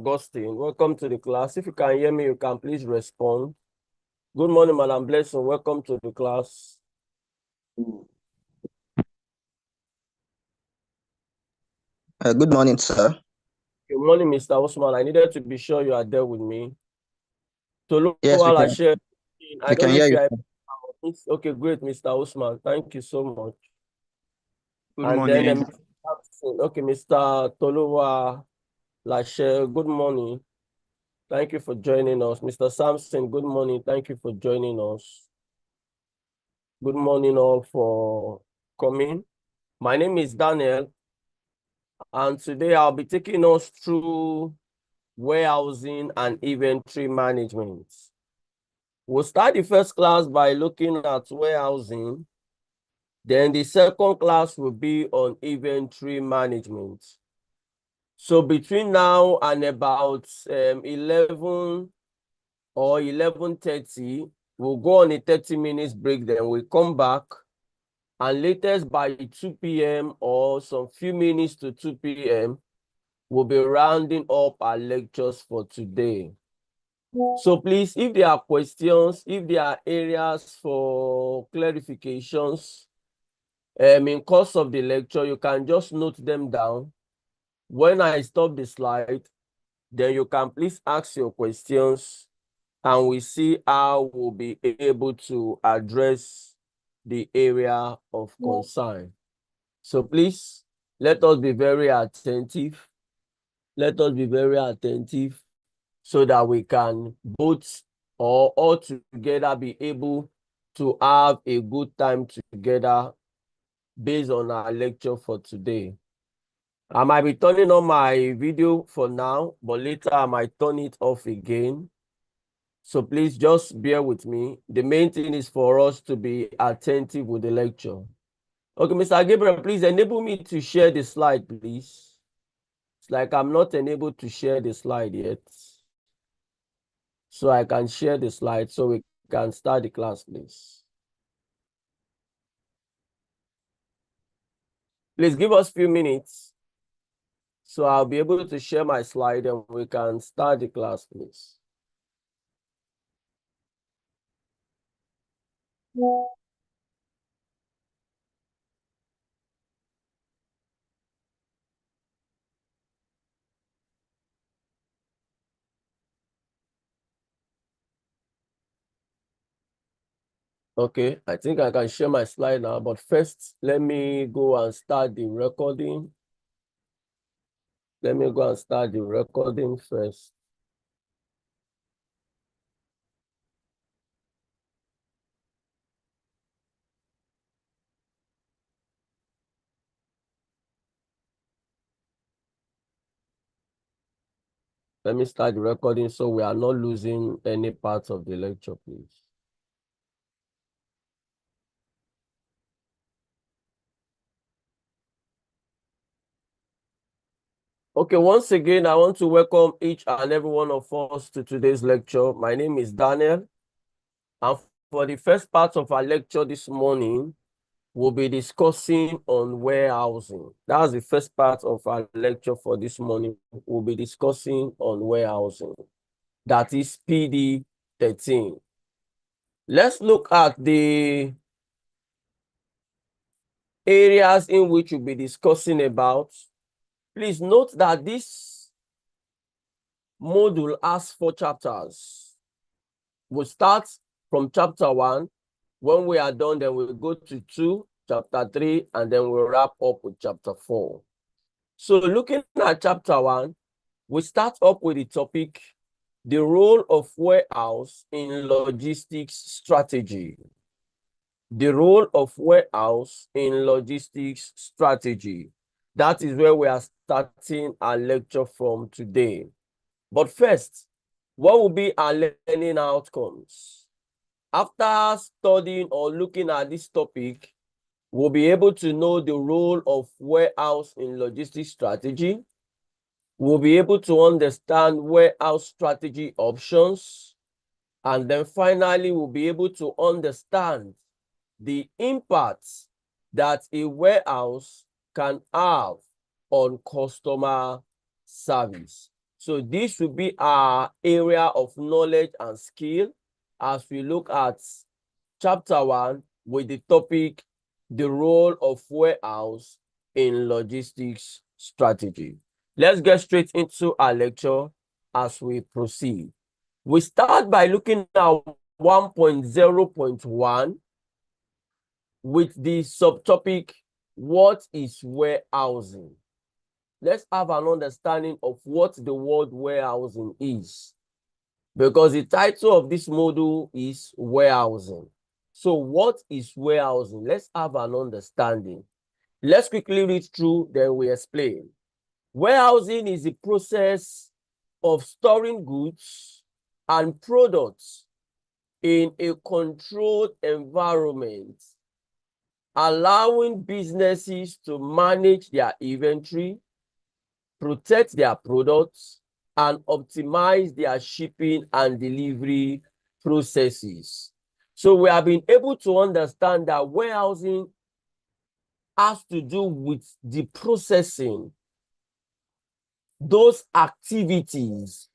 Augustine. Welcome to the class. If you can hear me, you can please respond. Good morning, Madam Blessing. Welcome to the class. Good morning, sir. Good morning, Mr. Osman. I needed to be sure you are there with me. Yes, we can. I don't can know hear if you you. are. Okay, great, Mr. Osman. Thank you so much. Good And morning. then, okay, Mr. Toluwa Lashe, good morning. Thank you for joining us. Mr. Sampson, good morning. Thank you for joining us. Good morning all for coming. My name is Daniel, and today I'll be taking us through warehousing and inventory management. We'll start the first class by looking at warehousing. Then the second class will be on inventory management. So between now and about 11 or 11:30, we'll go on a 30 minutes break, then we'll come back, and latest by 2 p.m. or some few minutes to 2 p.m., we'll be rounding up our lectures for today. So please, if there are questions, if there are areas for clarifications in course of the lecture, you can just note them down. When I stop the slide, then you can please ask your questions, and we see how we'll be able to address the area of concern. So please, let us be very attentive. Let us be very attentive so that we can both or all together be able to have a good time together based on our lecture for today. I might be turning on my video for now, but later I might turn it off again. So please just bear with me. The main thing is for us to be attentive with the lecture. Okay, Mr. Gabriel, please enable me to share the slide, please. It's like I'm not enabled to share the slide yet. So I can share the slide so we can start the class, please. Please give us a few minutes. So I'll be able to share my slide and we can start the class, please. Okay, I think I can share my slide now, but first, let me go and start the recording. Let me go and start the recording first. Let me start the recording so we are not losing any parts of the lecture, please. Okay, once again, I want to welcome each and every one of us to today's lecture. My name is Daniel, and for the first part of our lecture this morning, we'll be discussing on warehousing. That's the first part of our lecture for this morning. We'll be discussing on warehousing. That is PD 13. Let's look at the areas in which we'll be discussing about. Please note that this module has 4 chapters. We'll start from chapter 1. When we are done, then we'll go to 2, chapter 3, and then we'll wrap up with chapter 4. So looking at chapter 1, we start up with the topic, the role of warehouse in logistics strategy. The role of warehouse in logistics strategy. That is where we are starting our lecture from today. But first, what will be our learning outcomes? After studying or looking at this topic, we'll be able to know the role of warehouse in logistics strategy. We'll be able to understand warehouse strategy options. And then finally, we'll be able to understand the impacts that a warehouse can have on customer service. So this will be our area of knowledge and skill as we look at chapter 1 with the topic, the role of warehouse in logistics strategy. Let's get straight into our lecture as we proceed. We start by looking at 1.0.1 with the subtopic, what is warehousing? Let's have an understanding of what the word warehousing is, because the title of this module is warehousing. So what is warehousing? Let's have an understanding. Let's quickly read through, then we explain. Warehousing is the process of storing goods and products in a controlled environment, allowing businesses to manage their inventory, protect their products, and optimize their shipping and delivery processes. So we have been able to understand that warehousing has to do with the processing, those activities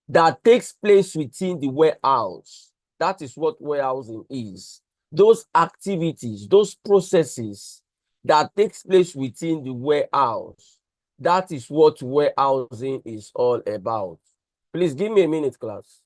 that takes place within the warehouse. That is what warehousing is. Those activities, those processes that takes place within the warehouse. That is what warehousing is all about. Please give me a minute, class.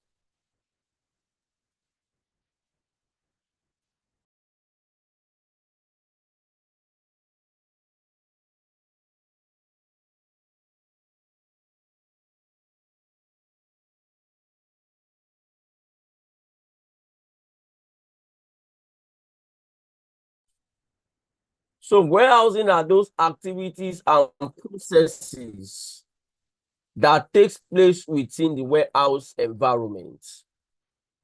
So warehousing are those activities and processes that takes place within the warehouse environment.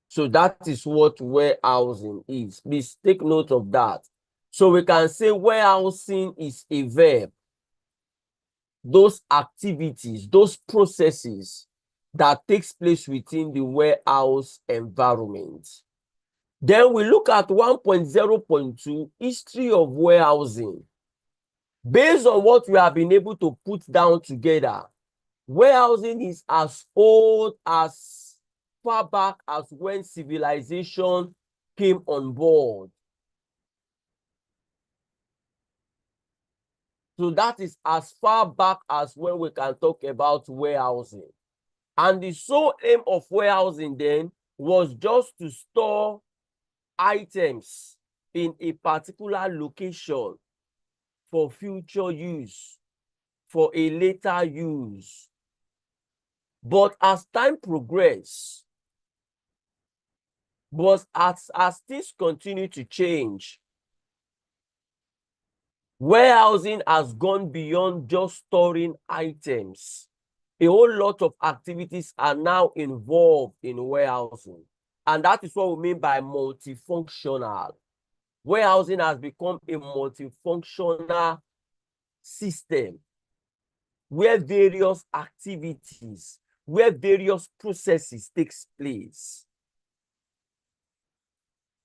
So that is what warehousing is. Please take note of that. So we can say warehousing is a verb. Those activities, those processes that takes place within the warehouse environment. Then we look at 1.0.2, history of warehousing. Based on what we have been able to put down together, warehousing is as old as far back as when civilization came on board. So that is as far back as when we can talk about warehousing. And the sole aim of warehousing then was just to store items in a particular location for future use, for a later use. But as time progressed, as things continue to change, warehousing has gone beyond just storing items. A whole lot of activities are now involved in warehousing. And that is what we mean by multifunctional. Warehousing has become a multifunctional system where various activities, where various processes takes place.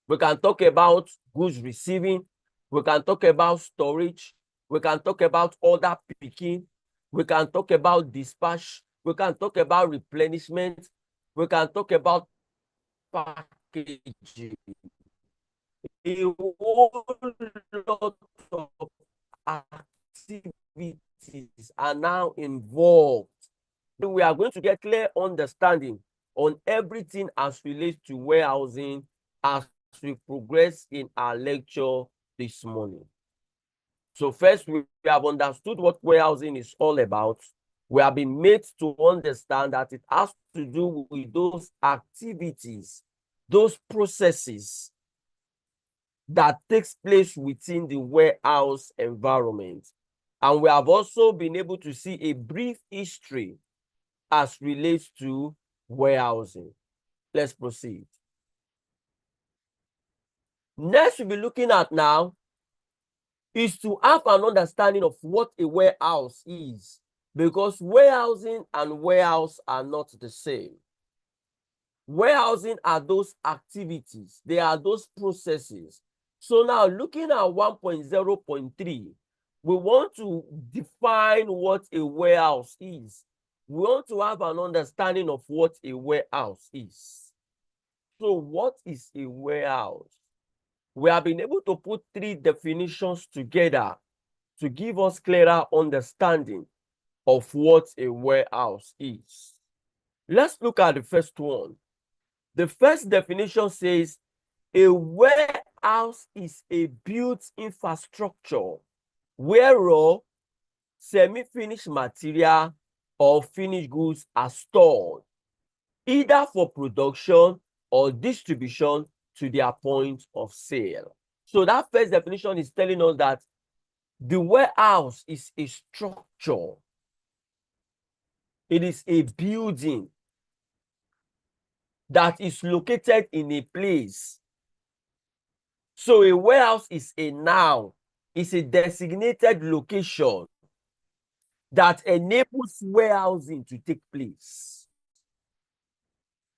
We can talk about goods receiving, we can talk about storage, we can talk about order picking, we can talk about dispatch, we can talk about replenishment, we can talk about packaging. A whole lot of activities are now involved. We are going to get clear understanding on everything as relates to warehousing as we progress in our lecture this morning. So first, we have understood what warehousing is all about. We have been made to understand that it has to do with those activities, those processes that takes place within the warehouse environment. And we have also been able to see a brief history as relates to warehousing. Let's proceed. Next, we'll be looking at now is to have an understanding of what a warehouse is, because warehousing and warehouse are not the same. Warehousing are those activities, they are those processes. So now looking at 1.0.3, we want to define what a warehouse is. we want to have an understanding of what a warehouse is. So what is a warehouse? We have been able to put 3 definitions together to give us clearer understanding of what a warehouse is. Let's look at the first one. The first definition says a warehouse is a built infrastructure where raw, semi-finished material or finished goods are stored, either for production or distribution to their point of sale. So that first definition is telling us that the warehouse is a structure. It is a building that is located in a place. So a warehouse is a noun, it's a designated location that enables warehousing to take place.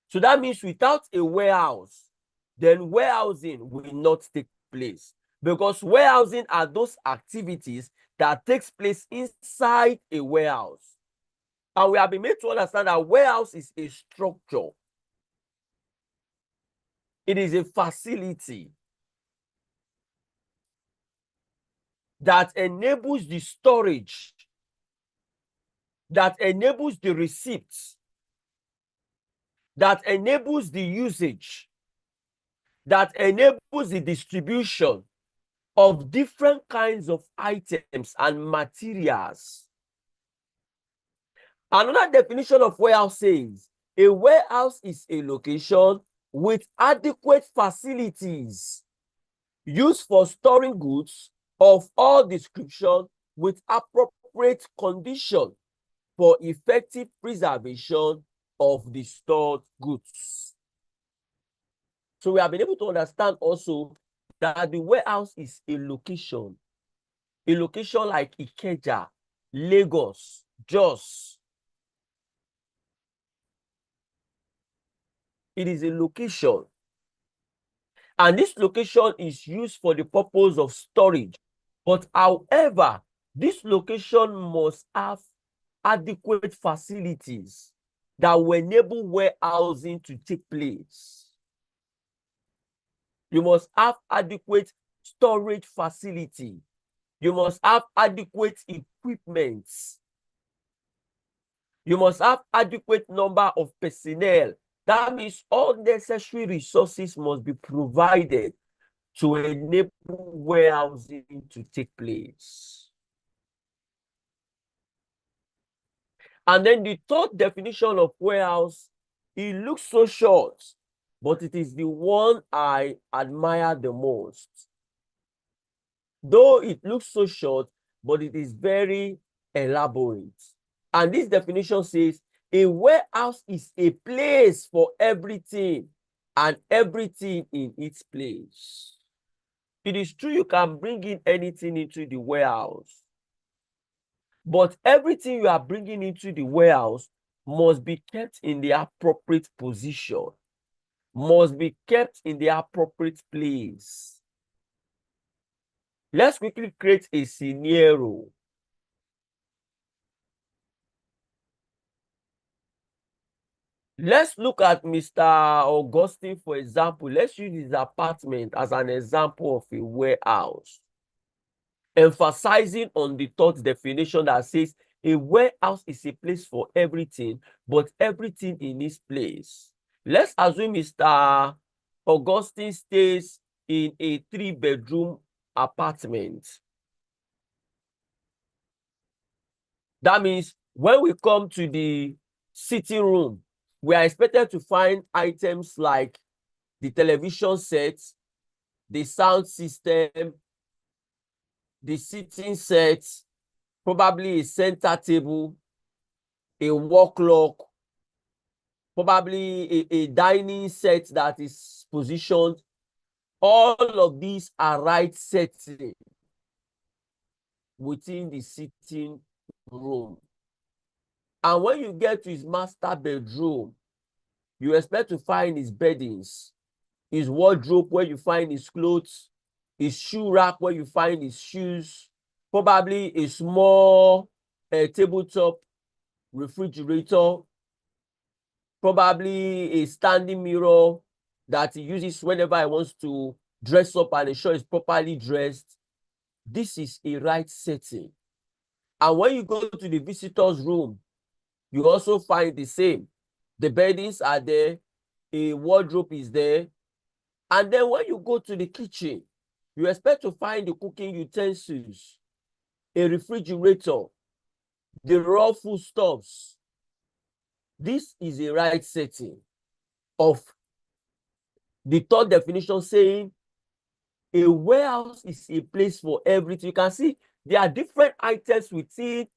So that means without a warehouse, then warehousing will not take place, because warehousing are those activities that takes place inside a warehouse. And we have been made to understand that warehouse is a structure. It is a facility that enables the storage, that enables the receipts, that enables the usage, that enables the distribution of different kinds of items and materials. Another definition of warehouse says a warehouse is a location with adequate facilities used for storing goods of all description with appropriate condition for effective preservation of the stored goods. So we have been able to understand also that the warehouse is a location like Ikeja, Lagos, Jos. It is a location. And this location is used for the purpose of storage. But however, this location must have adequate facilities that will enable warehousing to take place. You must have adequate storage facility. You must have adequate equipment. You must have adequate number of personnel. That means all necessary resources must be provided to enable warehousing to take place. And then the third definition of warehouse, it looks so short, but it is the one I admire the most. Though it looks so short, but it is very elaborate. And this definition says a warehouse is a place for everything and everything in its place. It is true you can bring in anything into the warehouse, but everything you are bringing into the warehouse must be kept in the appropriate position, must be kept in the appropriate place. Let's quickly create a scenario. Let's look at Mr. Augustine, for example. Let's use his apartment as an example of a warehouse, emphasizing on the third definition that says a warehouse is a place for everything, but everything in its place. Let's assume Mr. Augustine stays in a 3-bedroom apartment. That means when we come to the sitting room, we are expected to find items like the television set, the sound system, the sitting set, probably a center table, a wall clock, probably a dining set that is positioned. All of these are right setting within the sitting room. And when you get to his master bedroom, you expect to find his beddings, his wardrobe where you find his clothes, his shoe rack where you find his shoes, probably a small tabletop refrigerator, probably a standing mirror that he uses whenever he wants to dress up and ensure he's properly dressed. This is a right setting. And when you go to the visitor's room, you also find the same. The beddings are there, a wardrobe is there. And then when you go to the kitchen, you expect to find the cooking utensils, a refrigerator, the raw foodstuffs. This is a right setting of the third definition, saying a warehouse is a place for everything. You can see there are different items within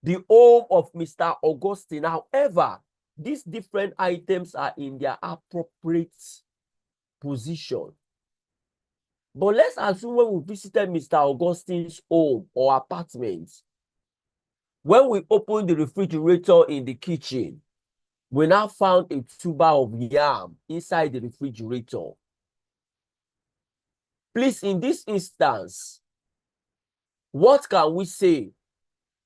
the home of Mr. Augustine. However, these different items are in their appropriate position. But let's assume when we visited Mr. Augustine's home or apartment, when we opened the refrigerator in the kitchen, we now found a tuber of yam inside the refrigerator. Please, in this instance, what can we say?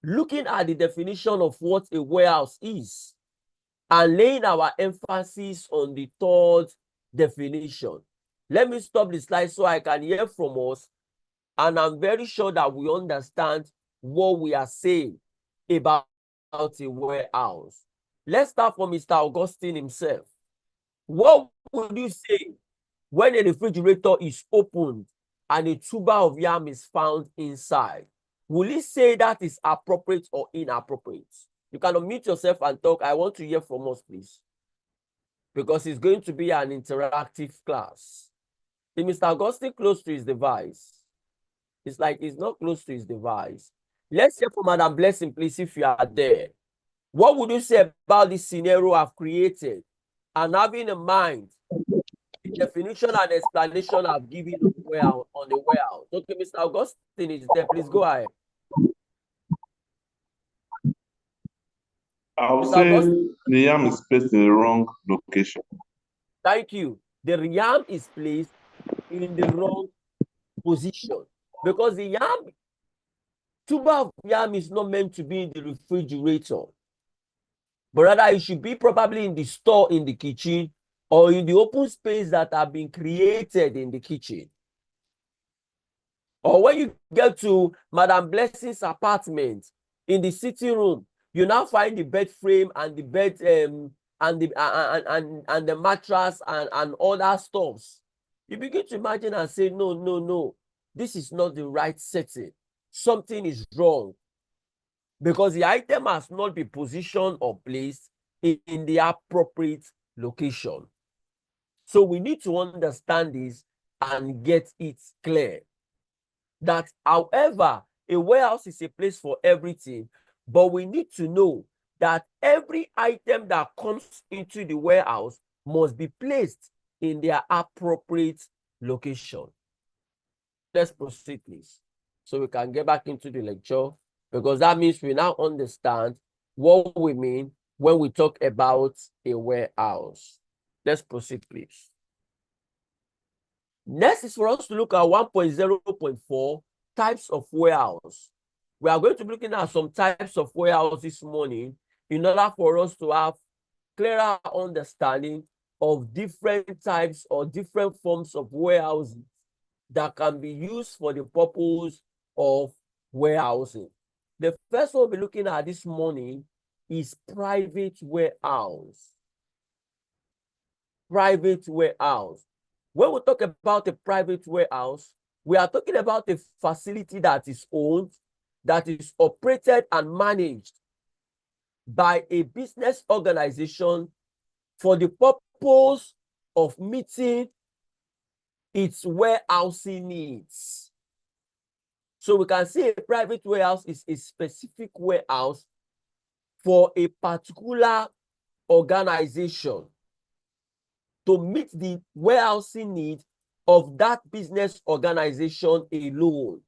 Looking at the definition of what a warehouse is and laying our emphasis on the third definition. Let me stop the slide so I can hear from us, and I'm very sure that we understand what we are saying about a warehouse. Let's start from Mr. Augustine himself. What would you say when a refrigerator is opened and a tuber of yam is found inside? Will you say that is appropriate or inappropriate? You can unmute yourself and talk. I want to hear from us, please, because it's going to be an interactive class. Is Mr. Augustine close to his device? It's like he's not close to his device. Let's hear from Madam Blessing, please, if you are there. What would you say about this scenario I've created and having in mind the definition and explanation I've given on the warehouse? Okay, Mr. Augustine is there. Please go ahead. I'll say the yam is placed in the wrong location. Thank you. The yam is placed in the wrong position because the tuber of yam is not meant to be in the refrigerator, but rather it should be probably in the store in the kitchen or in the open space that have been created in the kitchen. Or when you get to Madam Blessing's apartment in the sitting room, you now find the bed frame and the bed and the mattress and other stuffs. You begin to imagine and say, no, this is not the right setting. Something is wrong, because the item has not been positioned or placed in the appropriate location. So we need to understand this and get it clear that, however, a warehouse is a place for everything, but we need to know that every item that comes into the warehouse must be placed in their appropriate location. Let's proceed, please, so we can get back into the lecture, because that means we now understand what we mean when we talk about a warehouse. Let's proceed, please. Next is for us to look at 1.0.4 types of warehouse. We are going to be looking at some types of warehouse this morning in order for us to have clearer understanding of different types or different forms of warehouses that can be used for the purpose of warehousing. The first one we'll be looking at this morning is private warehouse. Private warehouse. When we talk about a private warehouse, we are talking about a facility that is owned, that is operated and managed by a business organization for the purpose of meeting its warehousing needs. So we can say a private warehouse is a specific warehouse for a particular organization to meet the warehousing need of that business organization alone.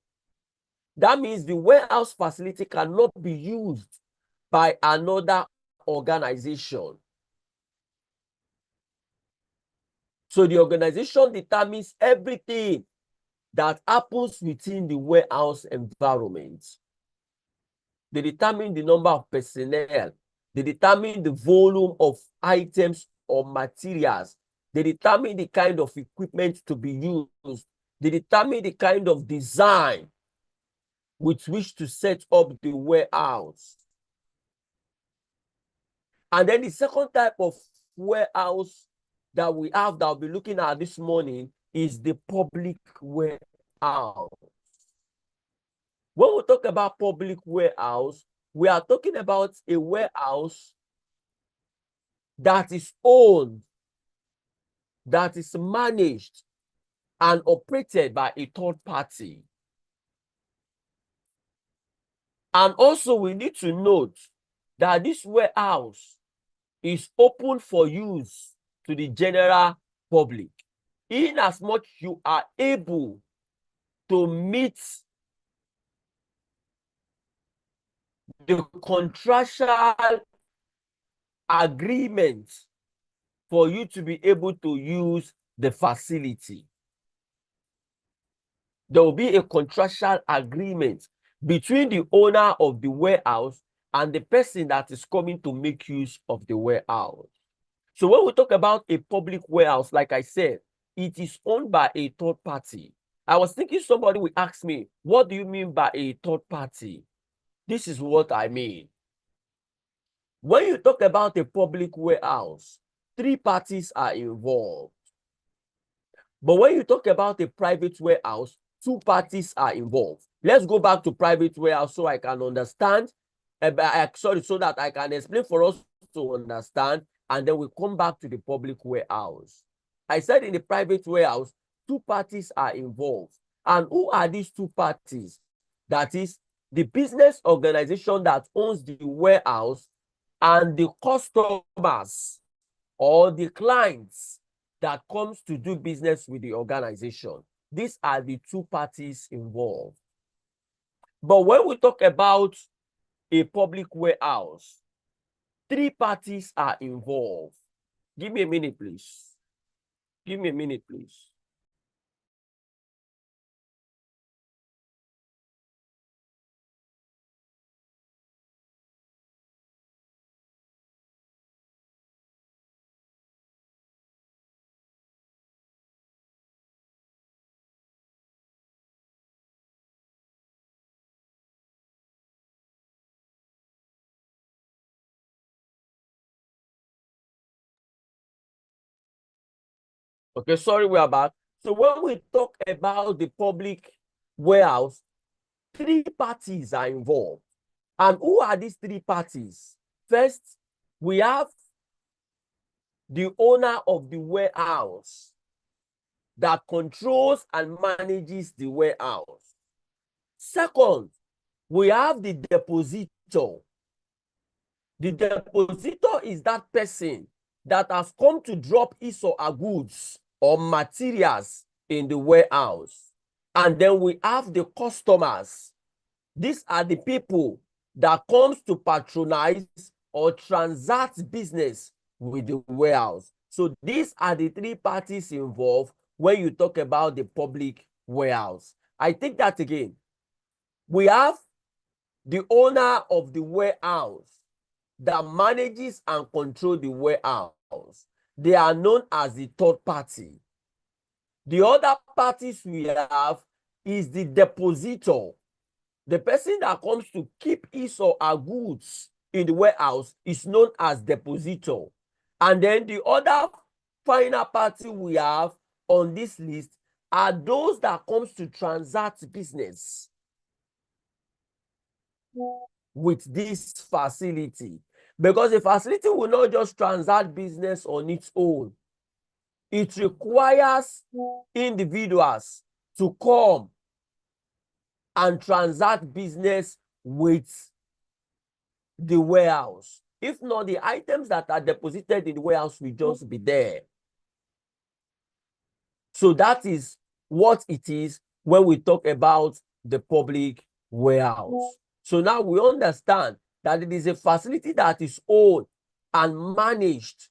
That means the warehouse facility cannot be used by another organization. So the organization determines everything that happens within the warehouse environment. they determine the number of personnel, they determine the volume of items or materials, they determine the kind of equipment to be used, they determine the kind of design with which to set up the warehouse. And then the second type of warehouse that we have that I'll be looking at this morning is the public warehouse. When we talk about public warehouse, we are talking about a warehouse that is owned, that is managed and operated by a third party. And also we need to note that this warehouse is open for use to the general public, in as much you are able to meet the contractual agreement for you to be able to use the facility. There will be a contractual agreement between the owner of the warehouse and the person that is coming to make use of the warehouse. So when we talk about a public warehouse, like I said, it is owned by a third party. I was thinking somebody will ask me, what do you mean by a third party? This is what I mean. When you talk about a public warehouse, 3 parties are involved. But when you talk about a private warehouse, 2 parties are involved. Let's go back to private warehouse so I can understand, so that I can explain for us to understand, and then we come back to the public warehouse. I said in the private warehouse, 2 parties are involved. And who are these 2 parties? That is the business organization that owns the warehouse and the customers or the clients that comes to do business with the organization. These are the 2 parties involved. But when we talk about a public warehouse, 3 parties are involved. Give me a minute, please. Give me a minute, please. Okay, sorry, we are back. So when we talk about the public warehouse, 3 parties are involved. And who are these 3 parties? First, we have the owner of the warehouse that controls and manages the warehouse. Second, we have the depositor. The depositor is that person that has come to drop his or her goods or materials in the warehouse. And then we have the customers. These are the people that comes to patronize or transact business with the warehouse. So these are the 3 parties involved when you talk about the public warehouse. I take that again. We have the owner of the warehouse that manages and controls the warehouse. They are known as the third party. The other parties we have is the depositor. The person that comes to keep his or her goods in the warehouse is known as depositor. And then the other final party we have on this list are those that comes to transact business with this facility. Because the facility will not just transact business on its own. It requires individuals to come and transact business with the warehouse. If not, the items that are deposited in the warehouse will just be there. So that is what it is when we talk about the public warehouse. So now we understand that it is a facility that is owned and managed,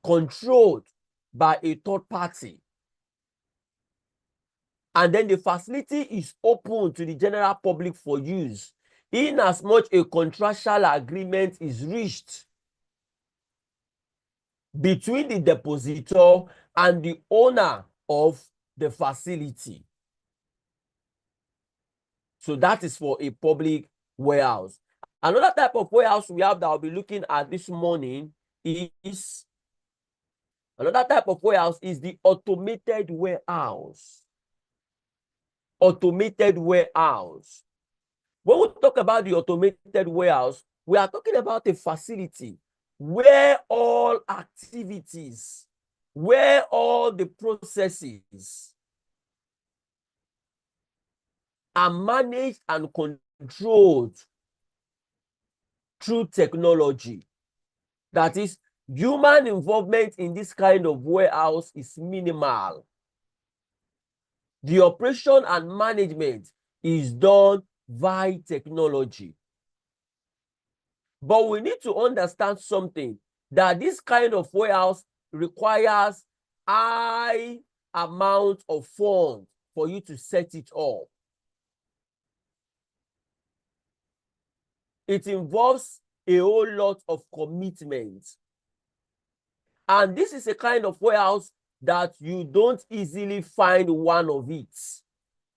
controlled by a third party. And then the facility is open to the general public for use, in as much a contractual agreement is reached between the depositor and the owner of the facility. So that is for a public warehouse. Another type of warehouse we have that I'll be looking at this morning is the automated warehouse. Automated warehouse. When we talk about the automated warehouse, we are talking about a facility where all activities, where all the processes are managed and controlled through technology. That is, human involvement in this kind of warehouse is minimal. The operation and management is done via technology. But we need to understand something, that this kind of warehouse requires high amount of funds for you to set it up. It involves a whole lot of commitment. And this is a kind of warehouse that you don't easily find one of it.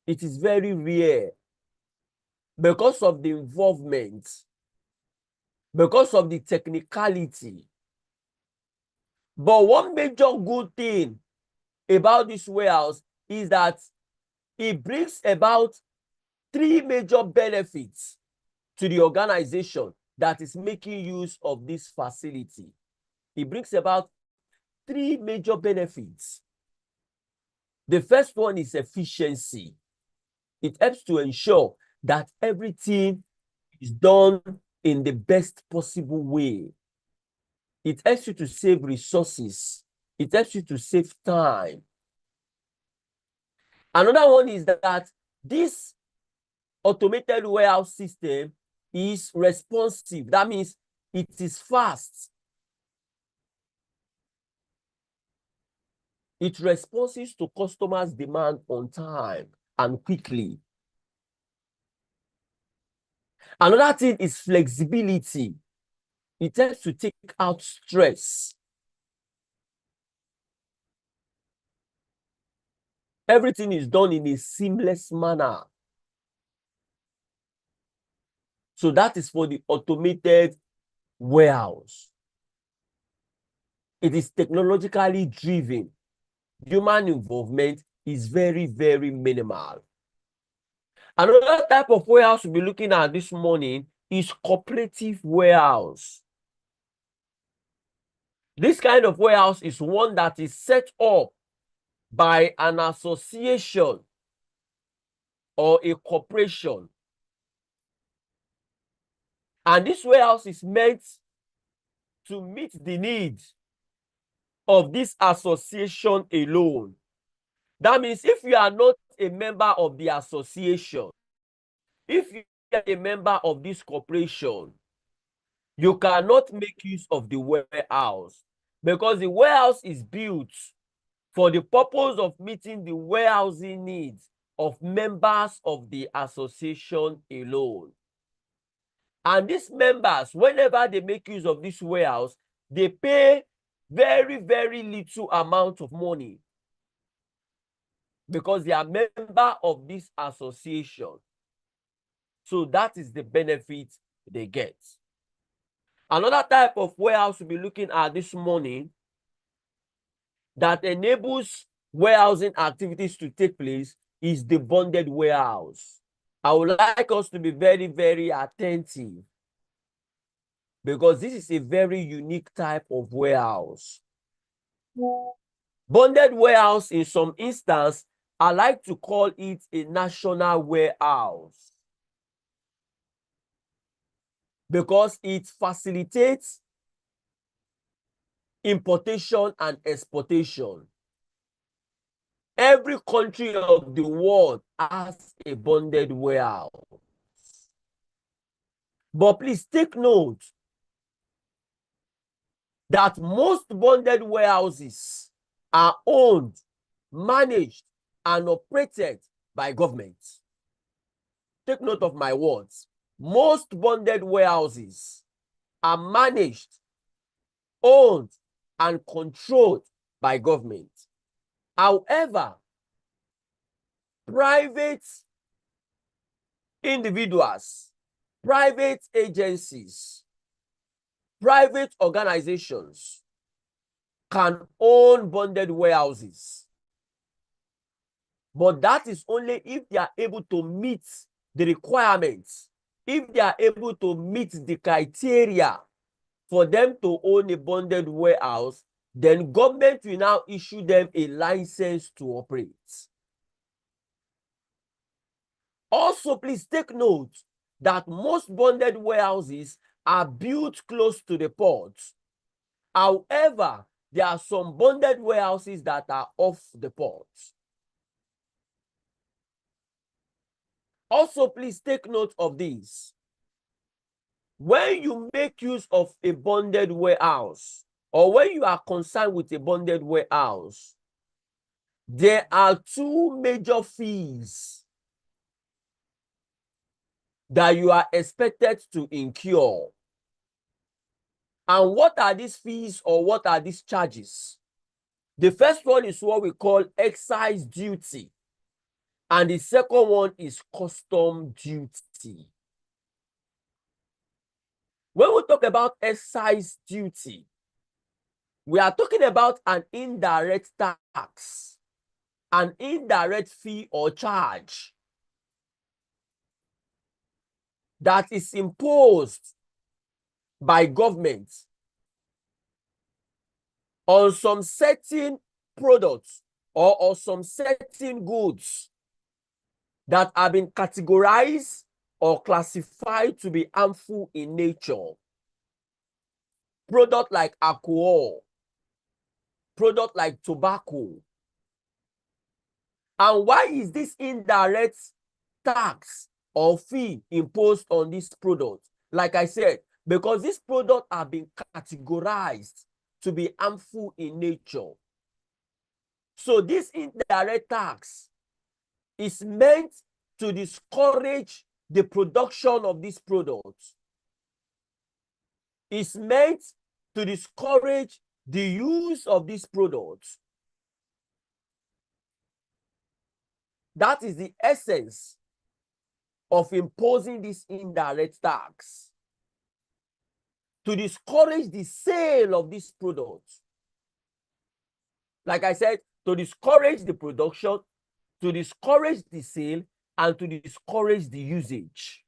It is very rare because of the involvement, because of the technicality. But one major good thing about this warehouse is that it brings about 3 major benefits to the organization that is making use of this facility. It brings about 3 major benefits. The first one is efficiency. It helps to ensure that everything is done in the best possible way. It helps you to save resources. It helps you to save time. Another one is that this automated warehouse system is responsive. That means it is fast. It responds to customers' demand on time and quickly. Another thing is flexibility. It helps to take out stress. Everything is done in a seamless manner. So that is for the automated warehouse. It is technologically driven. Human involvement is very, very minimal. Another type of warehouse we'll be looking at this morning is cooperative warehouse. This kind of warehouse is one that is set up by an association or a corporation. And this warehouse is meant to meet the needs of this association alone. That means if you are not a member of the association, if you are a member of this corporation, you cannot make use of the warehouse, because the warehouse is built for the purpose of meeting the warehousing needs of members of the association alone. And these members, whenever they make use of this warehouse, they pay very, very little amount of money because they are member of this association. So that is the benefit they get. Another type of warehouse we'll be looking at this morning that enables warehousing activities to take place is the bonded warehouse. I would like us to be very, very attentive, because this is a very unique type of warehouse. Bonded warehouse, in some instances, I like to call it a national warehouse, because it facilitates importation and exportation. Every country of the world has a bonded warehouse. But please take note that most bonded warehouses are owned, managed, and operated by government. Take note of my words. Most bonded warehouses are managed, owned, and controlled by government. However, private individuals, private agencies, private organizations can own bonded warehouses. But that is only if they are able to meet the requirements, if they are able to meet the criteria for them to own a bonded warehouse, then government will now issue them a license to operate. Also, please take note that most bonded warehouses are built close to the ports. However, there are some bonded warehouses that are off the ports. Also, please take note of this. When you make use of a bonded warehouse, or when you are concerned with a bonded warehouse, there are two major fees that you are expected to incur. And what are these fees, or what are these charges? The first one is what we call excise duty, and the second one is custom duty. When we talk about excise duty, we are talking about an indirect tax, an indirect fee or charge that is imposed by government on some certain products or on some certain goods that have been categorized or classified to be harmful in nature. Product like alcohol, product like tobacco. And why is this indirect tax or fee imposed on this product? Like I said, because this product have been categorized to be harmful in nature. So this indirect tax is meant to discourage the production of this product. It's meant to discourage the use of this product. That is the essence of imposing this indirect tax. To discourage the sale of this product. Like I said, to discourage the production, to discourage the sale, and to discourage the usage.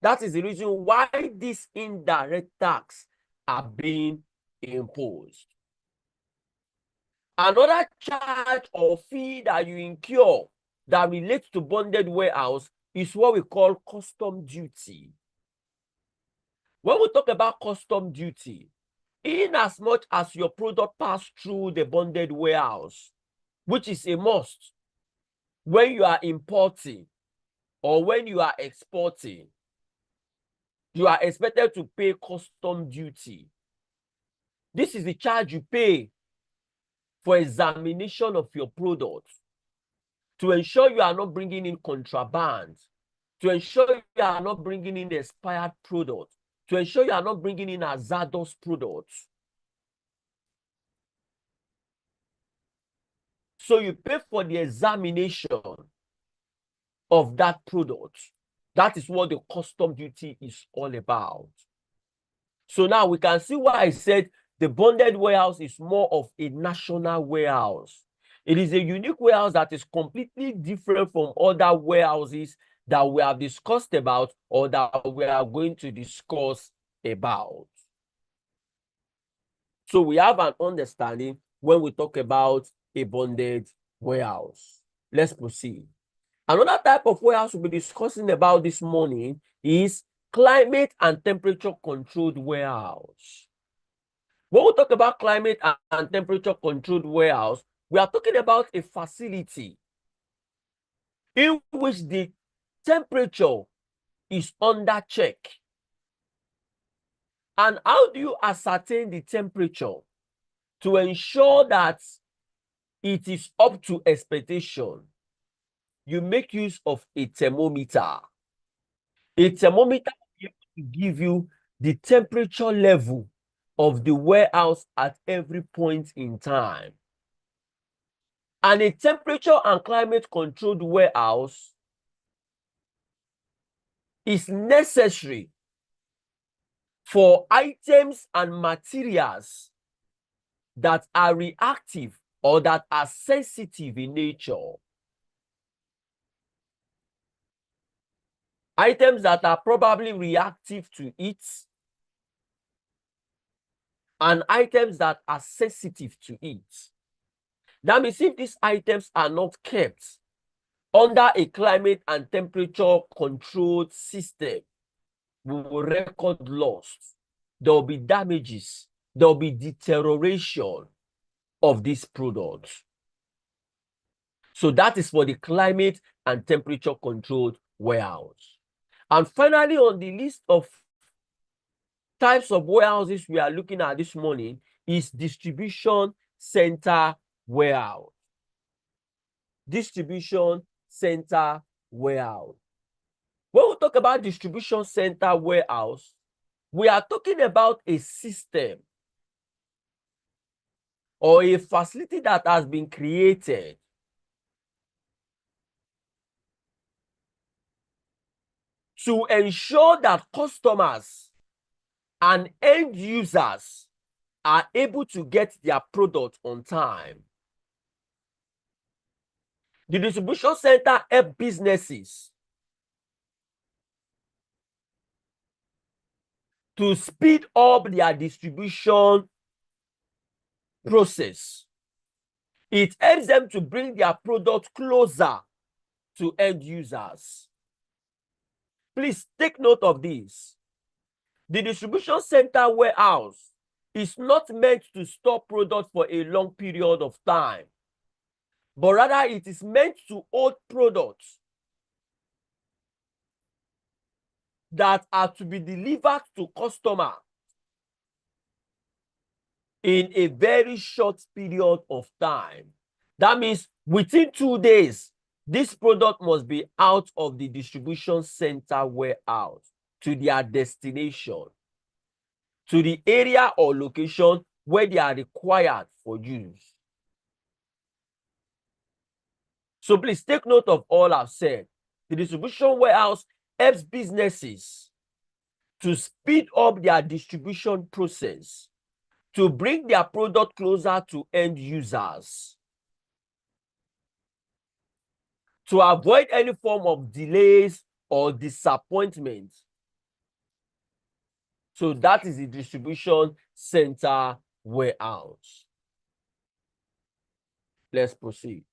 That is the reason why this indirect tax are being imposed. Another charge or fee that you incur that relates to bonded warehouse is what we call custom duty. When we talk about custom duty, in as much as your product passes through the bonded warehouse, which is a must when you are importing or when you are exporting, you are expected to pay custom duty. This is the charge you pay for examination of your product to ensure you are not bringing in contraband, to ensure you are not bringing in expired products, to ensure you are not bringing in hazardous products. So you pay for the examination of that product. That is what the custom duty is all about. So now we can see why I said the bonded warehouse is more of a national warehouse. It is a unique warehouse that is completely different from other warehouses that we have discussed about or that we are going to discuss about. So we have an understanding when we talk about a bonded warehouse. Let's proceed. Another type of warehouse we'll be discussing about this morning is climate and temperature controlled warehouse. When we talk about climate and temperature controlled warehouse, we are talking about a facility in which the temperature is under check. And how do you ascertain the temperature to ensure that it is up to expectation, you make use of a thermometer. A thermometer will be able to give you the temperature level of the warehouse at every point in time. And a temperature and climate controlled warehouse is necessary for items and materials that are reactive or that are sensitive in nature. Items that are probably reactive to it and items that are sensitive to it. That means if these items are not kept under a climate and temperature controlled system, we will record loss. There will be damages. There will be deterioration of these products. So that is for the climate and temperature controlled warehouse. And finally, on the list of types of warehouses we are looking at this morning is distribution center warehouse. Distribution center warehouse. When we talk about distribution center warehouse, we are talking about a system or a facility that has been created to ensure that customers and end users are able to get their product on time. The distribution center helps businesses to speed up their distribution process. It helps them to bring their product closer to end users. Please take note of this. The distribution center warehouse is not meant to store product for a long period of time, but rather it is meant to hold products that are to be delivered to customer in a very short period of time. That means within 2 days, this product must be out of the distribution center warehouse to their destination, to the area or location where they are required for use. So please take note of all I've said. The distribution warehouse helps businesses to speed up their distribution process, to bring their product closer to end users, to avoid any form of delays or disappointment. So that is the distribution center warehouse. Let's proceed.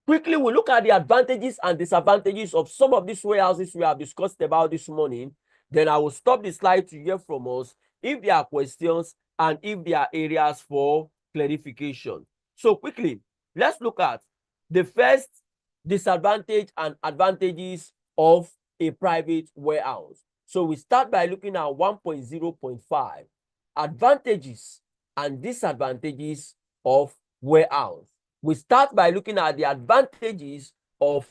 Quickly, we look at the advantages and disadvantages of some of these warehouses we have discussed about this morning. Then I will stop the slide to hear from us if there are questions and if there are areas for clarification. So quickly, let's look at the first disadvantage and advantages of a private warehouse. So we start by looking at 1.0.5, advantages and disadvantages of warehouse. We start by looking at the advantages of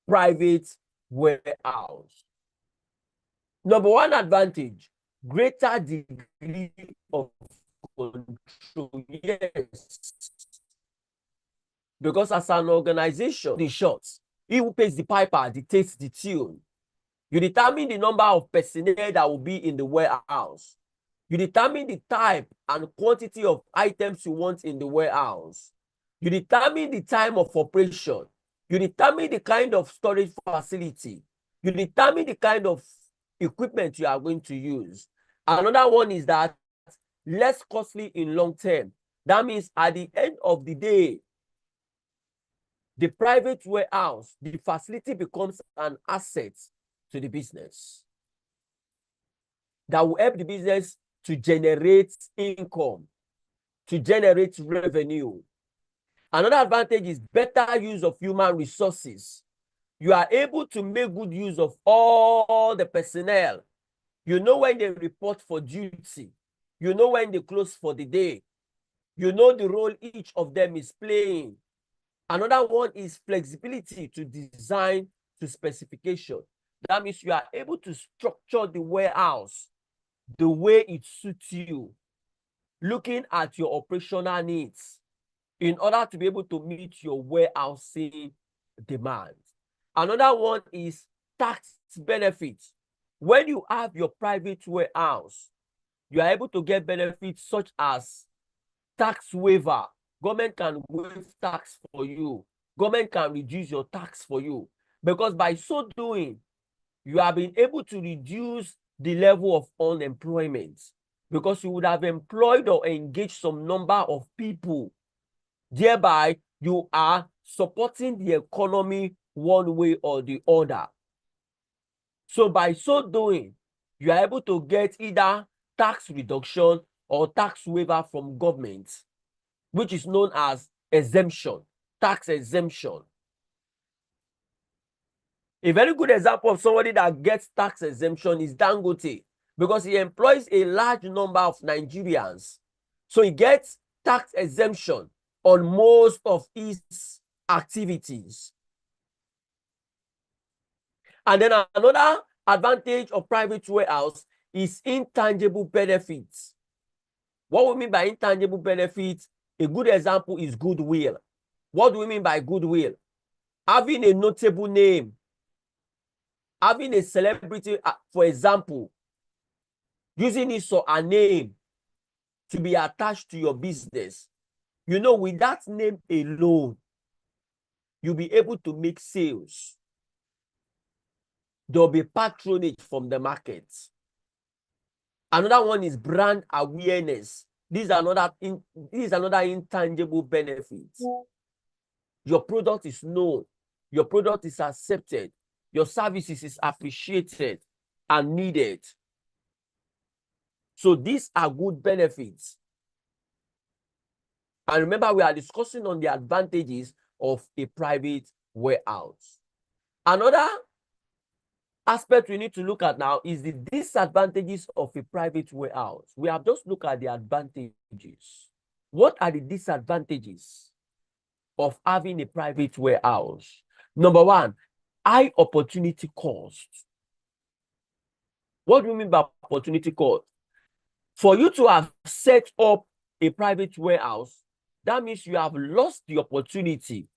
private warehouse. Number one advantage, greater degree of control. Yes. Because as an organization, the shots, he who pays the piper dictates the tune. You determine the number of personnel that will be in the warehouse. You determine the type and quantity of items you want in the warehouse. You determine the time of operation. You determine the kind of storage facility. You determine the kind of equipment you are going to use. Another one is that less costly in long term. That means at the end of the day, the private warehouse, the facility becomes an asset to the business that will help the business to generate income, to generate revenue. Another advantage is better use of human resources. You are able to make good use of all the personnel. You know when they report for duty. You know when they close for the day. You know the role each of them is playing. Another one is flexibility to design to specification. That means you are able to structure the warehouse the way it suits you, looking at your operational needs in order to be able to meet your warehousing demands. Another one is tax benefits. When you have your private warehouse, you are able to get benefits such as tax waiver. Government can waive tax for you. Government can reduce your tax for you. Because by so doing, you have been able to reduce the level of unemployment, because you would have employed or engaged some number of people. Thereby, you are supporting the economy one way or the other. So by so doing, you are able to get either tax reduction or tax waiver from government, which is known as exemption, tax exemption. A very good example of somebody that gets tax exemption is Dangote, because he employs a large number of Nigerians. So he gets tax exemption on most of his activities. And then another advantage of private warehouse is intangible benefits. What we mean by intangible benefits, a good example is goodwill. What do we mean by goodwill? Having a notable name, having a celebrity, for example, using his or her name to be attached to your business. You know, with that name alone, you'll be able to make sales. There'll be patronage from the market. Another one is brand awareness. These are another intangible benefit. Your product is known. Your product is accepted. Your services is appreciated and needed. So these are good benefits. And remember, we are discussing on the advantages of a private warehouse. Another aspect we need to look at now is the disadvantages of a private warehouse. We have just looked at the advantages. What are the disadvantages of having a private warehouse? Number one, high opportunity cost. What do we mean by opportunity cost? For you to have set up a private warehouse, that means you have lost the opportunity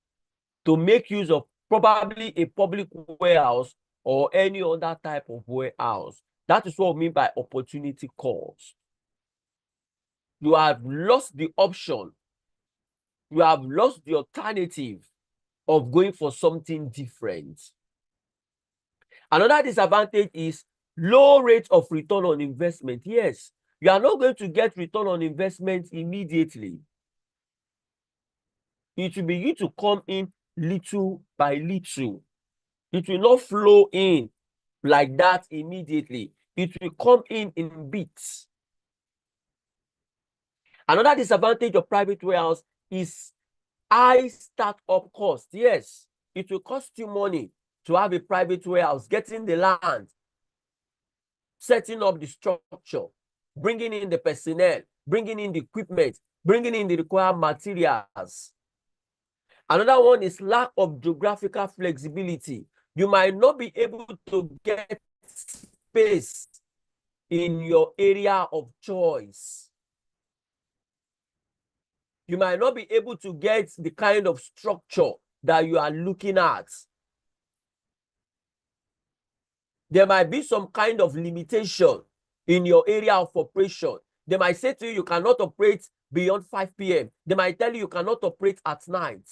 to make use of probably a public warehouse or any other type of warehouse. That is what we mean by opportunity cost. You have lost the option. You have lost the alternative of going for something different. Another disadvantage is low rate of return on investment. Yes, you are not going to get return on investment immediately. It will begin to come in little by little. It will not flow in like that immediately. It will come in bits. Another disadvantage of private warehouse is high startup cost. Yes, it will cost you money to have a private warehouse, getting the land, setting up the structure, bringing in the personnel, bringing in the equipment, bringing in the required materials. Another one is lack of geographical flexibility. You might not be able to get space in your area of choice. You might not be able to get the kind of structure that you are looking at. There might be some kind of limitation in your area of operation. They might say to you, you cannot operate beyond 5 p.m. They might tell you, you cannot operate at night.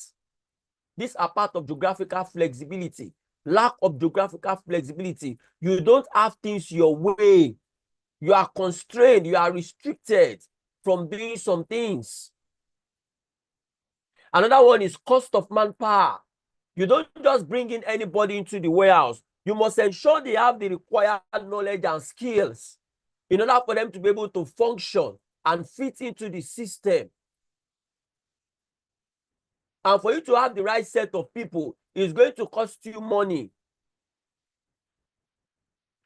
These are part of geographical flexibility. Lack of geographical flexibility. You don't have things your way. You are constrained. You are restricted from doing some things. Another one is cost of manpower. You don't just bring in anybody into the warehouse. You must ensure they have the required knowledge and skills in order for them to be able to function and fit into the system. And for you to have the right set of people, it's going to cost you money.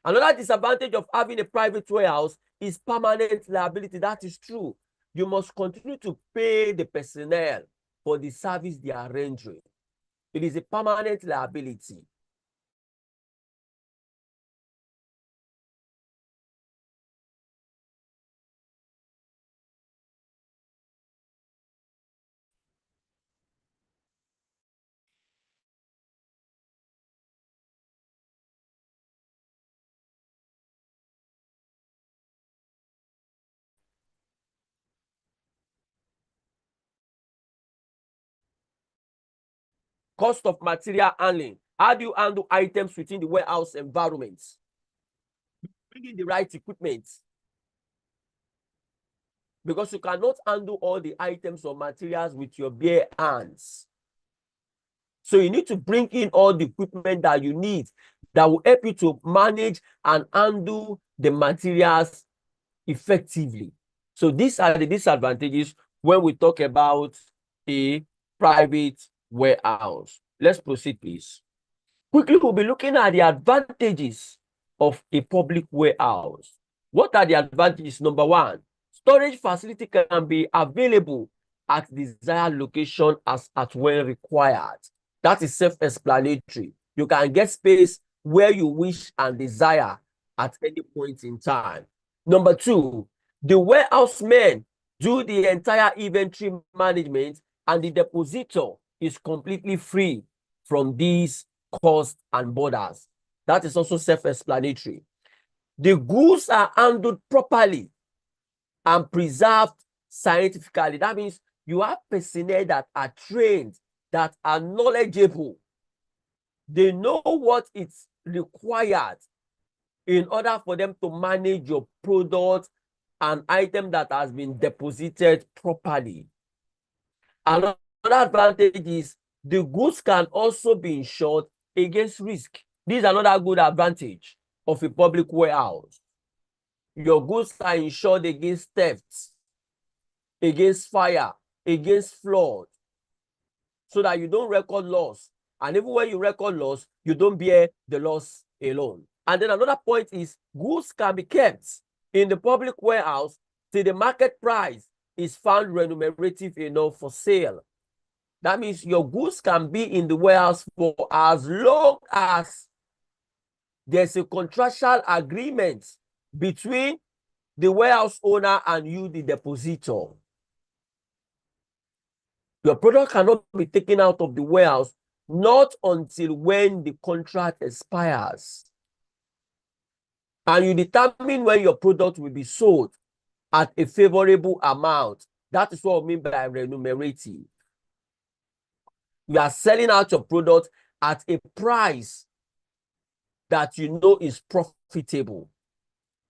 Another disadvantage of having a private warehouse is permanent liability. That is true. you must continue to pay the personnel for the service they are rendering. It is a permanent liability. Cost of material handling. How do you handle items within the warehouse environment? Bringing the right equipment. Because you cannot handle all the items or materials with your bare hands. So you need to bring in all the equipment that you need that will help you to manage and handle the materials effectively. So these are the disadvantages when we talk about a private warehouse. Let's proceed, please. Quickly, we'll be looking at the advantages of a public warehouse. What are the advantages? Number one, storage facility can be available at desired location as at when required. That is self-explanatory. You can get space where you wish and desire at any point in time. Number two, the warehouse men do the entire inventory management and the depositor is completely free from these costs and borders. That is also self-explanatory. The goods are handled properly and preserved scientifically. That means you have personnel that are trained, that are knowledgeable. They know what is required in order for them to manage your product and item that has been deposited properly. Another advantage is the goods can also be insured against risk. This is another good advantage of a public warehouse. Your goods are insured against thefts, against fire, against flood, so that you don't record loss. And even when you record loss, you don't bear the loss alone. And then another point is goods can be kept in the public warehouse till the market price is found remunerative enough for sale. That means your goods can be in the warehouse for as long as there's a contractual agreement between the warehouse owner and you, the depositor. Your product cannot be taken out of the warehouse not until when the contract expires. And you determine when your product will be sold at a favorable amount. That is what we mean by remunerative. You are selling out your product at a price that you know is profitable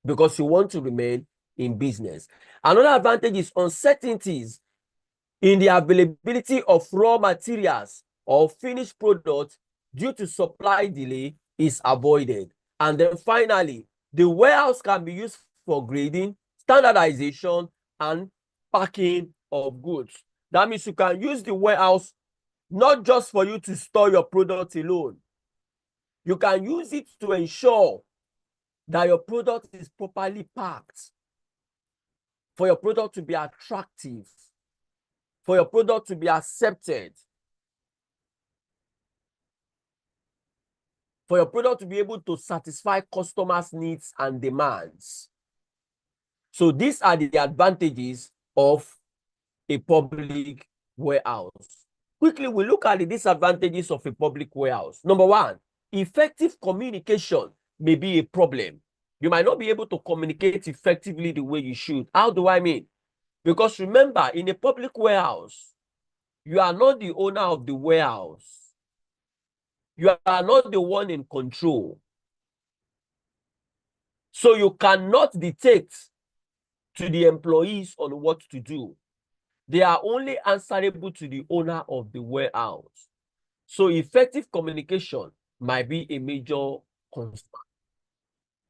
because you want to remain in business. Another advantage is uncertainties in the availability of raw materials or finished products due to supply delay is avoided. And then finally, the warehouse can be used for grading, standardization, and packing of goods. That means you can use the warehouse not just for you to store your product alone. You can use it to ensure that your product is properly packed, for your product to be attractive, for your product to be accepted, for your product to be able to satisfy customers' needs and demands. So these are the advantages of a public warehouse. Quickly, we look at the disadvantages of a public warehouse. Number one, effective communication may be a problem. You might not be able to communicate effectively the way you should. How do I mean? Because remember, in a public warehouse, you are not the owner of the warehouse. You are not the one in control. So you cannot dictate to the employees on what to do. They are only answerable to the owner of the warehouse. So effective communication might be a major concern.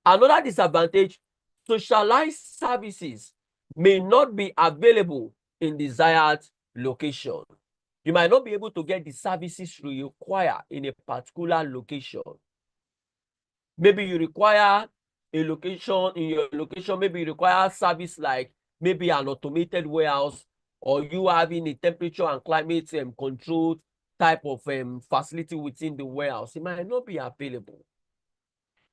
Another disadvantage, socialized services may not be available in desired location. You might not be able to get the services you require in a particular location. Maybe you require a location, in your location, maybe you require service like maybe an automated warehouse, or you having a temperature and climate controlled type of facility within the warehouse, it might not be available.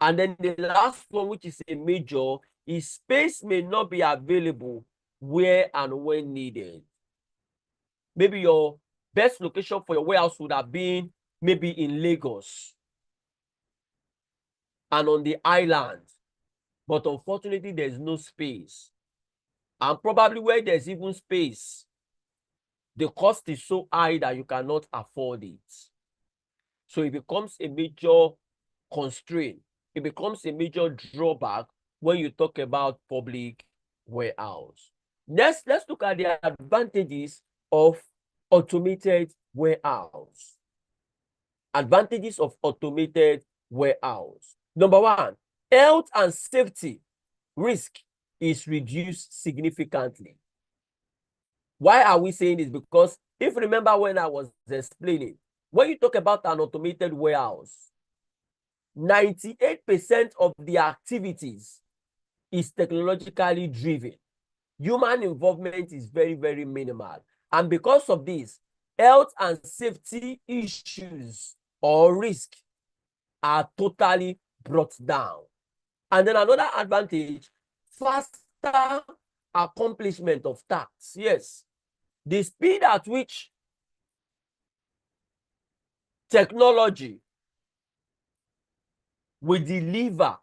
And then the last one, which is a major, is space may not be available where and when needed. Maybe your best location for your warehouse would have been maybe in Lagos and on the island, but unfortunately, there's no space. And probably where there's even space, the cost is so high that you cannot afford it. So it becomes a major constraint. It becomes a major drawback when you talk about public warehouse. Next, let's look at the advantages of automated warehouse. Advantages of automated warehouse. Number one, health and safety risk is reduced significantly. Why are we saying this? Because if you remember when I was explaining, when you talk about an automated warehouse, 98% of the activities is technologically driven. Human involvement is very, very minimal. And because of this, health and safety issues or risk are totally brought down. And then another advantage, faster accomplishment of tasks. Yes, the speed at which technology will deliver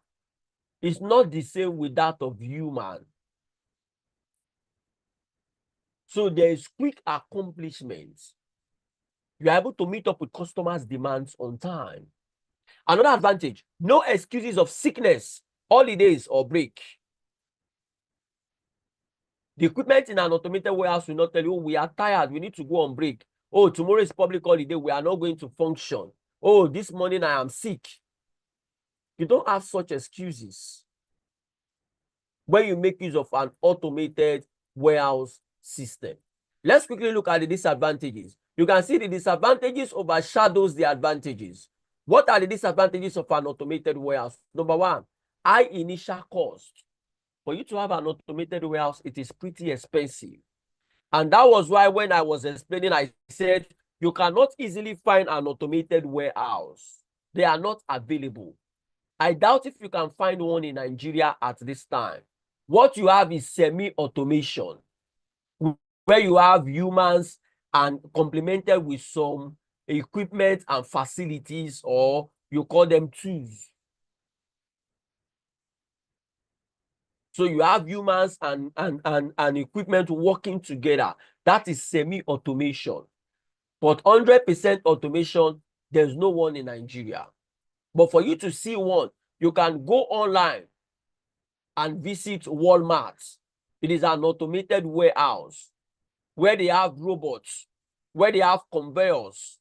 is not the same with that of human. So there is quick accomplishment. You are able to meet up with customers' demands on time. Another advantage, no excuses of sickness, holidays, or break. The equipment in an automated warehouse will not tell you, oh, we are tired, we need to go on break. Oh, tomorrow is public holiday, we are not going to function. Oh, this morning I am sick. You don't have such excuses when you make use of an automated warehouse system. Let's quickly look at the disadvantages. You can see the disadvantages overshadows the advantages. What are the disadvantages of an automated warehouse? Number one, high initial cost. For you to have an automated warehouse, it is pretty expensive. And that was why when I was explaining, I said, you cannot easily find an automated warehouse. They are not available. I doubt if you can find one in Nigeria at this time. What you have is semi-automation, where you have humans and complemented with some equipment and facilities, or you call them tools. So you have humans and equipment working together. That is semi-automation. But 100% automation, there's no one in Nigeria. But for you to see one, you can go online and visit Walmart. It is an automated warehouse where they have robots, where they have conveyors,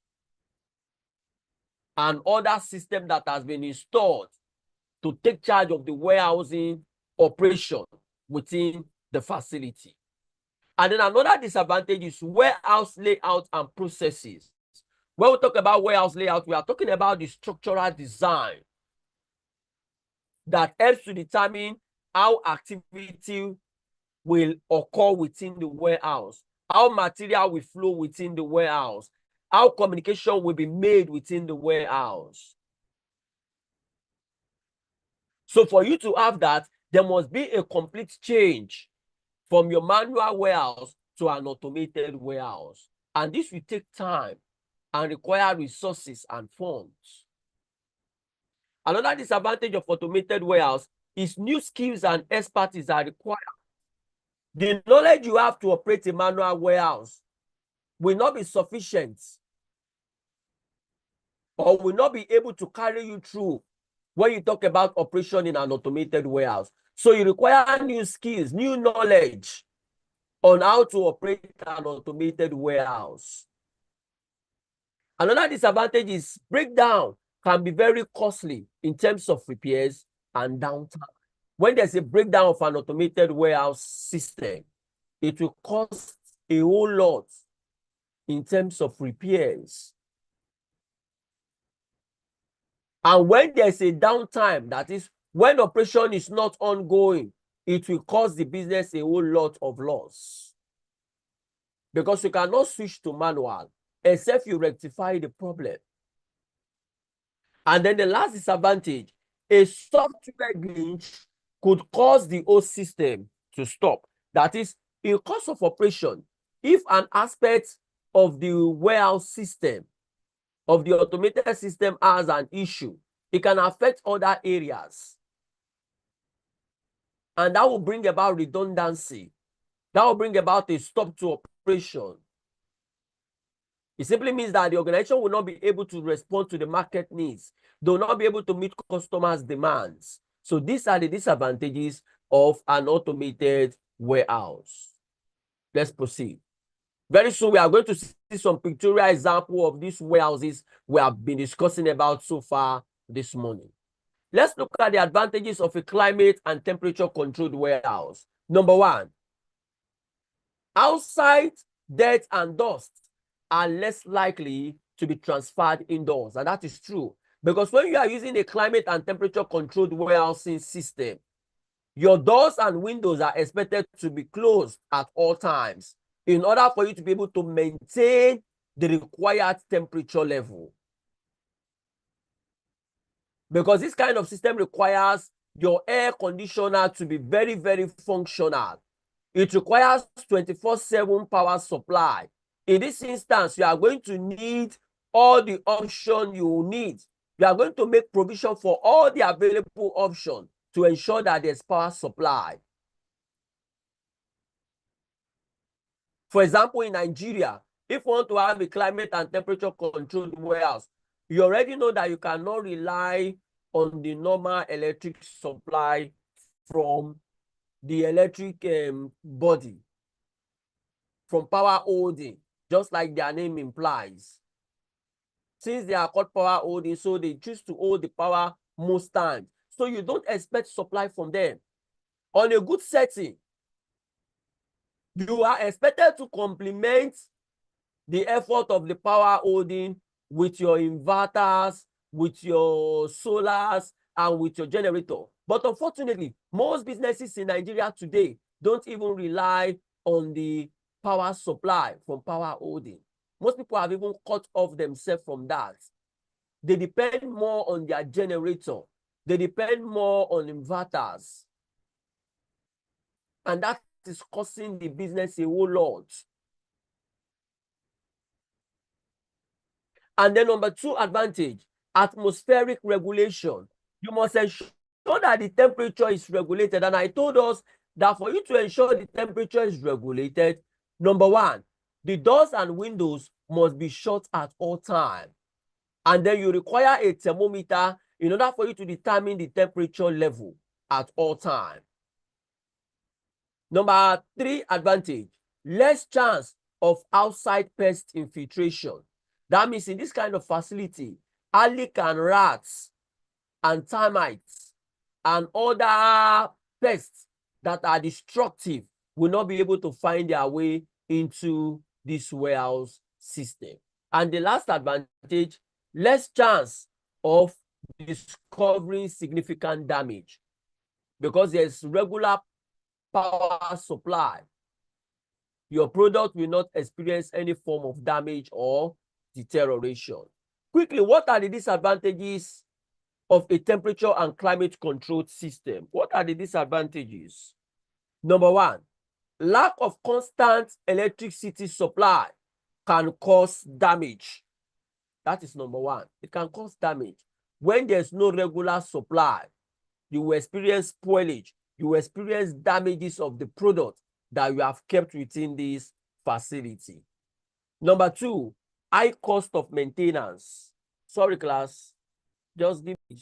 and other system that has been installed to take charge of the warehousing operation within the facility. And then another disadvantage is warehouse layout and processes. When we talk about warehouse layout, we are talking about the structural design that helps to determine how activity will occur within the warehouse, how material will flow within the warehouse, how communication will be made within the warehouse. So for you to have that, there must be a complete change from your manual warehouse to an automated warehouse. And this will take time and require resources and funds. Another disadvantage of automated warehouse is new skills and expertise are required. The knowledge you have to operate a manual warehouse will not be sufficient or will not be able to carry you through when you talk about operation in an automated warehouse. So you require new skills, new knowledge on how to operate an automated warehouse. Another disadvantage is breakdown can be very costly in terms of repairs and downtime. When there's a breakdown of an automated warehouse system, it will cost a whole lot in terms of repairs. And when there's a downtime, that is when operation is not ongoing, it will cause the business a whole lot of loss. Because you cannot switch to manual except you rectify the problem. And then the last disadvantage, a software glitch could cause the whole system to stop. That is, in course of operation, if an aspect of the warehouse system, of the automated system has an issue, it can affect other areas. And that will bring about redundancy. That will bring about a stop to operation. It simply means that the organization will not be able to respond to the market needs. They will not be able to meet customers' demands. So these are the disadvantages of an automated warehouse. Let's proceed. Very soon, we are going to see some pictorial example of these warehouses we have been discussing about so far this morning. Let's look at the advantages of a climate and temperature controlled warehouse. Number one, outside dirt and dust are less likely to be transferred indoors. And that is true. Because when you are using a climate and temperature controlled warehousing system, your doors and windows are expected to be closed at all times in order for you to be able to maintain the required temperature level. Because this kind of system requires your air conditioner to be very, very functional. It requires 24/7 power supply. In this instance, you are going to need all the options you need. You are going to make provision for all the available options to ensure that there's power supply. For example, in Nigeria, if you want to have a climate and temperature controlled warehouse, you already know that you cannot rely on the normal electric supply from the electric body, from power holding, just like their name implies. Since they are called power holding, so they choose to hold the power most times. So you don't expect supply from them. On a good setting, you are expected to complement the effort of the power holding with your inverters, with your solars, and with your generator. But unfortunately, most businesses in Nigeria today don't even rely on the power supply from power holding. Most people have even cut off themselves from that. They depend more on their generator. They depend more on inverters. And that is costing the business a whole lot. And then number two advantage, atmospheric regulation. You must ensure that the temperature is regulated. And I told us that for you to ensure the temperature is regulated, number one, the doors and windows must be shut at all times. And then you require a thermometer in order for you to determine the temperature level at all times. Number three advantage, less chance of outside pest infiltration. That means in this kind of facility, allic and rats and termites and other pests that are destructive will not be able to find their way into this warehouse system. And the last advantage, less chance of discovering significant damage because there's regular power supply. Your product will not experience any form of damage or deterioration. Quickly, what are the disadvantages of a temperature and climate controlled system? What are the disadvantages? Number one, lack of constant electricity supply can cause damage. That is number one. It can cause damage. When there's no regular supply, you will experience spoilage. You will experience damages of the product that you have kept within this facility. Number two, high cost of maintenance. Sorry, class. Just give me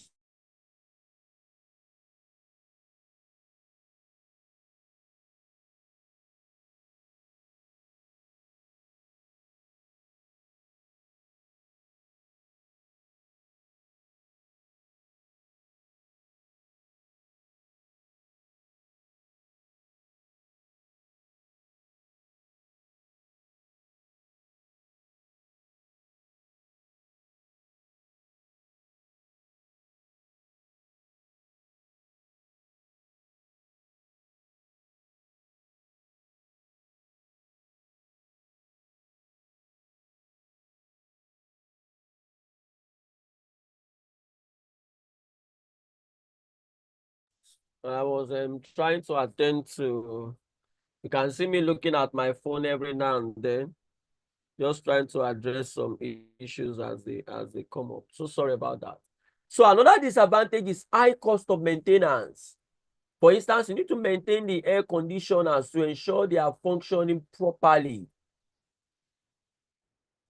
I was trying to attend to, you can see me looking at my phone every now and then, just trying to address some issues as they come up. So sorry about that. So another disadvantage is high cost of maintenance. For instance, you need to maintain the air conditioners to ensure they are functioning properly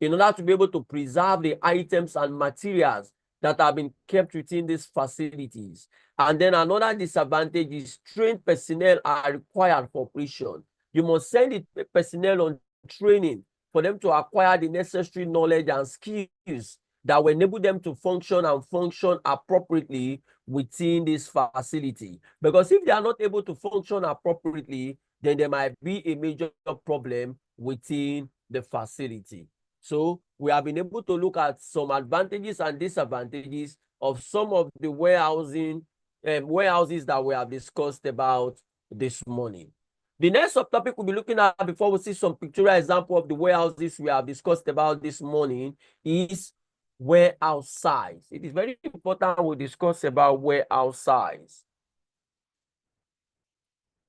in order to be able to preserve the items and materials that have been kept within these facilities. And then another disadvantage is trained personnel are required for operation. You must send the personnel on training for them to acquire the necessary knowledge and skills that will enable them to function and function appropriately within this facility. Because if they are not able to function appropriately, then there might be a major problem within the facility. So we have been able to look at some advantages and disadvantages of some of the warehouses that we have discussed about this morning. The next subtopic we'll be looking at before we see some pictorial example of the warehouses we have discussed about this morning is warehouse size. It is very important we discuss about warehouse size.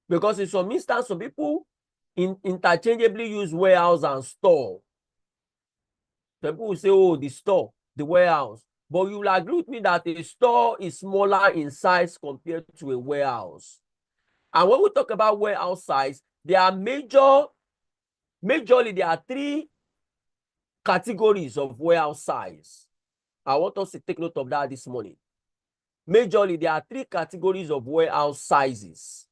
Because in some instances, some people interchangeably use warehouse and store. People will say, oh, the store, the warehouse. But you will agree with me that a store is smaller in size compared to a warehouse. And when we talk about warehouse size, there are majorly there are three categories of warehouse size. I want us to take note of that this morning. Majorly, there are three categories of warehouse sizes.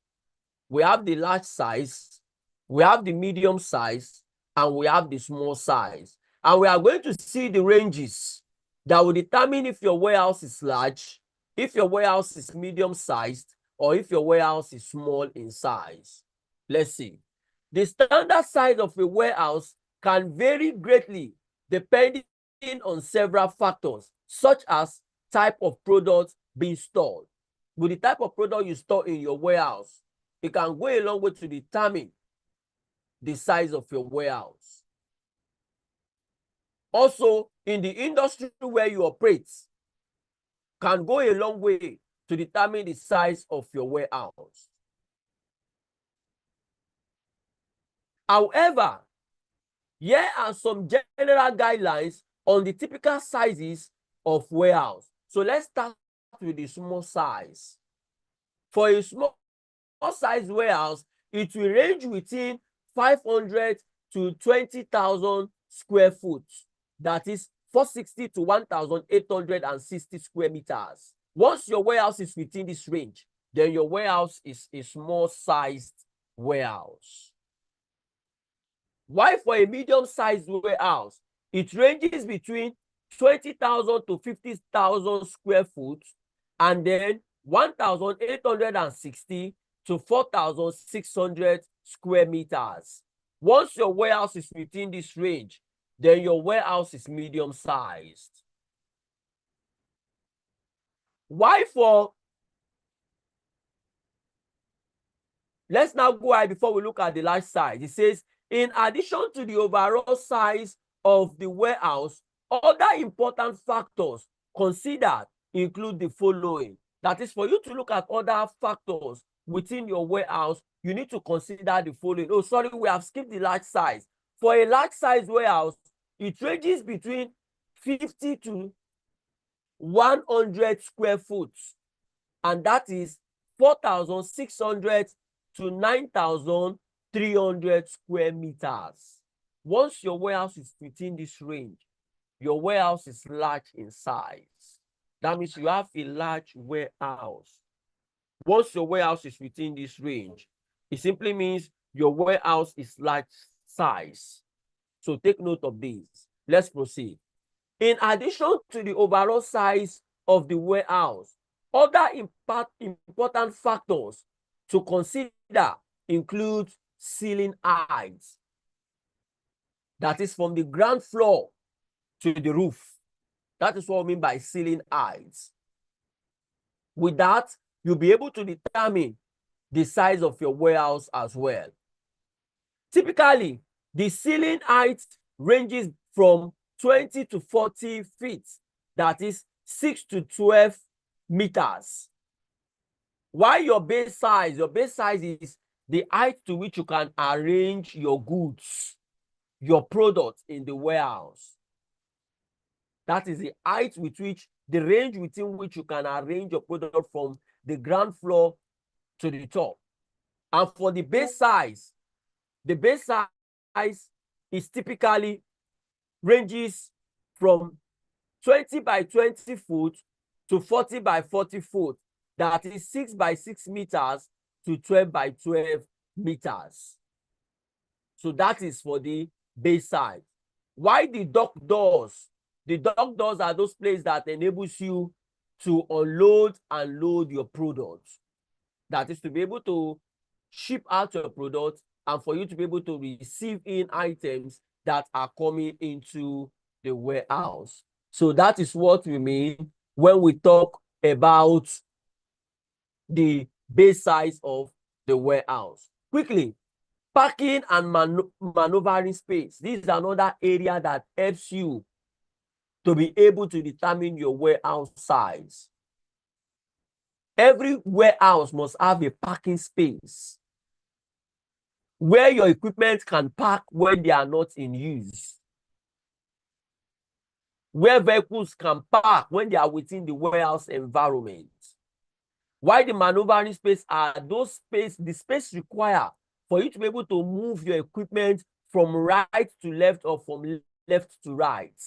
We have the large size, we have the medium size, and we have the small size. And we are going to see the ranges that will determine if your warehouse is large, if your warehouse is medium sized, or if your warehouse is small in size. Let's see. The standard size of a warehouse can vary greatly depending on several factors, such as type of products being stored. With the type of product you store in your warehouse, it can go a long way to determine the size of your warehouse. Also, in the industry where you operate, can go a long way to determine the size of your warehouse. However, here are some general guidelines on the typical sizes of warehouse. So let's start with the small size. For a small size warehouse, it will range within 500 to 20,000 square foot. That is 460 to 1,860 square meters. Once your warehouse is within this range, then your warehouse is a small sized warehouse. While for a medium sized warehouse, it ranges between 20,000 to 50,000 square foot, and then 1,860 to 4,600 square meters. Once your warehouse is within this range, then your warehouse is medium sized. Why for? Let's now go ahead before we look at the large size. It says, in addition to the overall size of the warehouse, other important factors considered include the following. That is, for you to look at other factors within your warehouse, you need to consider the following. Oh, sorry, we have skipped the large size. For a large size warehouse, it ranges between 50 to 100 square foot, and that is 4,600 to 9,300 square meters. Once your warehouse is within this range, your warehouse is large in size. That means you have a large warehouse. Once your warehouse is within this range, it simply means your warehouse is large size. So take note of this. Let's proceed. In addition to the overall size of the warehouse, other important factors to consider include ceiling heights. That is from the ground floor to the roof. That is what I mean by ceiling heights. With that, you'll be able to determine the size of your warehouse as well. Typically, the ceiling height ranges from 20 to 40 feet. That is 6 to 12 meters. Why your base size? Your base size is the height to which you can arrange your goods, your products in the warehouse. That is the height with which, the range within which you can arrange your product from the ground floor to the top. And for the base size is typically ranges from 20 by 20 foot to 40 by 40 foot. That is 6 by 6 meters to 12 by 12 meters. So that is for the base size. Why the dock doors? The dock doors are those places that enables you to unload and load your products. That is to be able to ship out your product and for you to be able to receive in items that are coming into the warehouse. So that is what we mean when we talk about the base size of the warehouse. Quickly, parking and maneuvering space. This is another area that helps you to be able to determine your warehouse size. Every warehouse must have a parking space where your equipment can park when they are not in use, where vehicles can park when they are within the warehouse environment. Why the maneuvering space are those space, the space required for you to be able to move your equipment from right to left or from left to right.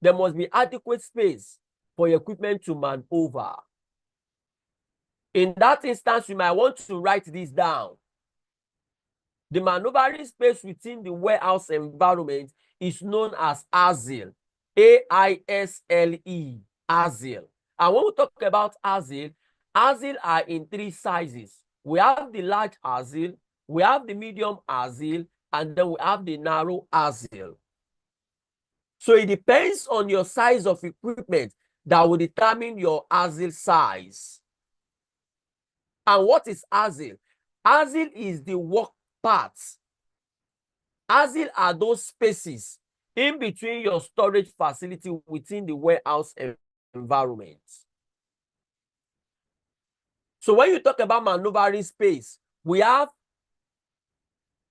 There must be adequate space for your equipment to maneuver. In that instance, you might want to write this down. The maneuvering space within the warehouse environment is known as aisle, A-I-S-L-E, aisle. And when we talk about aisle, aisle are in three sizes. We have the large aisle, we have the medium aisle, and then we have the narrow aisle. So it depends on your size of equipment that will determine your aisle size. And what is aisle? Aisle is the work parts. Aisle are those spaces in between your storage facility within the warehouse environment. So when you talk about maneuvering space, we have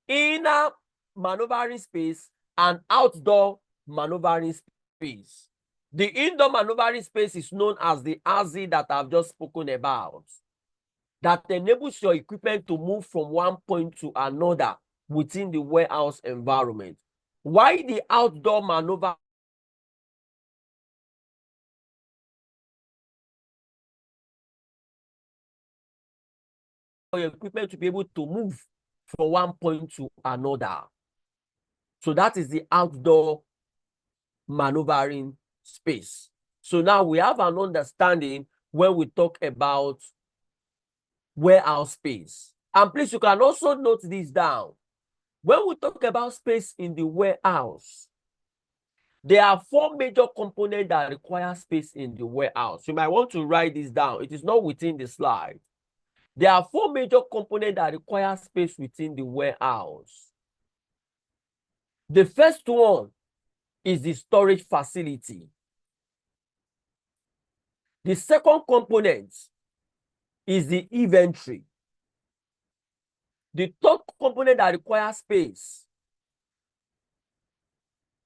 inner maneuvering space and outdoor maneuvering space. The indoor maneuvering space is known as the aisle that I've just spoken about, that enables your equipment to move from one point to another within the warehouse environment. Why the outdoor maneuver for your equipment to be able to move from one point to another? So that is the outdoor maneuvering space. So now we have an understanding when we talk about warehouse space. And please, you can also note this down. When we talk about space in the warehouse, there are four major components that require space in the warehouse. You might want to write this down. It is not within the slide. There are four major components that require space within the warehouse. The first one is the storage facility. The second component is the inventory. The third component that requires space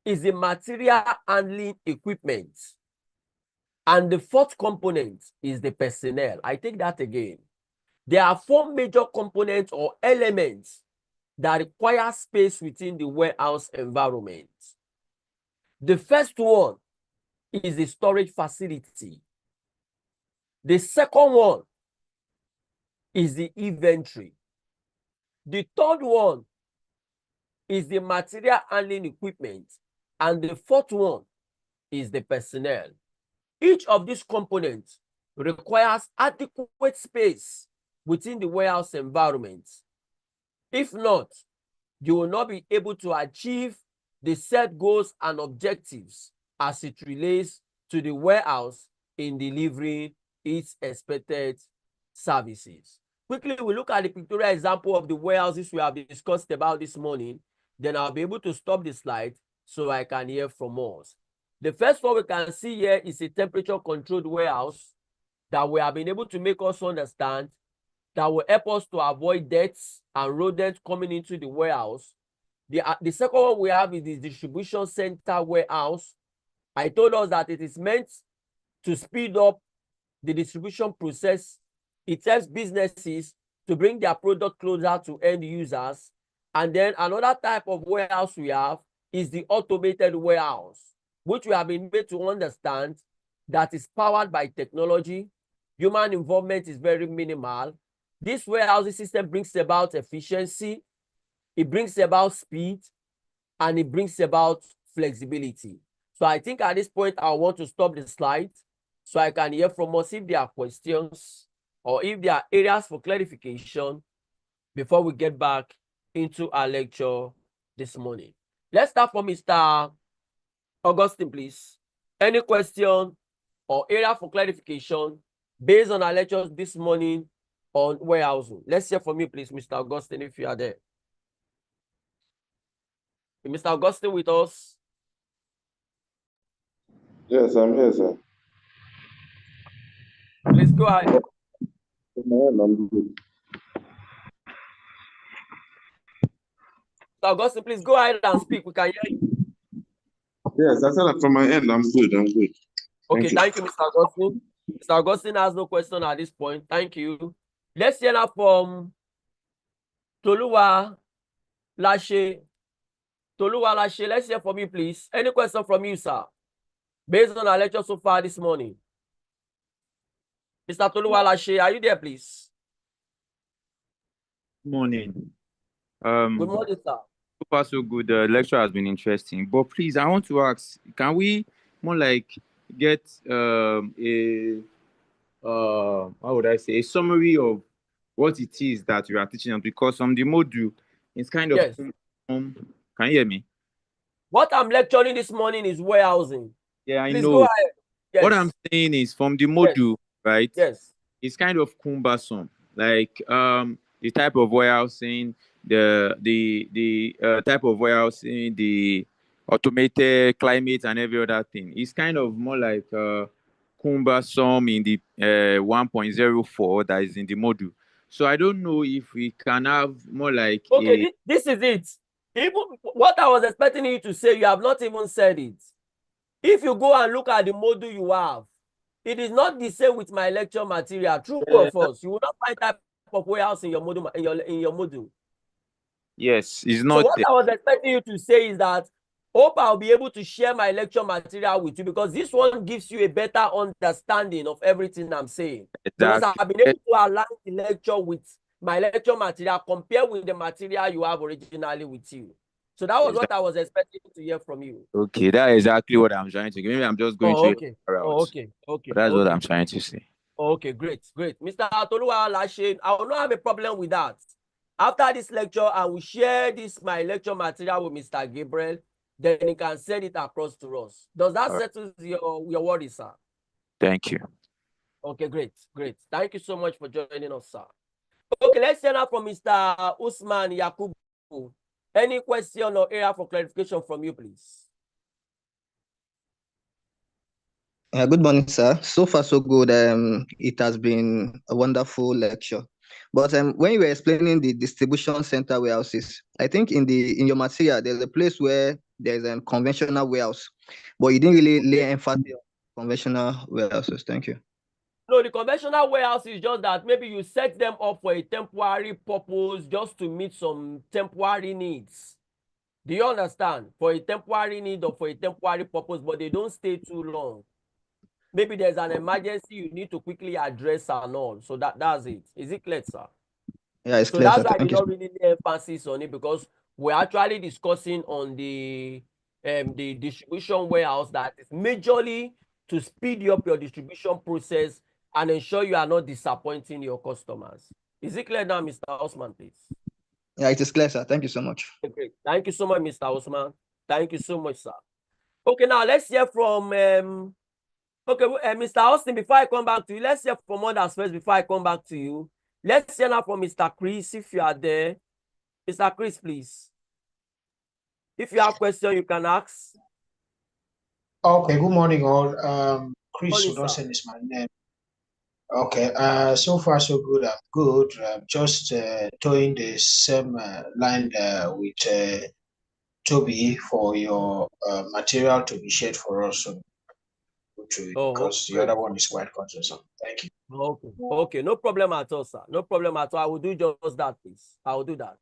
is the material handling equipment. And the fourth component is the personnel. I take that again. There are four major components or elements that require space within the warehouse environment. The first one is the storage facility. The second one is the inventory. The third one is the material handling equipment. And the fourth one is the personnel. Each of these components requires adequate space within the warehouse environment. If not, you will not be able to achieve the set goals and objectives as it relates to the warehouse in delivering its expected services. Quickly, we look at the pictorial example of the warehouses we have discussed about this morning. Then I'll be able to stop the slide so I can hear from us. The first one we can see here is a temperature-controlled warehouse that we have been able to make us understand that will help us to avoid deaths and rodents coming into the warehouse. The second one we have is the distribution center warehouse. I told us that it is meant to speed up the distribution process. It helps businesses to bring their product closer to end users. And then another type of warehouse we have is the automated warehouse, which we have been made to understand that is powered by technology. Human involvement is very minimal. This warehousing system brings about efficiency, it brings about speed, and it brings about flexibility. So I think at this point, I want to stop the slide so I can hear from us if there are questions or if there are areas for clarification before we get back into our lecture this morning. Let's start from Mr. Augustine, please. Any question or area for clarification based on our lectures this morning on warehousing? Let's hear from you, please, Mr. Augustine, if you are there. Mr. Augustine with us? Yes, I'm here, sir. Please go ahead. I'm good. Mr. Augustine, please go ahead and speak. We can hear you. Yes, I said that from my end, I'm good. I'm good. Okay, thank you, Mr. Augustine. Mr. Augustine has no question at this point. Thank you. Let's hear now from Toluwa Lashe. Toluwa Lashe, let's hear from you, please. Any question from you, sir, based on our lecture so far this morning? Mr. Toluwa Lashe, are you there, please? Good morning. Good morning, sir. So far, so good. The lecture has been interesting. But please, I want to ask, can we more like get how would I say, a summary of what it is that you are teaching us? Because on the module, it's kind of... Yes. Can you hear me? What I'm lecturing this morning is warehousing. Yeah, I Please know. go ahead. Yes. What I'm saying is from the module, right? Yes. It's kind of cumbersome. Like the type of warehousing, the type of warehousing, the automated climate and every other thing. It's kind of more like cumbersome in the 1.04 that is in the module. So I don't know if we can have more like okay, this is it. Even what I was expecting you to say, you have not even said it. If you go and look at the module you have, it is not the same with my lecture material. True or false? You will not find type of warehouse in your module. In your module. Yes, it's not. So what I was expecting you to say is that hope I'll be able to share my lecture material with you, because this one gives you a better understanding of everything I'm saying. Because Exactly. I've been able to align the lecture with my lecture material compared with the material you have originally with you. So that was what I was expecting to hear from you. Okay, that is exactly what I'm trying to get. Maybe I'm just going to okay. Okay. But that's what I'm trying to say. Okay, great. Mr. Toluwa Lashe, I will not have a problem with that. After this lecture, I will share my lecture material with Mr. Gabriel. Then he can send it across to us. Does that settle your worries, sir? Thank you. Okay, great. Thank you so much for joining us, sir. Okay, let's hear now from Mr. Usman Yakubu. Any question or area for clarification from you, please? Good morning, sir. So far, so good. It has been a wonderful lecture. But when you were explaining the distribution center warehouses, I think in your material, there's a place where there's a conventional warehouse, but you didn't really lay emphasis on conventional warehouses. Thank you. No, the conventional warehouse is just that maybe you set them up for a temporary purpose just to meet some temporary needs. Do you understand? For a temporary need or for a temporary purpose, but they don't stay too long. Maybe there's an emergency you need to quickly address and all. So that's it. Is it clear, sir? Yeah, it's so clear, that's sir. why I Thank did you. not really lay emphasis on it, because we're actually discussing on the distribution warehouse that is majorly to speed up your distribution process and ensure you are not disappointing your customers. Is it clear now, Mr. Osman, please? Yeah, it is clear, sir. Thank you so much. Okay. Thank you so much, Mr. Osman. Thank you so much, sir. Okay, now let's hear from Mr. Austin, before I come back to you, let's hear from others first before I come back to you. Let's hear now from Mr. Chris, if you are there. Mr. Chris, please. If you have questions, you can ask. Okay, good morning, all. Chris Morning, Udonsen is my name. Okay, so far so good. I'm good. Just towing the same line with Toby for your material to be shared for us. So go through it because the other one is quite consistent. Thank you. Okay. Okay, no problem at all, sir. No problem at all. I will do just that, please. I will do that.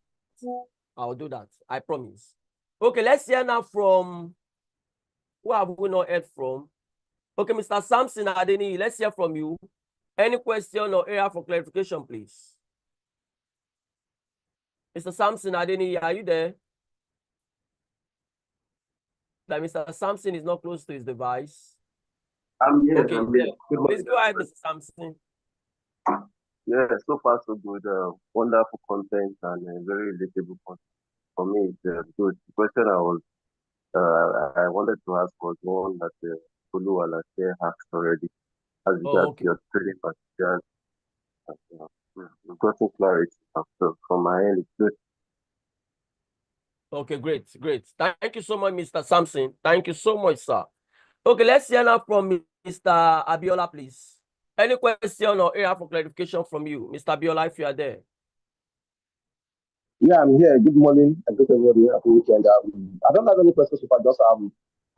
I will do that. I promise. Okay, let's hear now from who have we not heard from? Okay, Mr. Samson Adeni, let's hear from you. Any question or area for clarification, please? Mr. Samson Adeni, are you there? That Mr. Samson is not close to his device. I'm here. Okay, I'm here. please go ahead, Mr. Samson. Yeah, so far so good. Wonderful content and very relatable content. For me, it's good. The question I wanted to ask was one that Kulu Alaste asked already, as regards your trading materials. We've gotten clarity. So from my end, it's good. Okay, great, great. Thank you so much, Mr. Samson. Thank you so much, sir. Okay, let's hear now from Mr. Abiola, please. Any question or area for clarification from you, Mr. Abiola, if you are there? Yeah, I'm here. Good morning. I greet everybody. Happy weekend. I don't have any questions, but just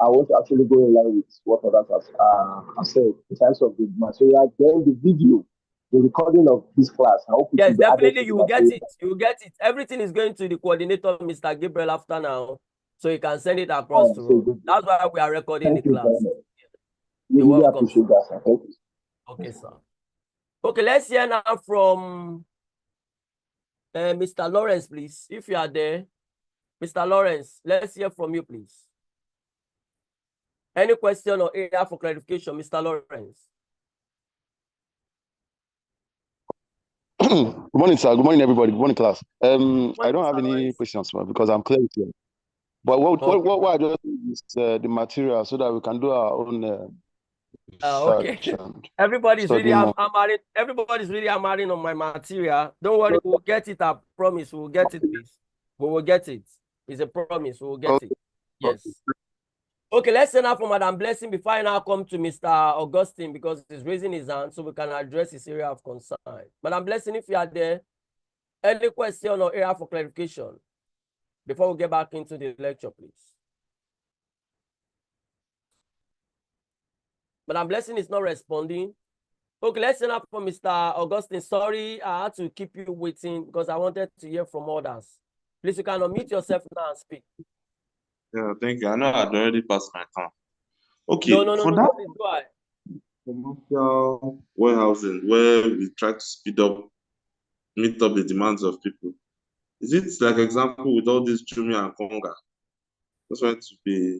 I want to actually go in line with what others have said in terms of the material, then the video, the recording of this class. I hope yes, definitely you will get it. You will get it. Everything is going to the coordinator, Mr. Gabriel, after now, so you can send it across to us. That's why we are recording the class. You're welcome. Appreciate that, sir. Thank you. Okay, sir. Okay, let's hear now from Mr. Lawrence, please. If you are there, Mr. Lawrence, let's hear from you, please. Any question or area for clarification, Mr. Lawrence? Good morning, sir. Good morning, everybody. Good morning, class. I don't have any questions, because I'm clear here. But what I just need is the material so that we can do our own okay. Everybody's really hammering. Everybody's really hammering on my material. Don't worry, we'll get it. I promise, we'll get it, please. We will get it. It's a promise. We will get it. Yes. Okay, let's send out for Madam Blessing before I now come to Mr. Augustine, because he's raising his hand so we can address his area of concern. Madam Blessing, if you are there, any question or area for clarification before we get back into the lecture, please. Madam Blessing is not responding. Okay, let's send up for Mr. Augustine. Sorry, I had to keep you waiting because I wanted to hear from others. Please, you can unmute yourself now and speak. Yeah, thank you. I know I'd already passed my time. Okay, no, for that commercial warehousing where we try to meet up the demands of people, is it like example with all this Jumia and Konga? That's why to be.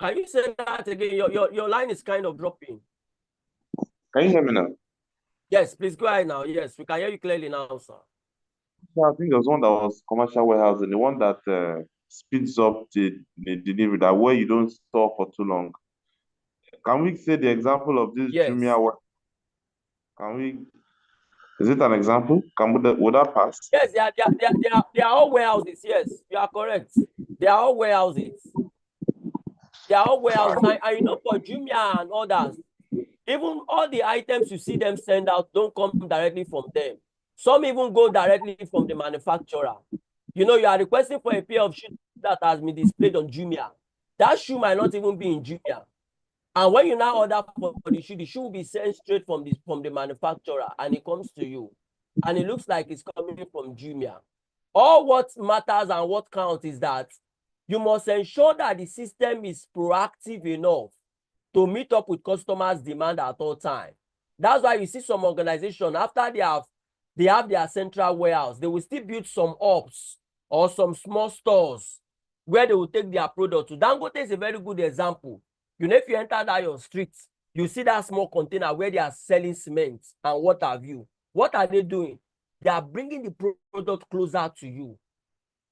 Can you say that again? Your line is kind of dropping. Can you hear me now? Yes, please go ahead now. Yes, we can hear you clearly now, sir. So I think there was one that was commercial warehousing, the one that speeds up the delivery, that where you don't store for too long. Can we say the example of this Jumia? Can we? Is it an example? Would that pass? Yes, they are all warehouses. Yes, you are correct. They are all warehouses. They are all warehouses. And you know, for Jumia and others, even all the items you see them send out don't come directly from them. Some even go directly from the manufacturer. You know, you are requesting for a pair of shoes that has been displayed on Jumia. That shoe might not even be in Jumia. And when you now order for the shoe will be sent straight from the manufacturer and it comes to you. And it looks like it's coming from Jumia. All what matters and what counts is that you must ensure that the system is proactive enough to meet up with customers' demand at all times. That's why you see some organizations, after they have their central warehouse, they will still build some hubs or some small stores where they will take their product to. Dangote is a very good example. You know, if you enter that your street, you see that small container where they are selling cement and what have you. What are they doing? They are bringing the product closer to you.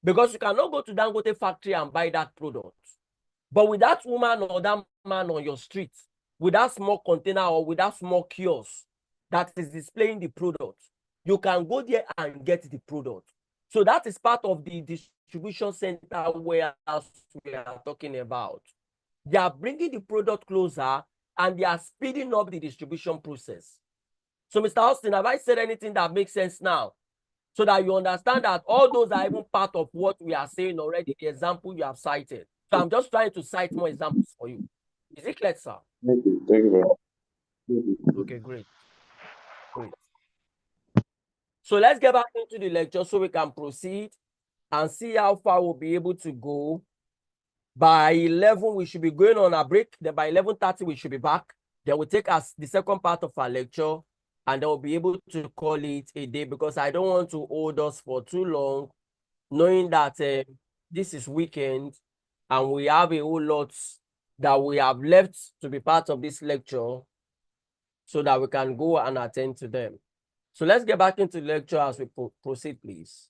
Because you cannot go to Dangote factory and buy that product. But with that woman or that man on your street, with that small container or with that small kiosk that is displaying the product, you can go there and get the product. So that is part of the distribution center warehouse we are talking about. They are bringing the product closer and they are speeding up the distribution process. So, Mr. Austin, have I said anything that makes sense now? So that you understand that all those are even part of what we are saying already, the example you have cited. So I'm just trying to cite more examples for you. Is it clear, sir? Thank you. Thank you very much. Okay, great. Great. So let's get back into the lecture so we can proceed and see how far we'll be able to go. By 11, we should be going on a break. Then by 11:30, we should be back. Then we'll take us the second part of our lecture, and then we'll be able to call it a day, because I don't want to hold us for too long, knowing that this is weekend and we have a whole lot that we have left to be part of this lecture so that we can go and attend to them. So let's get back into the lecture as we proceed, please.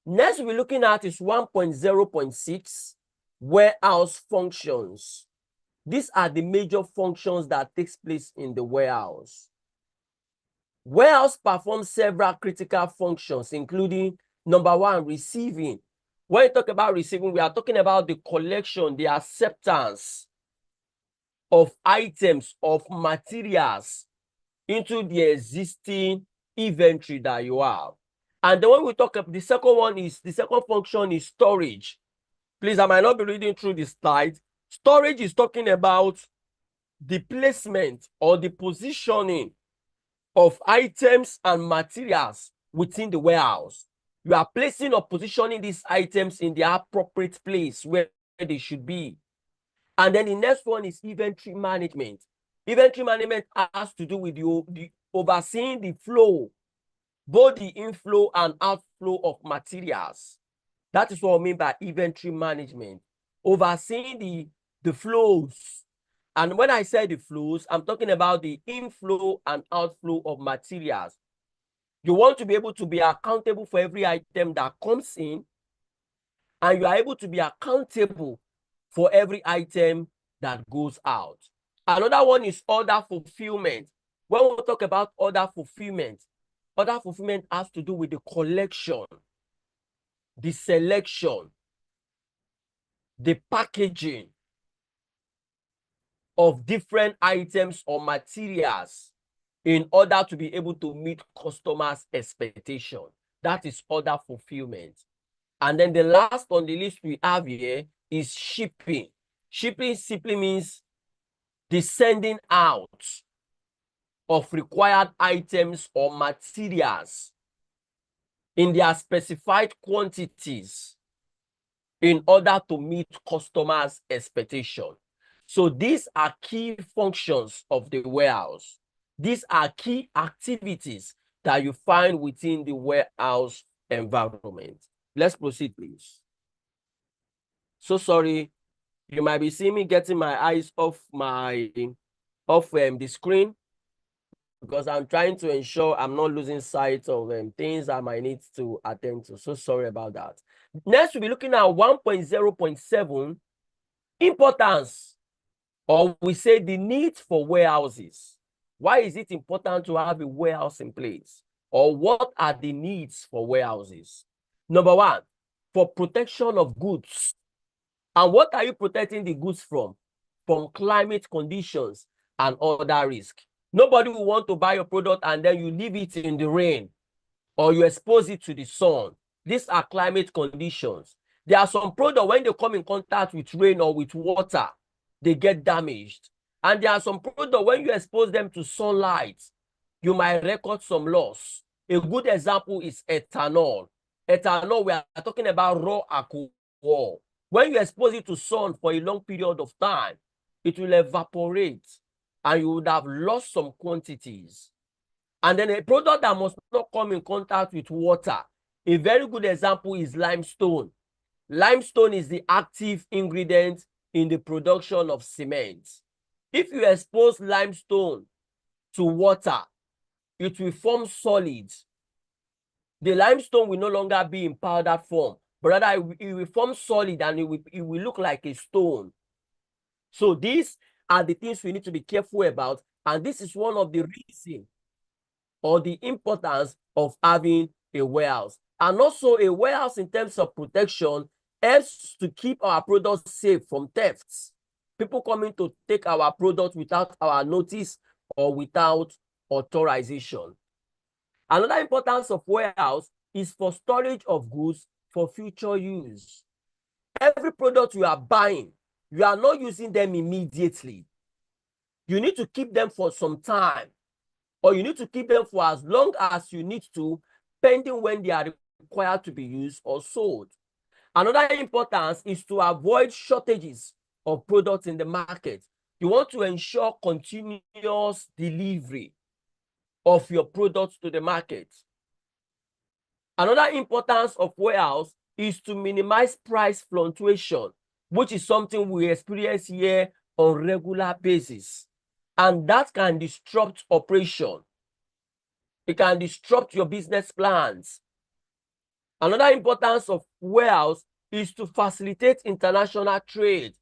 Next, we're looking at is 1.0.6, warehouse functions. These are the major functions that takes place in the warehouse. Warehouse performs several critical functions, including number one, receiving. When you talk about receiving, we are talking about the collection, the acceptance of items, of materials into the existing inventory that you have. And then when we talk about the second function is storage. Please, I might not be reading through the slide. Storage is talking about the placement or the positioning of items and materials within the warehouse. You are placing or positioning these items in the appropriate place where they should be. And then the next one is inventory management. Inventory management has to do with the overseeing the flow, both the inflow and outflow of materials. That is what I mean by inventory management. Overseeing the flows. And when I say the flows, I'm talking about the inflow and outflow of materials. You want to be able to be accountable for every item that comes in, and you are able to be accountable for every item that goes out. Another one is order fulfillment. When we talk about order fulfillment has to do with the collection, the selection, the packaging of different items or materials in order to be able to meet customers' expectation. That is order fulfillment. And then the last on the list we have here is shipping. Shipping simply means the sending out of required items or materials in their specified quantities in order to meet customers' expectation. So these are key functions of the warehouse. These are key activities that you find within the warehouse environment. Let's proceed, please. So sorry, you might be seeing me getting my eyes off the screen, because I'm trying to ensure I'm not losing sight of things I might need to attend to. So sorry about that. Next, we'll be looking at 1.0.7, importance, or we say the need for warehouses. Why is it important to have a warehouse in place? Or what are the needs for warehouses? Number one, for protection of goods. And what are you protecting the goods from? From climate conditions and other risks. Nobody will want to buy your product and then you leave it in the rain or you expose it to the sun. These are climate conditions. There are some products, when they come in contact with rain or with water, they get damaged. And there are some products, when you expose them to sunlight, you might record some loss. A good example is ethanol. Ethanol, we are talking about raw alcohol. When you expose it to sun for a long period of time, it will evaporate and you would have lost some quantities. And then a product that must not come in contact with water. A very good example is limestone. Limestone is the active ingredient in the production of cement. If you expose limestone to water, it will form solids. The limestone will no longer be in powder form, but rather it will form solid and it will look like a stone. So these are the things we need to be careful about, and this is one of the reasons or the importance of having a warehouse. And also a warehouse in terms of protection helps to keep our products safe from thefts. People coming to take our product without our notice or without authorization. Another importance of warehouse is for storage of goods for future use. Every product you are buying, you are not using them immediately. You need to keep them for some time, or you need to keep them for as long as you need to, pending when they are required to be used or sold. Another importance is to avoid shortages of products in the market. You want to ensure continuous delivery of your products to the market. Another importance of warehouse is to minimize price fluctuation, which is something we experience here on a regular basis. And that can disrupt operation. It can disrupt your business plans. Another importance of warehouse is to facilitate international trade.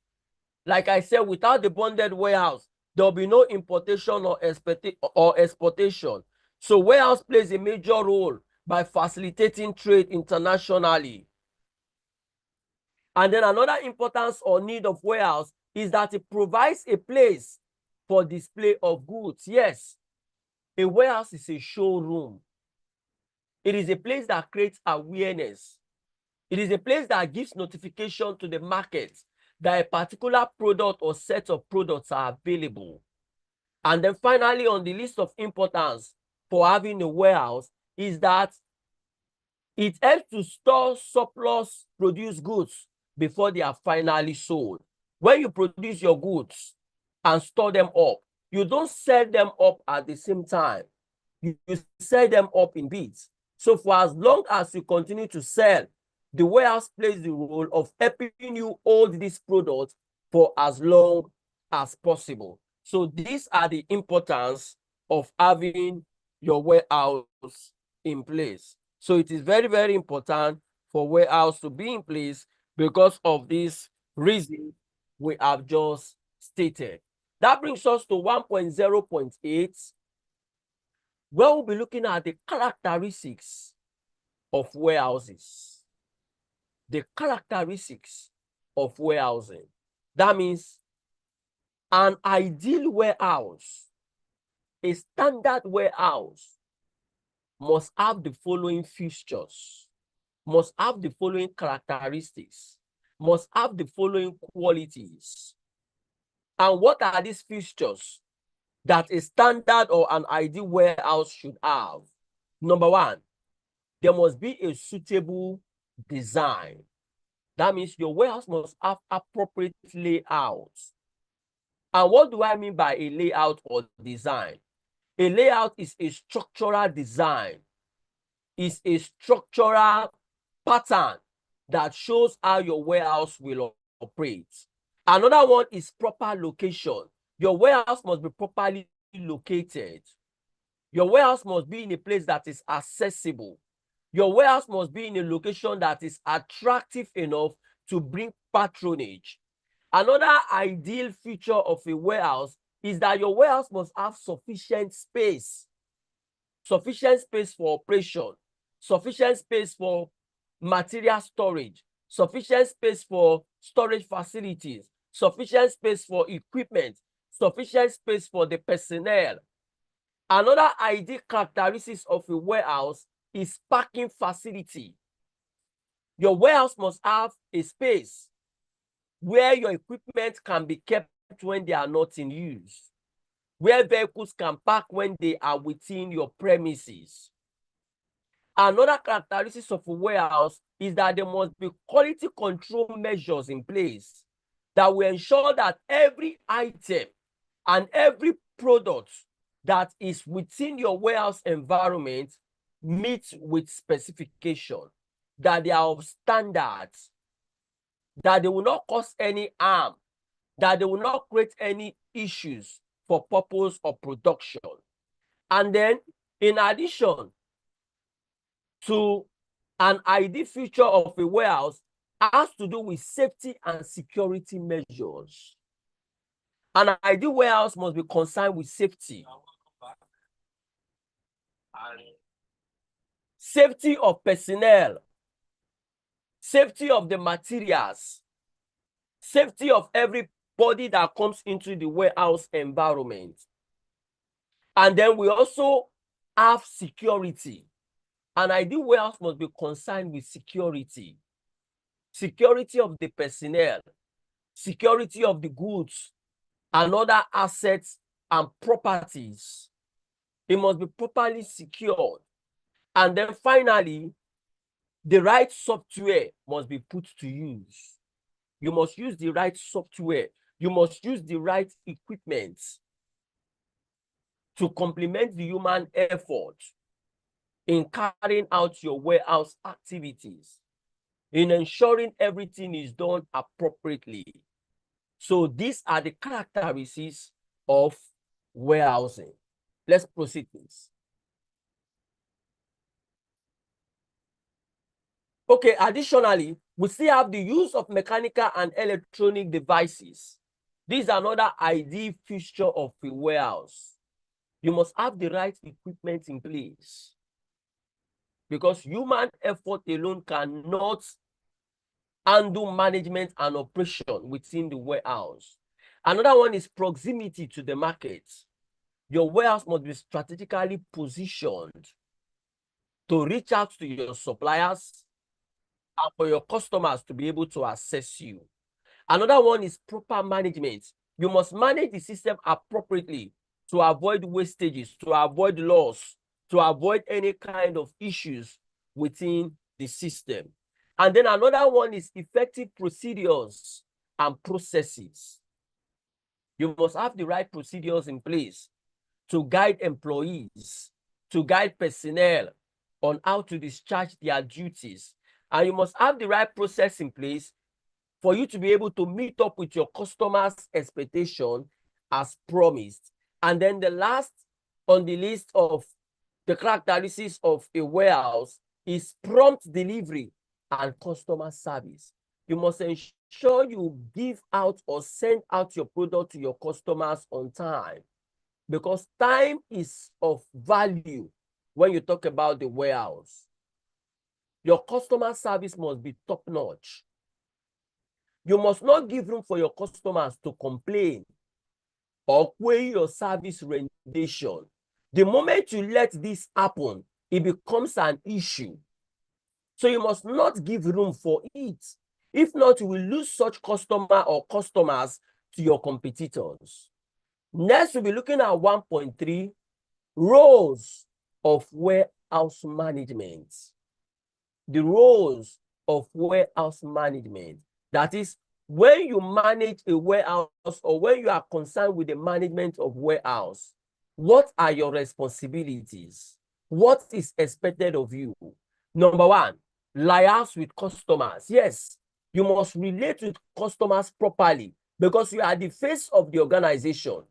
Like I said, without the bonded warehouse, there will be no importation or exportation. So warehouse plays a major role by facilitating trade internationally. And then another importance or need of warehouse is that it provides a place for display of goods. Yes, a warehouse is a showroom. It is a place that creates awareness. It is a place that gives notification to the market that a particular product or set of products are available. And then finally, on the list of importance for having a warehouse is that it helps to store surplus produced goods before they are finally sold. When you produce your goods and store them up, you don't sell them up at the same time. You sell them up in bits. So for as long as you continue to sell, the warehouse plays the role of helping you hold these products for as long as possible. So these are the importance of having your warehouse in place. So it is very, very important for warehouse to be in place because of this reason we have just stated. That brings us to 1.0.8, where we'll be looking at the characteristics of warehouses. The characteristics of warehousing. That means an ideal warehouse, a standard warehouse, must have the following features, must have the following characteristics, must have the following qualities. And what are these features that a standard or an ideal warehouse should have? Number one, there must be a suitable design. That means your warehouse must have appropriate layout. And what do I mean by a layout or design? A layout is a structural design, is a structural pattern that shows how your warehouse will operate. Another one is proper location. Your warehouse must be properly located. Your warehouse must be in a place that is accessible. Your warehouse must be in a location that is attractive enough to bring patronage. Another ideal feature of a warehouse is that your warehouse must have sufficient space for operation, sufficient space for material storage, sufficient space for storage facilities, sufficient space for equipment, sufficient space for the personnel. Another ideal characteristic of a warehouse is parking facility. Your warehouse must have a space where your equipment can be kept when they are not in use, where vehicles can park when they are within your premises. Another characteristic of a warehouse is that there must be quality control measures in place that will ensure that every item and every product that is within your warehouse environment meets with specification, that they are of standards, that they will not cause any harm, that they will not create any issues for purpose of production. And then, in addition to an ideal feature of a warehouse, has to do with safety and security measures. An ideal warehouse must be concerned with safety. Safety of personnel, safety of the materials, safety of every everybody that comes into the warehouse environment. And then we also have security. An ideal warehouse must be concerned with security. Security of the personnel, security of the goods, and other assets and properties. It must be properly secured. And then finally, the right software must be put to use. You must use the right software. You must use the right equipment to complement the human effort in carrying out your warehouse activities, in ensuring everything is done appropriately. So these are the characteristics of warehousing. Let's proceed, please. Okay, additionally, we still have the use of mechanical and electronic devices. This is another ideal feature of a warehouse. You must have the right equipment in place, because human effort alone cannot handle management and operation within the warehouse. Another one is proximity to the market. Your warehouse must be strategically positioned to reach out to your suppliers and for your customers to be able to access you. Another one is proper management. You must manage the system appropriately to avoid wastages, to avoid loss, to avoid any kind of issues within the system. And then another one is effective procedures and processes. You must have the right procedures in place to guide employees, to guide personnel on how to discharge their duties. And you must have the right process in place for you to be able to meet up with your customers' expectation as promised. And then the last on the list of the characteristics of a warehouse is prompt delivery and customer service. You must ensure you give out or send out your product to your customers on time, because time is of value when you talk about the warehouse. Your customer service must be top-notch. You must not give room for your customers to complain or query your service rendition. The moment you let this happen, it becomes an issue. So you must not give room for it. If not, you will lose such customer or customers to your competitors. Next, we'll be looking at 1.3, roles of warehouse management. The roles of warehouse management. That is, when you manage a warehouse or when you are concerned with the management of warehouse, what are your responsibilities? What is expected of you? Number one, liaise with customers. Yes, you must relate with customers properly because you are the face of the organization.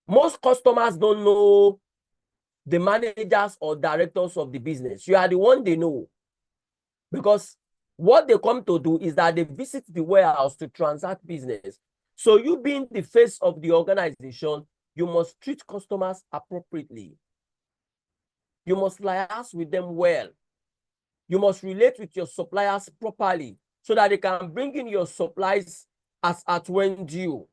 Most customers don't know the managers or directors of the business. You are the one they know, because what they come to do is that they visit the warehouse to transact business. So you being the face of the organization, you must treat customers appropriately. You must liaise with them well. You must relate with your suppliers properly so that they can bring in your supplies as at when due.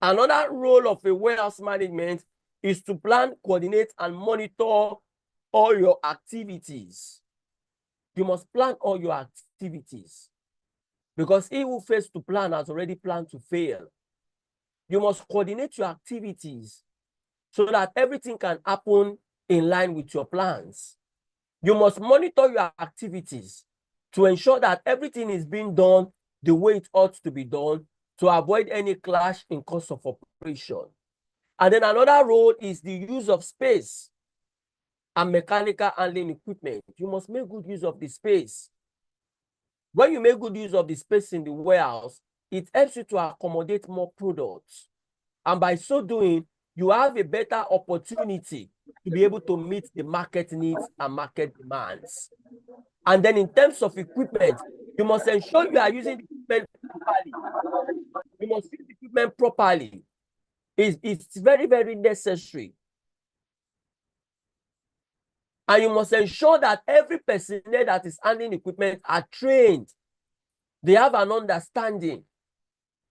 Another role of a warehouse management is to plan, coordinate, and monitor all your activities. You must plan all your activities, because he who fails to plan has already planned to fail. You must coordinate your activities so that everything can happen in line with your plans. You must monitor your activities to ensure that everything is being done the way it ought to be done, to avoid any clash in cost of operation. And then another role is the use of space and mechanical handling equipment. You must make good use of the space. When you make good use of the space in the warehouse, it helps you to accommodate more products. And by so doing, you have a better opportunity to be able to meet the market needs and market demands. And then in terms of equipment, you must ensure you are using the equipment properly. You must use the equipment properly. It's very, very necessary. And you must ensure that every personnel that is handling equipment are trained. They have an understanding.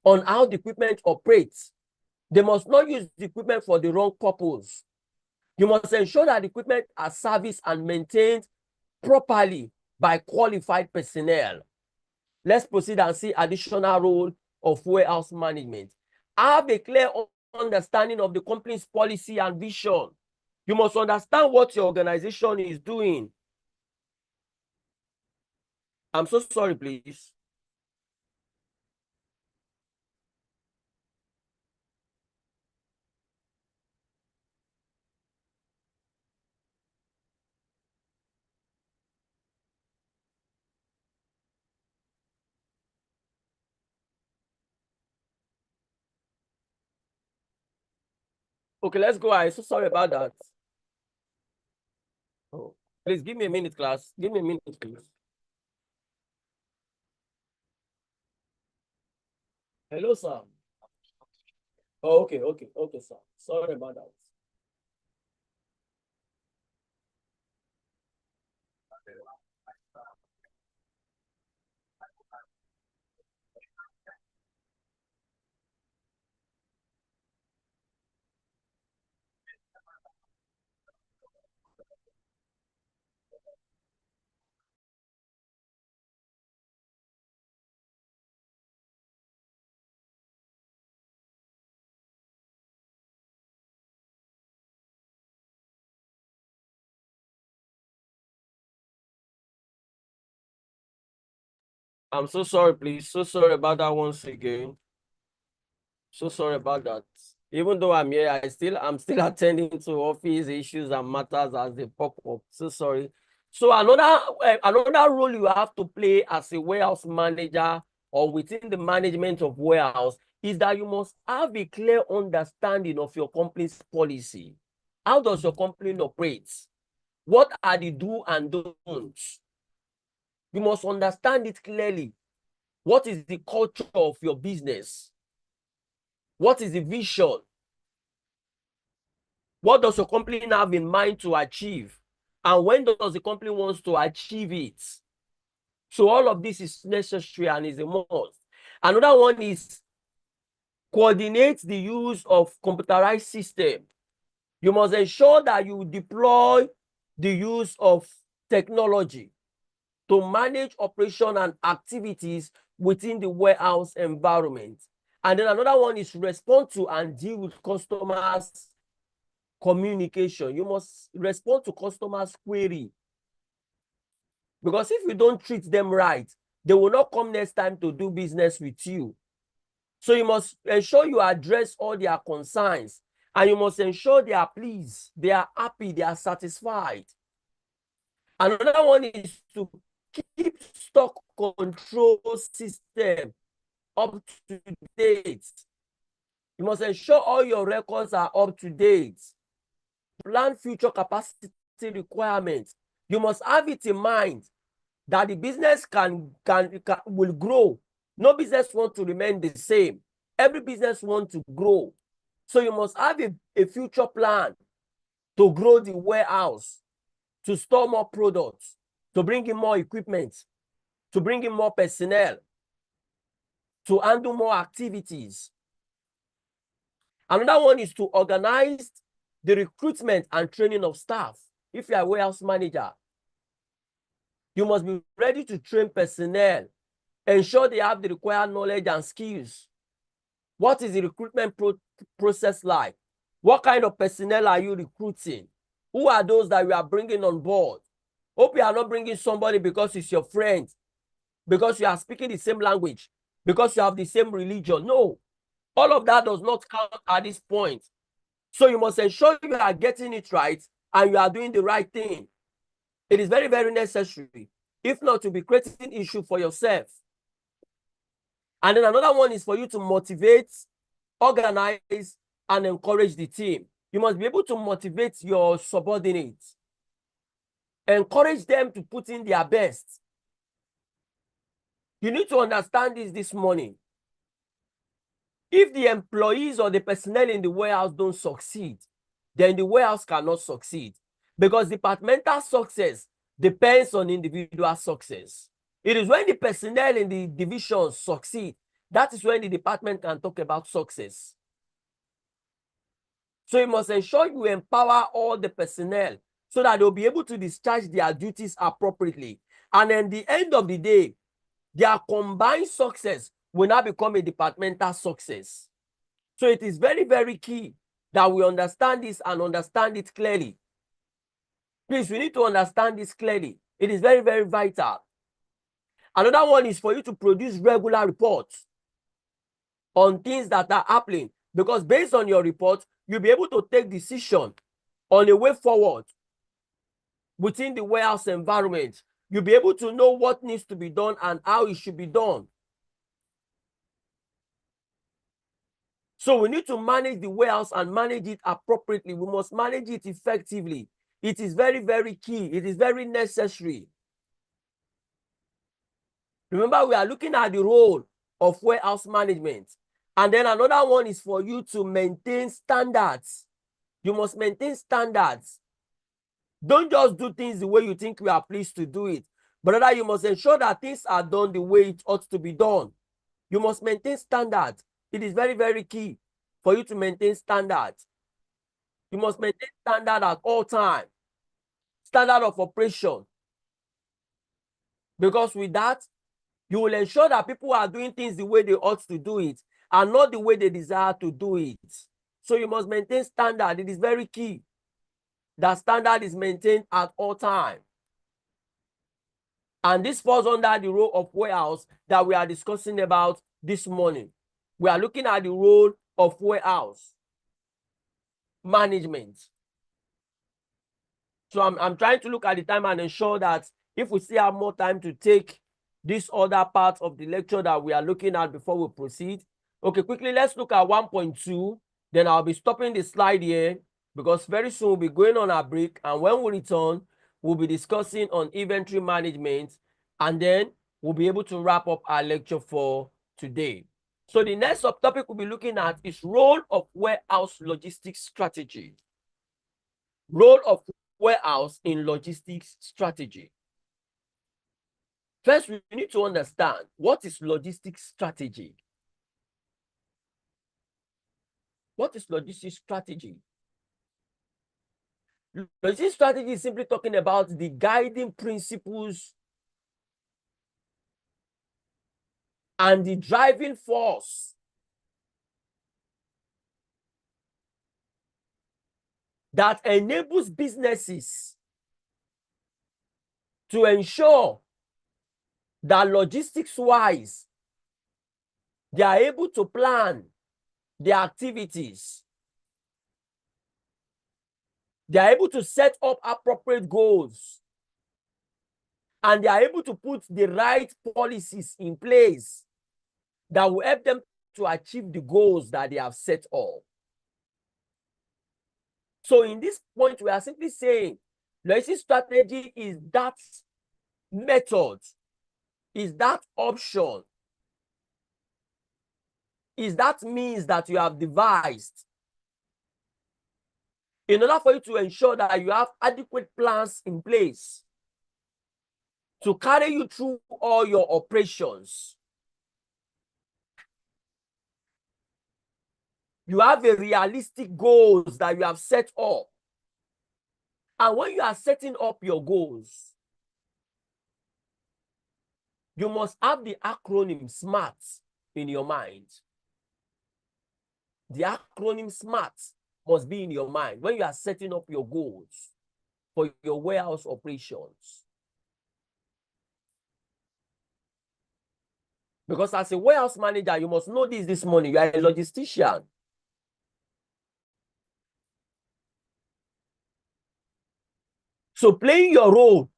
on how the equipment operates. They must not use the equipment for the wrong purpose. You must ensure that the equipment are serviced and maintained properly by qualified personnel. Let's proceed and see additional role of warehouse management. Have a clear understanding of the company's policy and vision. You must understand what your organization is doing. I'm so sorry, please. Okay, let's go. I'm so sorry about that. Oh, please give me a minute, class. Give me a minute, please. Hello, sir. Oh, okay, sir. Sorry about that. I'm so sorry, please. So sorry about that once again. So sorry about that. Even though I'm here, I'm still attending to office issues and matters as they pop up. So sorry. So another role you have to play as a warehouse manager or within the management of warehouse is that you must have a clear understanding of your company's policy. How does your company operate? What are the do and don'ts? You must understand it clearly. What is the culture of your business? What is the vision? What does your company have in mind to achieve? And when does the company wants to achieve it? So all of this is necessary and is a must. Another one is coordinate the use of computerized system. You must ensure that you deploy the use of technology to manage operation and activities within the warehouse environment. And then another one is respond to and deal with customers' communication. You must respond to customers' query. Because if you don't treat them right, they will not come next time to do business with you. So you must ensure you address all their concerns, and you must ensure they are pleased, they are happy, they are satisfied. Another one is to keep stock control system up to date. You must ensure all your records are up to date. Plan future capacity requirements. You must have it in mind that the business will grow. No business wants to remain the same. Every business wants to grow. So you must have a future plan to grow the warehouse, to store more products, to bring in more equipment, to bring in more personnel, to handle more activities. Another one is to organize the recruitment and training of staff. If you are a warehouse manager, you must be ready to train personnel, ensure they have the required knowledge and skills. What is the recruitment process like? What kind of personnel are you recruiting? Who are those that you are bringing on board? Hope you are not bringing somebody because it's your friend, because you are speaking the same language, because you have the same religion. No, all of that does not count at this point. So you must ensure you are getting it right and you are doing the right thing. It is very, very necessary. If not, to be creating issue for yourself. And then another one is for you to motivate, organize, and encourage the team. You must be able to motivate your subordinates. Encourage them to put in their best. You need to understand this morning. If the employees or the personnel in the warehouse don't succeed, then the warehouse cannot succeed, because departmental success depends on individual success. It is when the personnel in the division succeed that is when the department can talk about success. So you must ensure you empower all the personnel so that they'll be able to discharge their duties appropriately. And at the end of the day, their combined success will now become a departmental success. So it is very, very key that we understand this and understand it clearly. Please, we need to understand this clearly. It is very, very vital. Another one is for you to produce regular reports on things that are happening, because based on your report, you'll be able to take decision on a way forward within the warehouse environment. You'll be able to know what needs to be done and how it should be done. So we need to manage the warehouse and manage it appropriately. We must manage it effectively. It is very, very key. It is very necessary. Remember, we are looking at the role of warehouse management. And then another one is for you to maintain standards. You must maintain standards. Don't just do things the way you think you are pleased to do it, but rather you must ensure that things are done the way it ought to be done. You must maintain standards. It is very, very key for you to maintain standards. You must maintain standard at all times. Standard of operation. Because with that, you will ensure that people are doing things the way they ought to do it and not the way they desire to do it. So you must maintain standard. It is very key that standard is maintained at all times. And this falls under the role of warehouse that we are discussing about this morning. We are looking at the role of warehouse management. So I'm trying to look at the time and ensure that if we still have more time to take this other part of the lecture that we are looking at before we proceed. Okay, quickly, let's look at 1.2. Then I'll be stopping the slide here because very soon we'll be going on a break. And when we return, we'll be discussing on inventory management. And then we'll be able to wrap up our lecture for today. So the next subtopic we'll be looking at is role of warehouse logistics strategy. Role of warehouse in logistics strategy. First, we need to understand what is logistics strategy. What is logistics strategy? Logistics strategy is simply talking about the guiding principles and the driving force that enables businesses to ensure that logistics-wise, they are able to plan their activities. They are able to set up appropriate goals. And they are able to put the right policies in place that will help them to achieve the goals that they have set up. So in this point, we are simply saying logistics strategy is that method, is that option, is that means that you have devised in order for you to ensure that you have adequate plans in place to carry you through all your operations. You have a realistic goals that you have set up. And when you are setting up your goals, you must have the acronym SMART in your mind. The acronym SMART must be in your mind when you are setting up your goals for your warehouse operations. Because as a warehouse manager, you must know this morning. You are a logistician. So playing your role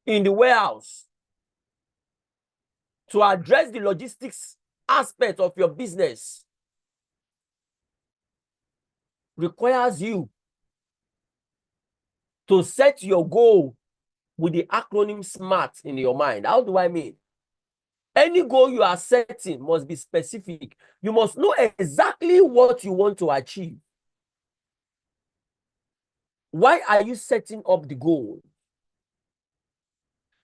in the warehouse to address the logistics aspect of your business requires you to set your goal with the acronym SMART in your mind. How do I mean? Any goal you are setting must be specific. You must know exactly what you want to achieve. Why are you setting up the goal?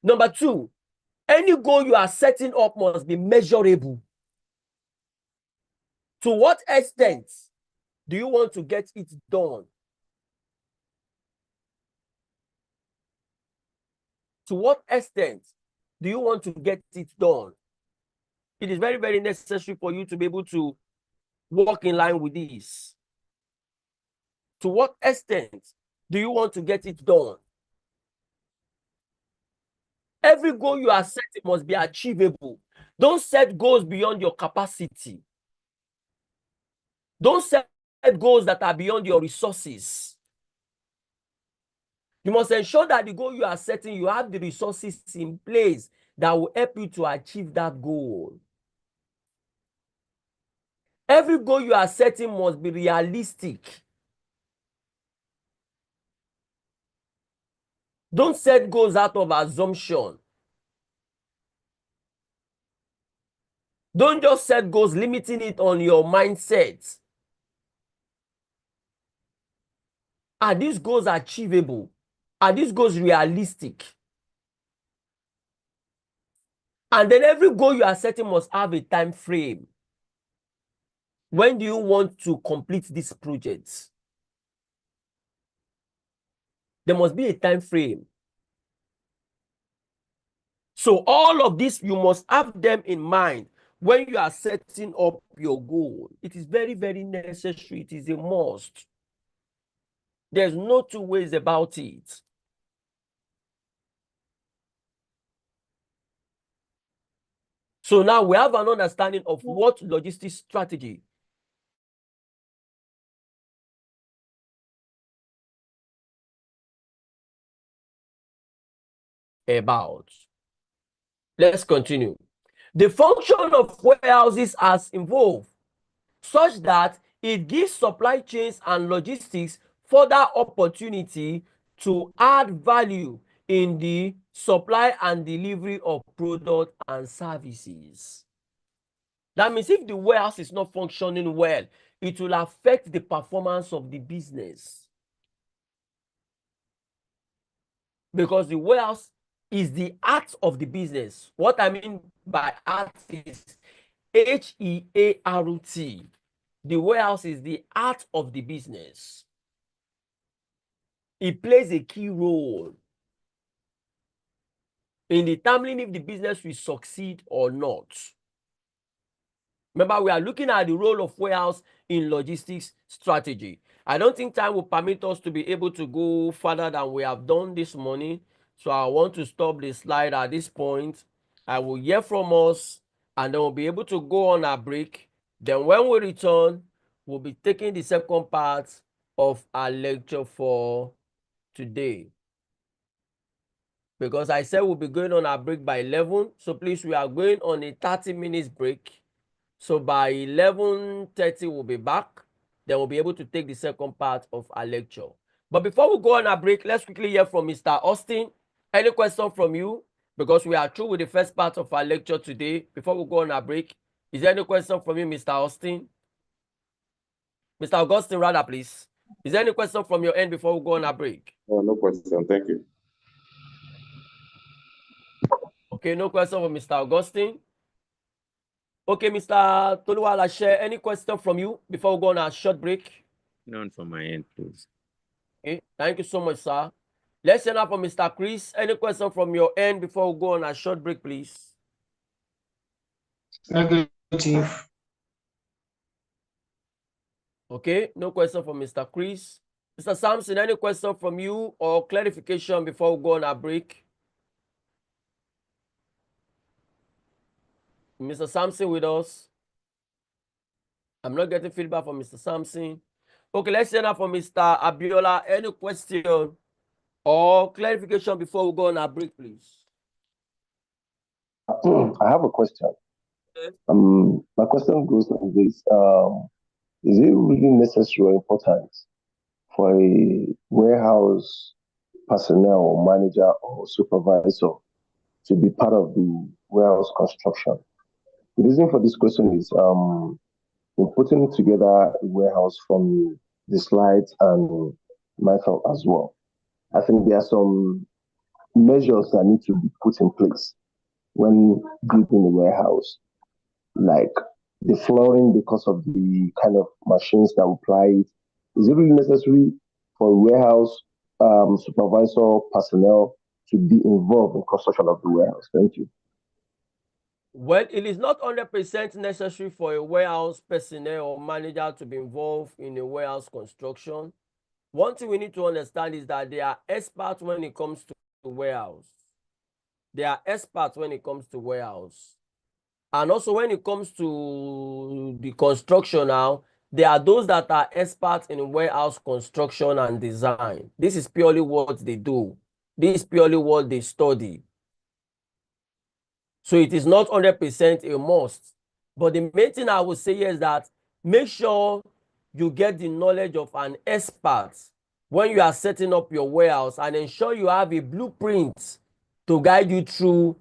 Number two, any goal you are setting up must be measurable. To what extent do you want to get it done? To what extent do you want to get it done? It is very, very necessary for you to be able to walk in line with this. To what extent do you want to get it done? Every goal you are setting must be achievable. Don't set goals beyond your capacity. Don't set goals that are beyond your resources. You must ensure that the goal you are setting, you have the resources in place that will help you to achieve that goal. Every goal you are setting must be realistic. Don't set goals out of assumption. Don't just set goals limiting it on your mindset. Are these goals achievable? Are these goals realistic? And then every goal you are setting must have a time frame. When do you want to complete this project? There must be a time frame. So all of this, you must have them in mind when you are setting up your goal. It is very, very necessary. It is a must. There's no two ways about it. So now we have an understanding of what logistics strategy about. Let's continue. The function of warehouses has evolved such that it gives supply chains and logistics further opportunity to add value in the supply and delivery of products and services. That means if the warehouse is not functioning well, it will affect the performance of the business. Because the warehouse is the heart of the business. What I mean by heart is H-E-A-R-T. The warehouse is the heart of the business. It plays a key role in determining if the business will succeed or not. Remember, we are looking at the role of warehouse in logistics strategy. I don't think time will permit us to be able to go further than we have done this morning. So I want to stop the slide at this point. I will hear from us and then we'll be able to go on a break. Then when we return, we'll be taking the second part of our lecture for today. Because I said we'll be going on a break by 11. So please, we are going on a 30 minutes break. So by 11:30, we'll be back. Then we'll be able to take the second part of our lecture. But before we go on a break, let's quickly hear from Mr. Austin. Any question from you? Because we are through with the first part of our lecture today. Before we go on a break, is there any question from you, Mr. Austin? Mr. Augustine, rather, please. Is there any question from your end before we go on a break? No question. Thank you. Okay, no question from Mr. Augustine. Okay, Mr. Toluwalashe, any question from you before we go on a short break? None from my end, please. Okay, thank you so much, sir. Let's hear now from Mr. Chris. Any question from your end before we go on a short break, please? Negative. Okay, no question from Mr. Chris. Mr. Samson, any question from you or clarification before we go on a break? Mr. Samson with us? I'm not getting feedback from Mr. Samson. Okay, let's hear now from Mr. Abiola. Any question or clarification before we go on a break, please? I have a question. My question goes like this. Is it really necessary or important for a warehouse personnel or manager or supervisor to be part of the warehouse construction? The reason for this question is in putting together a warehouse from the slides and myself as well. I think there are some measures that need to be put in place when building a warehouse. Like the flooring because of the kind of machines that will apply it? Is it really necessary for a warehouse supervisor personnel to be involved in construction of the warehouse? Thank you. Well, it is not 100% necessary for a warehouse personnel or manager to be involved in a warehouse construction. One thing we need to understand is that they are experts when it comes to warehouse. They are experts when it comes to warehouse. And also when it comes to the construction now, there are those that are experts in warehouse construction and design. This is purely what they do. This is purely what they study. So it is not 100% a must. But the main thing I would say is that make sure you get the knowledge of an expert when you are setting up your warehouse, and ensure you have a blueprint to guide you through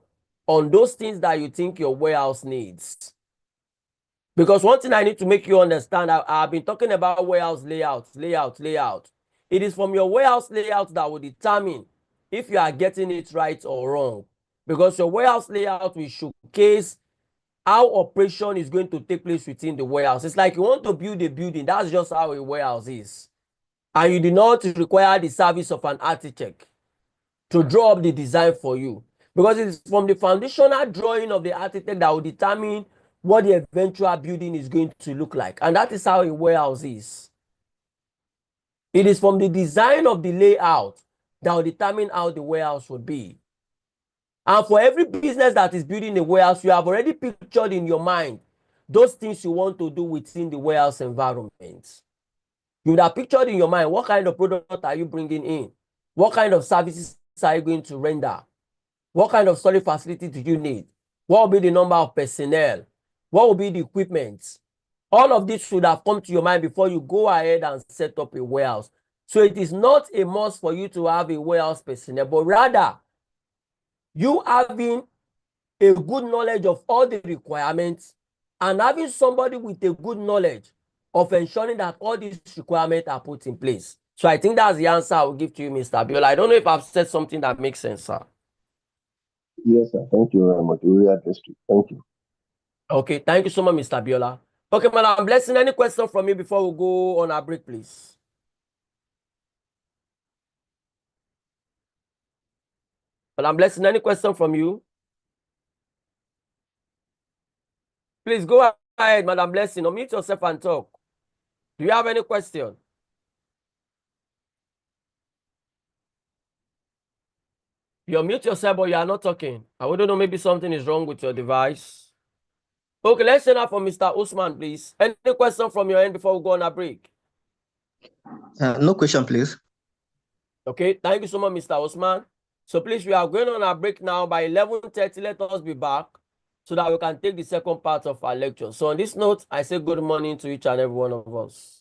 on those things that you think your warehouse needs. Because one thing I need to make you understand, I've been talking about warehouse layout. It is from your warehouse layout that will determine if you are getting it right or wrong. Because your warehouse layout will showcase how operation is going to take place within the warehouse. It's like you want to build a building. That's just how a warehouse is. And you do not require the service of an architect to draw up the design for you. Because it is from the foundational drawing of the architect that will determine what the eventual building is going to look like. And that is how a warehouse is. It is from the design of the layout that will determine how the warehouse will be. And for every business that is building a warehouse, you have already pictured in your mind those things you want to do within the warehouse environment. You would have pictured in your mind what kind of product are you bringing in? What kind of services are you going to render? What kind of storage facility do you need? What will be the number of personnel? What will be the equipment? All of this should have come to your mind before you go ahead and set up a warehouse. So it is not a must for you to have a warehouse personnel, but rather you having a good knowledge of all the requirements and having somebody with a good knowledge of ensuring that all these requirements are put in place. So I think that's the answer I will give to you, Mr. Biola. I don't know if I've said something that makes sense, sir. Yes, sir. Thank you very much. We really addressed it. Thank you. Okay, thank you so much, Mr. Biola. Okay, Madam Blessing, any question from me before we go on our break, please? Madam Blessing, any question from you? Please go ahead, Madam Blessing. Unmute yourself and talk. Do you have any question? You unmute yourself, but you are not talking. I wouldn't know, maybe something is wrong with your device. Okay, let's send out for Mr. Usman, please. Any question from your end before we go on a break? No question, please. Okay, thank you so much, Mr. Usman. So please, we are going on a break now. By 11:30, let us be back so that we can take the second part of our lecture. So on this note, I say good morning to each and every one of us.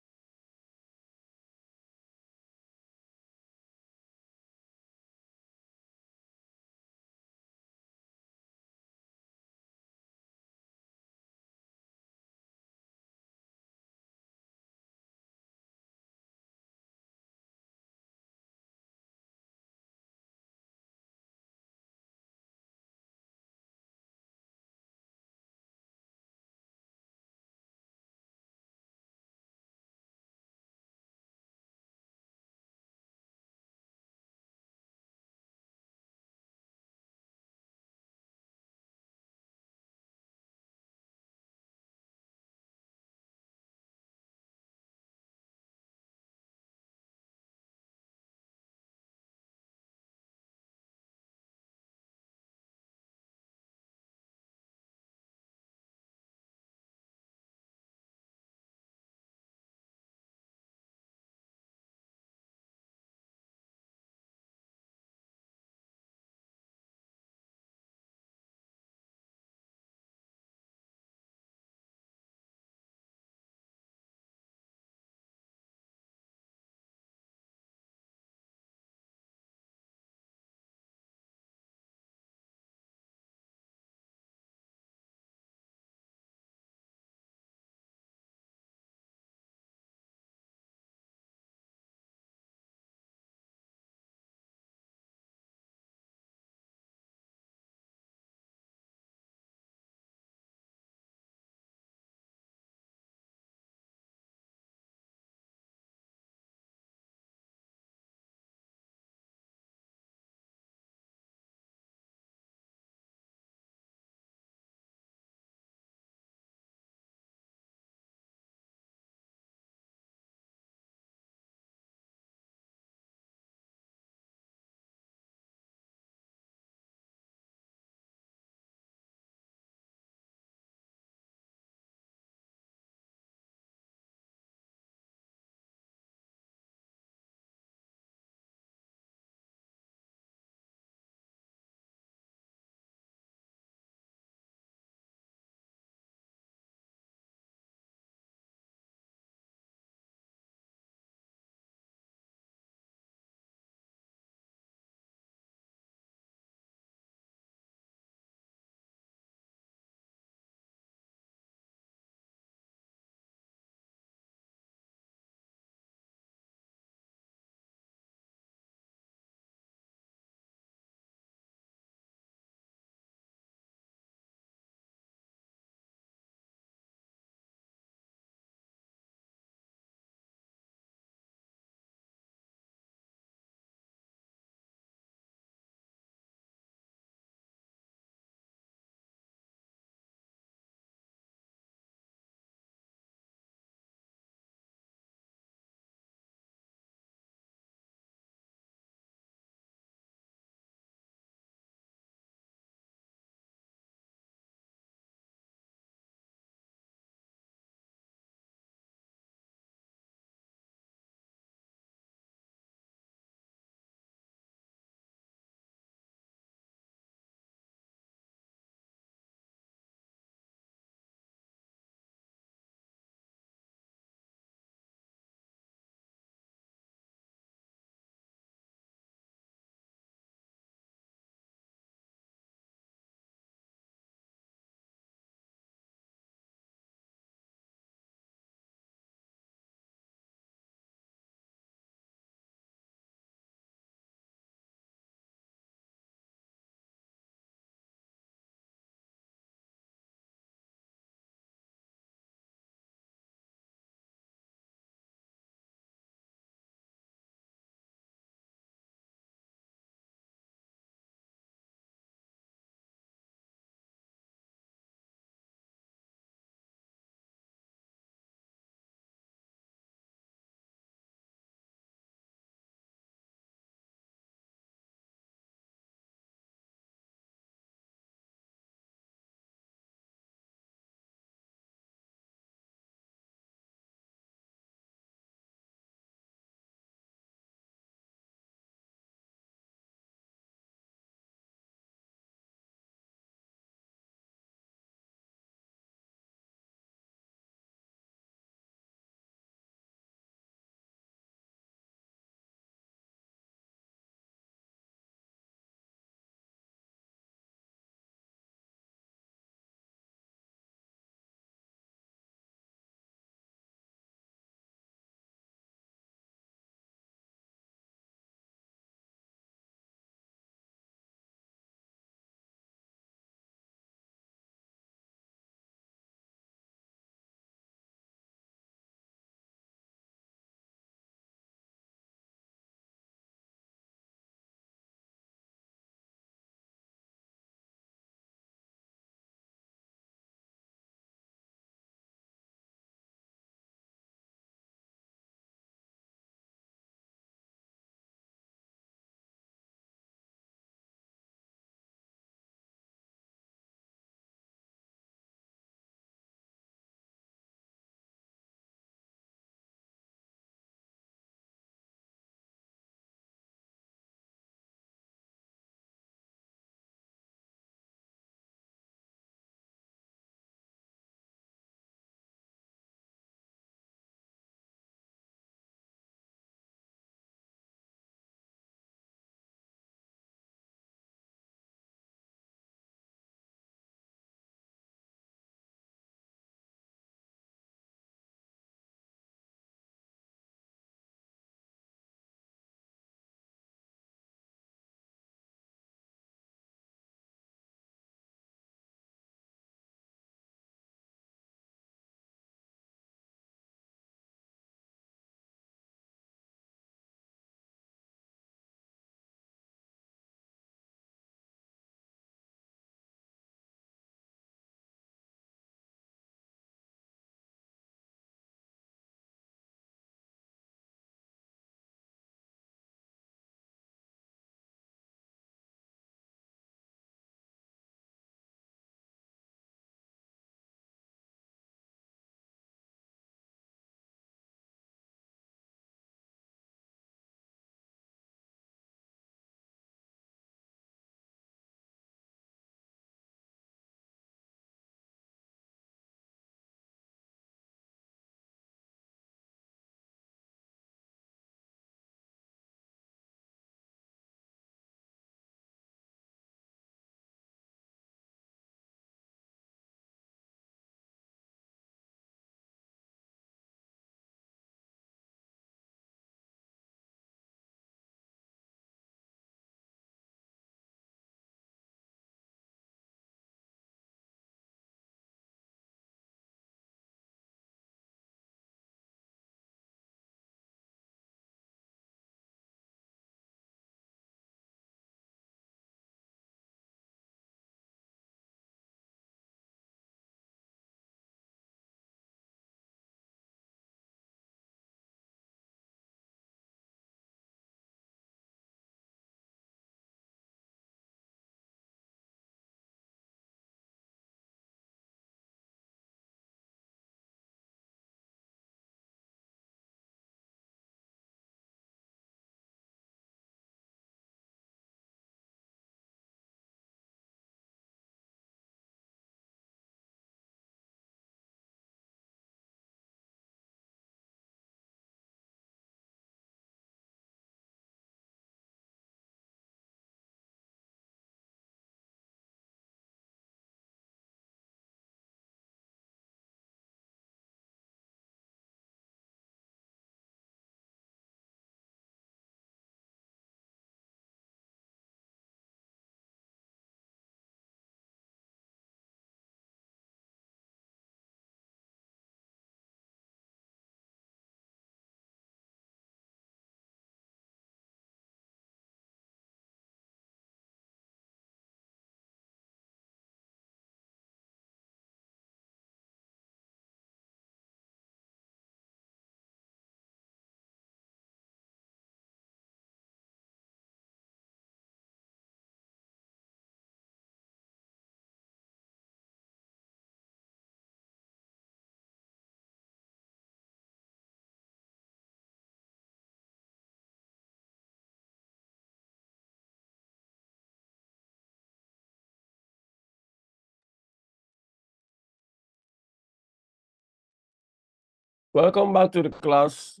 Welcome back to the class.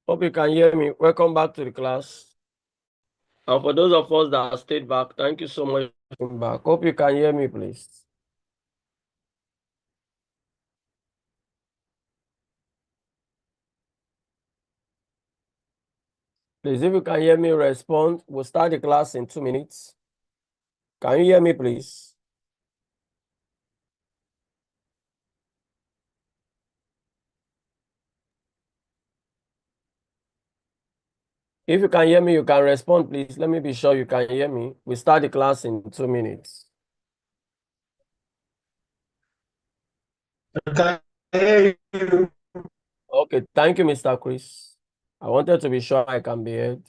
Hope you can hear me. Welcome back to the class. And for those of us that stayed back, thank you so much for coming back. Hope you can hear me, please. Please, if you can hear me, respond. We'll start the class in 2 minutes. Can you hear me, please? If you can hear me, you can respond, please. Let me be sure you can hear me. We start the class in 2 minutes. I can hear you. Okay, thank you, Mr. Chris. I wanted to be sure I can be heard.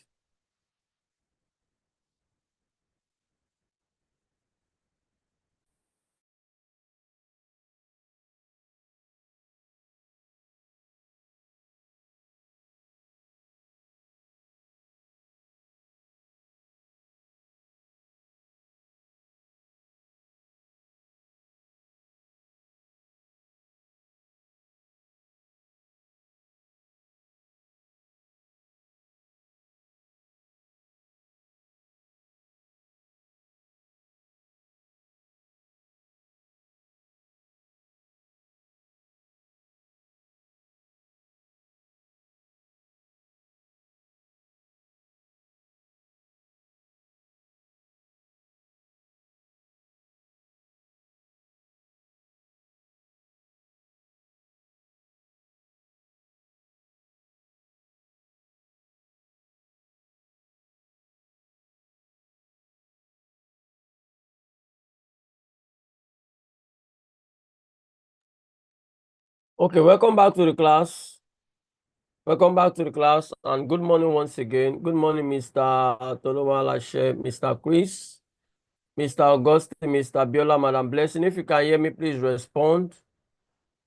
Okay, welcome back to the class. Welcome back to the class and good morning once again. Good morning, Mr. Tolowalashe, Mr. Chris, Mr. Augustine, Mr. Biola, Madam Blessing. If you can hear me, please respond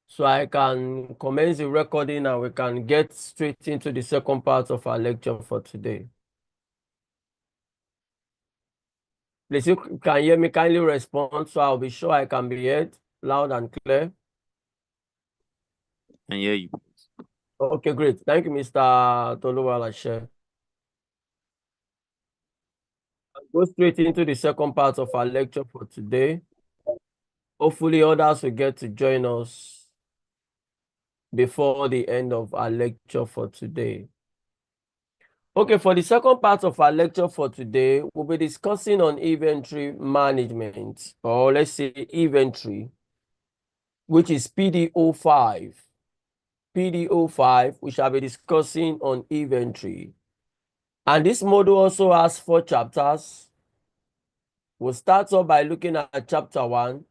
so I can commence the recording and we can get straight into the second part of our lecture for today. Please, if you can hear me, kindly respond so I'll be sure I can be heard loud and clear. I hear you. Okay, great. Thank you, Mr. Tolowalashe. Go straight into the second part of our lecture for today. Hopefully others will get to join us before the end of our lecture for today. Okay, for the second part of our lecture for today, we'll be discussing on inventory management, or let's say inventory, which is PDO5. PDO5, we shall be discussing on inventory. And this module also has 4 chapters. We'll start off by looking at chapter 1.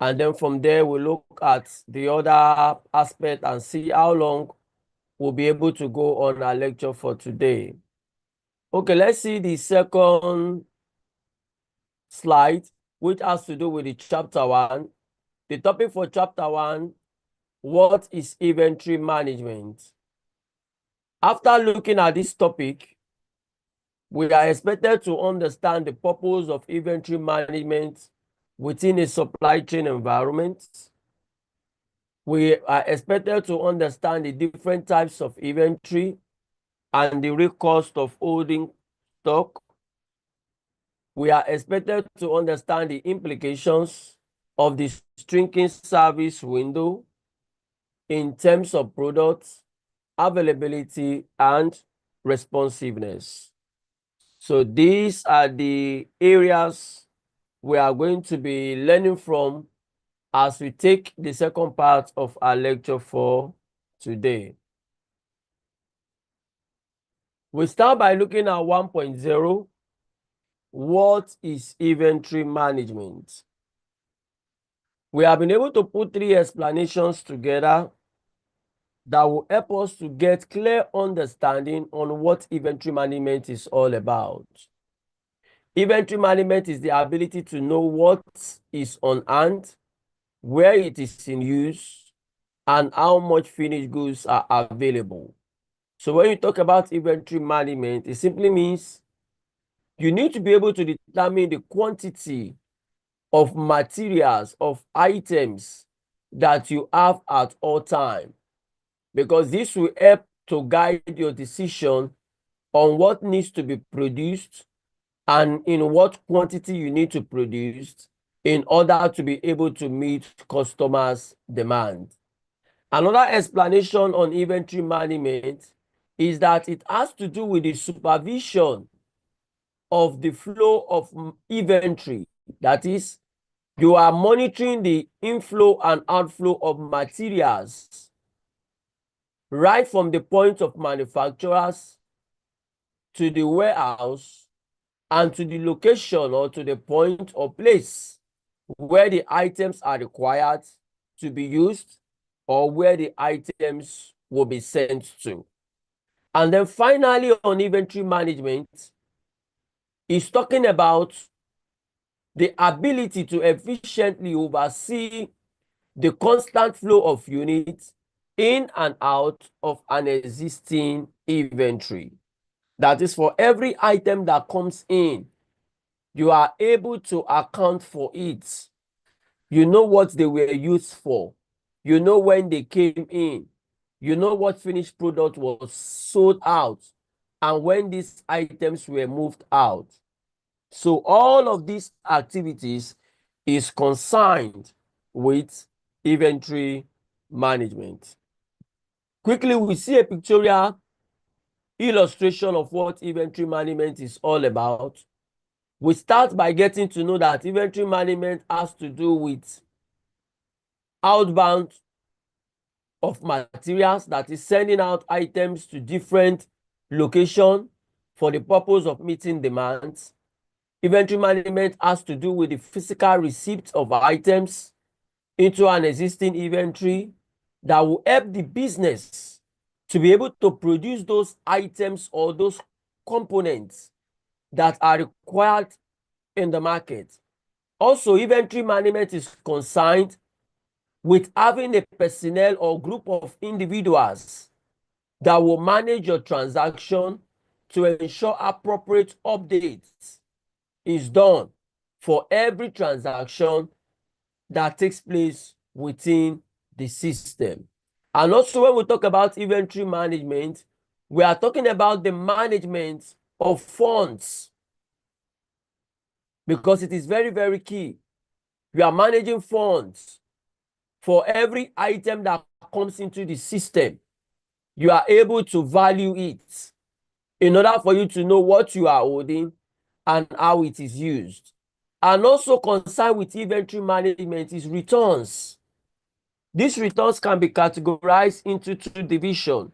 And then from there, we'll look at the other aspect and see how long we'll be able to go on our lecture for today. Okay, let's see the second slide, which has to do with the chapter 1. The topic for chapter 1, what is inventory management? After looking at this topic, we are expected to understand the purpose of inventory management within a supply chain environment. We are expected to understand the different types of inventory and the real cost of holding stock. We are expected to understand the implications of the shrinking service window in terms of products, availability, and responsiveness. So these are the areas we are going to be learning from as we take the second part of our lecture for today. We start by looking at 1.0. What is inventory management? We have been able to put 3 explanations together that will help us to get clear understanding on what inventory management is all about. Inventory management is the ability to know what is on hand, where it is in use, and how much finished goods are available. So when you talk about inventory management, it simply means you need to be able to determine the quantity of materials, of items that you have at all time, because this will help to guide your decision on what needs to be produced and in what quantity you need to produce in order to be able to meet customers' demand. Another explanation on inventory management is that it has to do with the supervision of the flow of inventory. That is, you are monitoring the inflow and outflow of materials right from the point of manufacturers to the warehouse and to the location or to the point or place where the items are required to be used or where the items will be sent to. And then finally, on inventory management, is talking about the ability to efficiently oversee the constant flow of units in and out of an existing inventory. That is, for every item that comes in, you are able to account for it. You know what they were used for. You know when they came in. You know what finished product was sold out and when these items were moved out. So all of these activities is concerned with inventory management. Quickly, we see a pictorial illustration of what inventory management is all about. We start by getting to know that inventory management has to do with outbound of materials, that is sending out items to different locations for the purpose of meeting demands. Inventory management has to do with the physical receipt of items into an existing inventory that will help the business to be able to produce those items or those components that are required in the market. Also, inventory management is concerned with having a personnel or group of individuals that will manage your transaction to ensure appropriate updates is done for every transaction that takes place within the system. And also, when we talk about inventory management, we are talking about the management of funds, because it is very, very key. We are managing funds for every item that comes into the system. You are able to value it in order for you to know what you are holding and how it is used. And also concerned with inventory management is returns. These returns can be categorized into two divisions.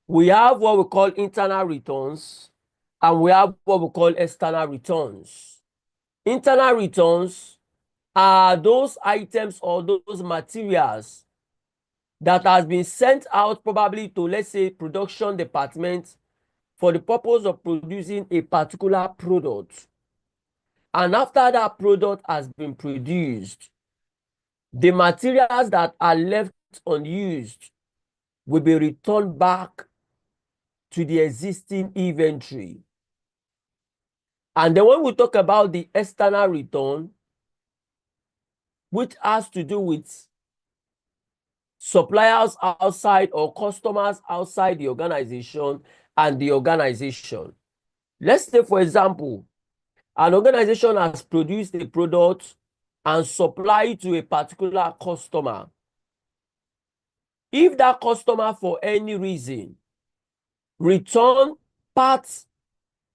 We have what we call internal returns and we have what we call external returns. Internal returns are those items or those materials that has been sent out probably to, let's say, production department for the purpose of producing a particular product. And after that product has been produced, the materials that are left unused will be returned back to the existing inventory. And then when we talk about the external return, which has to do with suppliers outside or customers outside the organization and the organization. Let's say, for example, an organization has produced a product and supplied it to a particular customer. If that customer, for any reason, return parts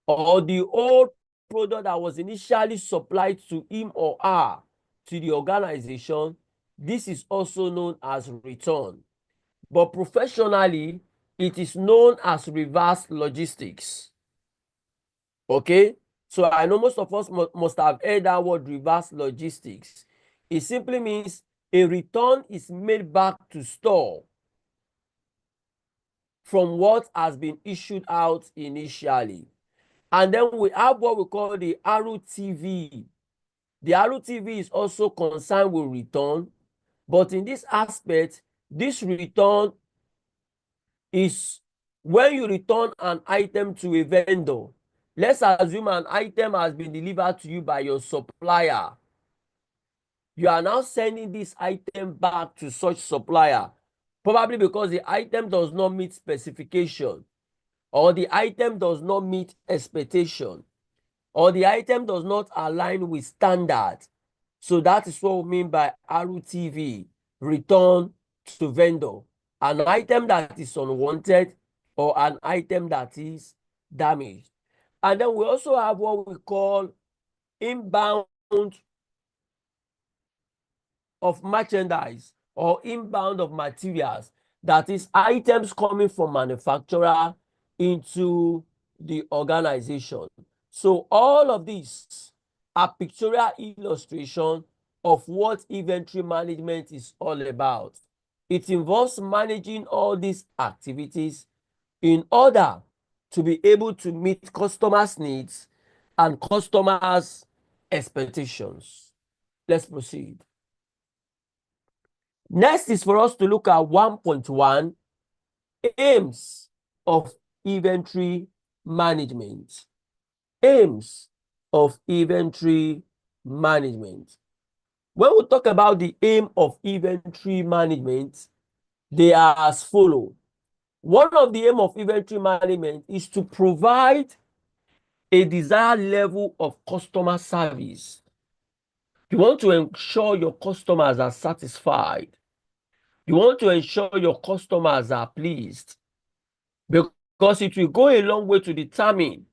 or the old product that was initially supplied to him or her to the organization, this is also known as return. But professionally, it is known as reverse logistics. Okay? So I know most of us must have heard that word, reverse logistics. It simply means a return is made back to store from what has been issued out initially. And then we have what we call the ROTV. The ROTV is also concerned with return, but in this aspect, this return is when you return an item to a vendor. Let's assume an item has been delivered to you by your supplier. you are now sending this item back to such supplier, probably because the item does not meet specification, or the item does not meet expectation, or the item does not align with standard. So that is what we mean by RUTV, return to vendor. An item that is unwanted or an item that is damaged. And then we also have what we call inbound of merchandise or inbound of materials. That is items coming from manufacturer into the organization. So all of these are pictorial illustration of what inventory management is all about. It involves managing all these activities in order to be able to meet customers' needs and customers' expectations. Let's proceed. Next is for us to look at 1.1, aims of inventory management. Aims of inventory management. When we talk about the aim of inventory management, they are as follows. One of the aim of inventory management is to provide a desired level of customer service. You want to ensure your customers are satisfied. You want to ensure your customers are pleased, because it will go a long way to determine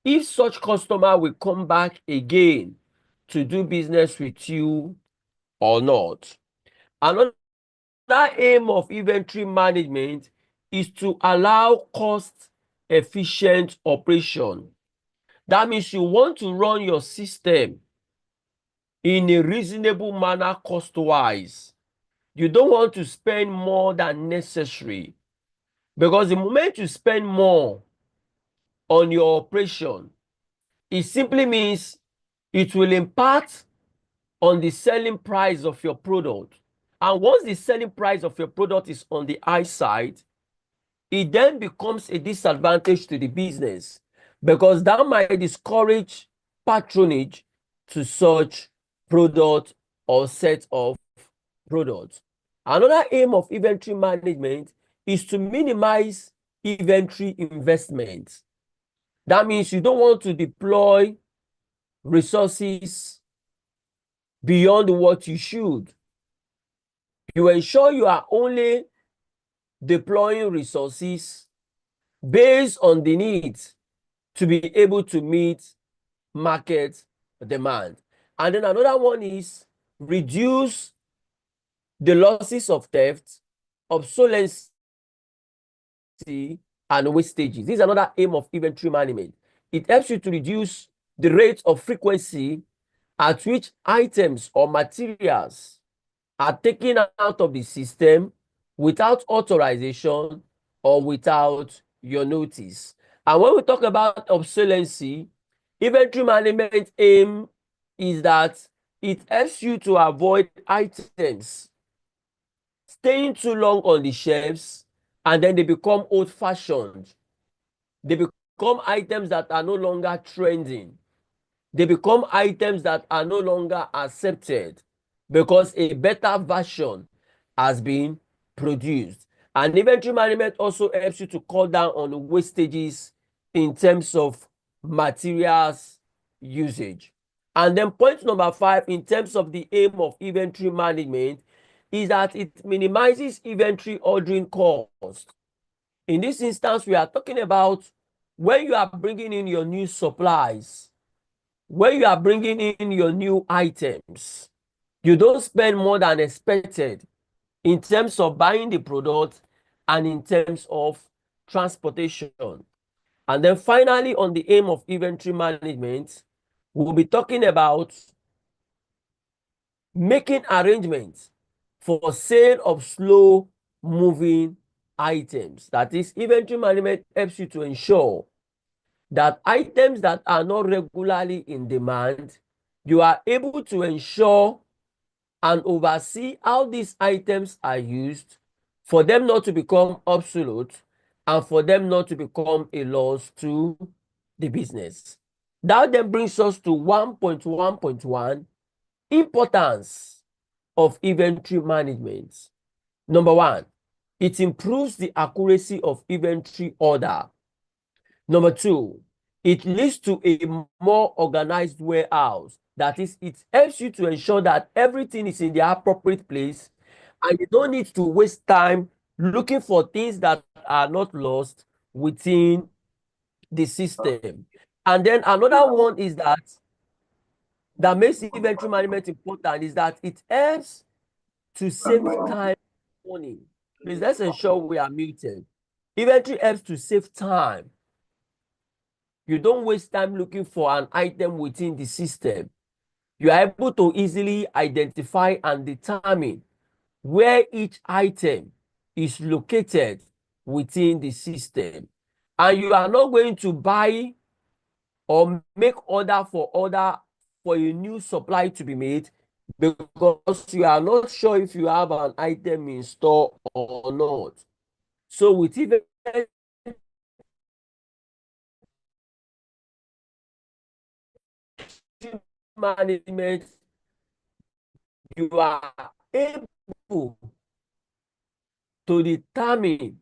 if such customer will come back again to do business with you or not. Another aim of inventory management is to allow cost-efficient operation. That means you want to run your system in a reasonable manner cost-wise. You don't want to spend more than necessary, because the moment you spend more on your operation, it simply means it will impact on the selling price of your product. And once the selling price of your product is on the high side, it then becomes a disadvantage to the business, because that might discourage patronage to such product or set of products. Another aim of inventory management is to minimize inventory investment. That means you don't want to deploy resources beyond what you should. You ensure you are only deploying resources based on the needs to be able to meet market demand. And then another one is reduce the losses of theft, obsolescence, and wastages. This is another aim of inventory management. It helps you to reduce the rate of frequency at which items or materials are taken out of the system without authorization or without your notice. And when we talk about obsolescence, inventory management aim is that it helps you to avoid items staying too long on the shelves and then they become old-fashioned. They become items that are no longer trending. They become items that are no longer accepted because a better version has been produced. And inventory management also helps you to cut down on wastages in terms of materials usage. And then point number 5, in terms of the aim of inventory management, is that it minimizes inventory ordering cost. In this instance, we are talking about when you are bringing in your new supplies, when you are bringing in your new items, you don't spend more than expected in terms of buying the product and in terms of transportation. And then finally, on the aim of inventory management, we'll be talking about making arrangements for sale of slow moving items. That is, inventory management helps you to ensure that items that are not regularly in demand, you are able to ensure and oversee how these items are used for them not to become obsolete and for them not to become a loss to the business. That then brings us to 1.1.1, importance of inventory management. Number one, it improves the accuracy of inventory order. Number two, it leads to a more organized warehouse. That is, it helps you to ensure that everything is in the appropriate place and you don't need to waste time looking for things that are not lost within the system. And then another one is that makes inventory management important is that it helps to save time and money. Please let's ensure we are muted. Inventory helps to save time. You don't waste time looking for an item within the system. You are able to easily identify and determine where each item is located within the system. And you are not going to buy or make order for a new supply to be made because you are not sure if you have an item in store or not. So with inventory management, you are able to determine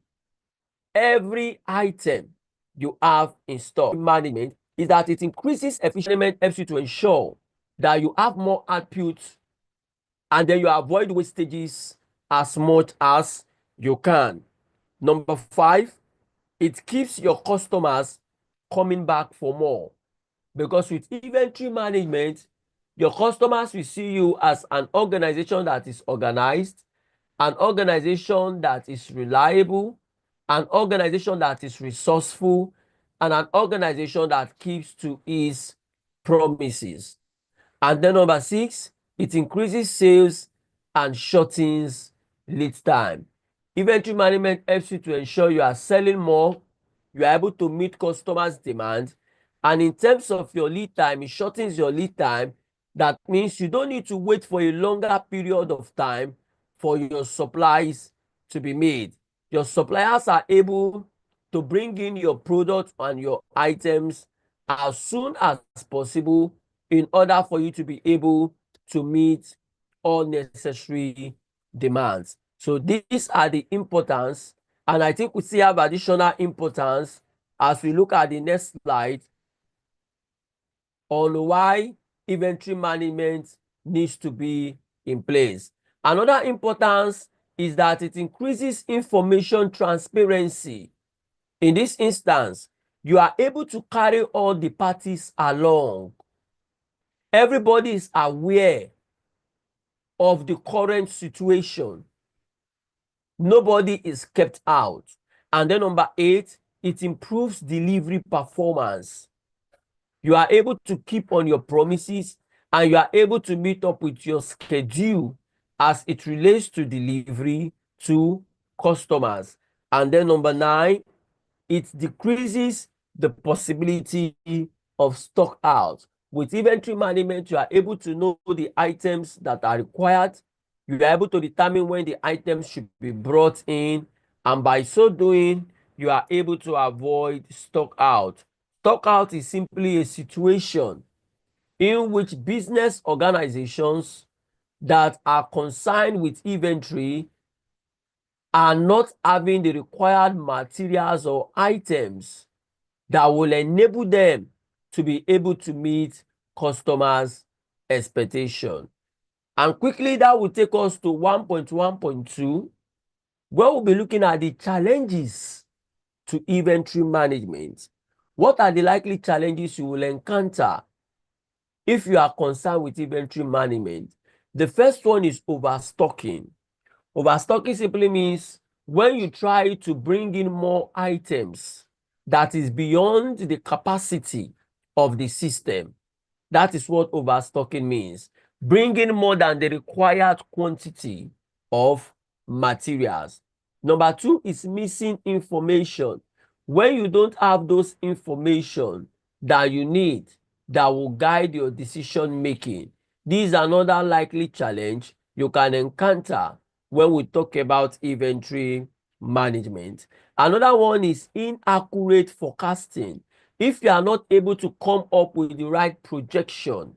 every item you have in store. Management is that it increases efficiency, helps you to ensure that you have more output and then you avoid wastages as much as you can. Number five, it keeps your customers coming back for more because with inventory management, your customers will see you as an organization that is organized, an organization that is reliable, an organization that is resourceful, and an organization that keeps to its promises. And then number six, it increases sales and shortens lead time. Inventory management helps you to ensure you are selling more, you are able to meet customers' demand, and in terms of your lead time, it shortens your lead time. That means you don't need to wait for a longer period of time for your supplies to be made. Your suppliers are able to bring in your products and your items as soon as possible in order for you to be able to meet all necessary demands. So these are the importance, and I think we still have additional importance as we look at the next slide on why inventory management needs to be in place. Another importance is that it increases information transparency. In this instance, you are able to carry all the parties along. Everybody is aware of the current situation. Nobody is kept out. And then number eight, it improves delivery performance. You are able to keep on your promises and you are able to meet up with your schedule as it relates to delivery to customers. And then number nine, it decreases the possibility of stock out. With inventory management, you are able to know the items that are required. You are able to determine when the items should be brought in. And by so doing, you are able to avoid stock out. Stock out is simply a situation in which business organizations that are concerned with inventory are not having the required materials or items that will enable them to be able to meet customers' expectation. And quickly, that will take us to 1.1.2, where we'll be looking at the challenges to inventory management. What are the likely challenges you will encounter if you are concerned with inventory management? The first one is overstocking. Overstocking simply means when you try to bring in more items that is beyond the capacity of the system. That is what overstocking means. Bringing more than the required quantity of materials. Number two is missing information. When you don't have those information that you need that will guide your decision making, this is another likely challenge you can encounter when we talk about inventory management. Another one is inaccurate forecasting. If you are not able to come up with the right projection,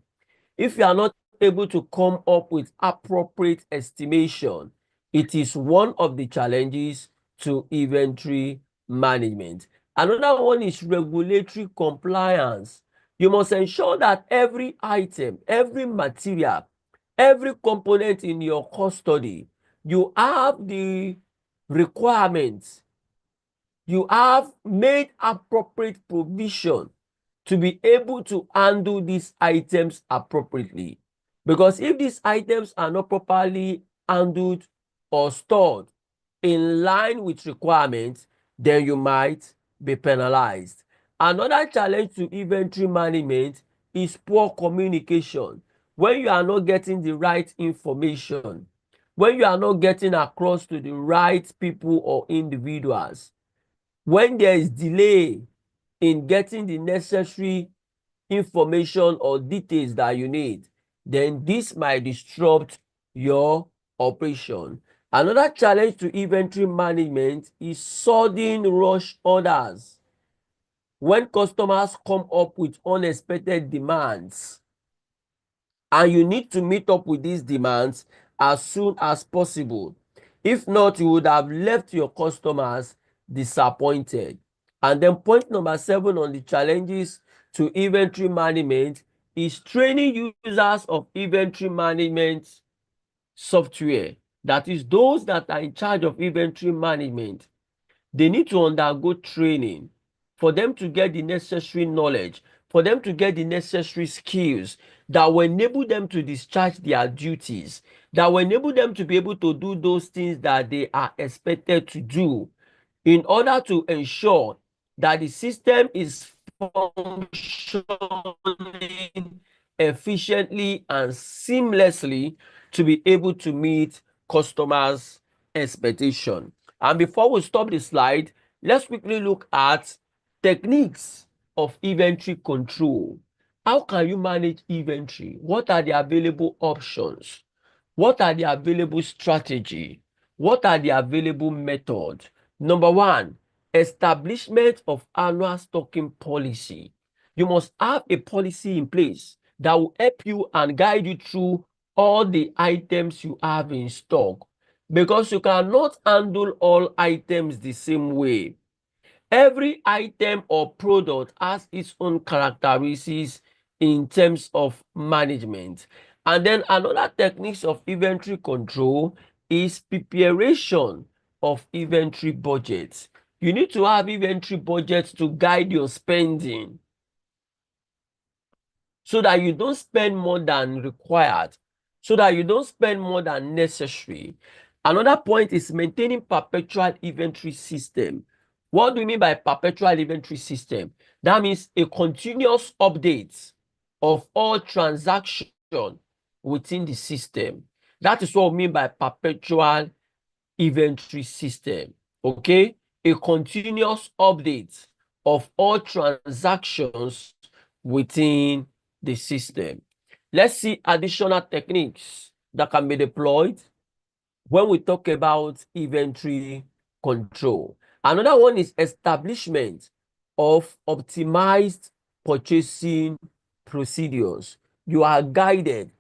if you are not able to come up with appropriate estimation, it is one of the challenges to inventory management. Another one is regulatory compliance. You must ensure that every item, every material, every component in your custody, you have the requirements, you have made appropriate provision to be able to handle these items appropriately. Because if these items are not properly handled or stored in line with requirements, then you might be penalized. Another challenge to inventory management is poor communication. When you are not getting the right information, when you are not getting across to the right people or individuals, when there is delay in getting the necessary information or details that you need, then this might disrupt your operation. Another challenge to inventory management is sudden rush orders. When customers come up with unexpected demands, and you need to meet up with these demands as soon as possible. If not, you would have left your customers disappointed. And then point number 7 on the challenges to inventory management is training users of inventory management software. That is, those that are in charge of inventory management. They need to undergo training for them to get the necessary knowledge, for them to get the necessary skills that will enable them to discharge their duties, that will enable them to be able to do those things that they are expected to do in order to ensure that the system is functioning efficiently and seamlessly to be able to meet customers' expectation. And before we stop the slide, let's quickly look at techniques of inventory control. How can you manage inventory? What are the available options? What are the available strategy? What are the available methods? Number 1, establishment of annual stocking policy. You must have a policy in place that will help you and guide you through all the items you have in stock, because you cannot handle all items the same way. Every item or product has its own characteristics in terms of management. And then another techniques of inventory control is preparation of inventory budgets. You need to have inventory budgets to guide your spending, so that you don't spend more than required, so that you don't spend more than necessary. Another point is maintaining perpetual inventory system. What do we mean by perpetual inventory system? That means a continuous update of all transactions within the system. That is what we mean by perpetual inventory system. Okay? A continuous update of all transactions within the system. Let's see additional techniques that can be deployed when we talk about inventory control. Another one is establishment of optimized purchasing procedures. You are guided.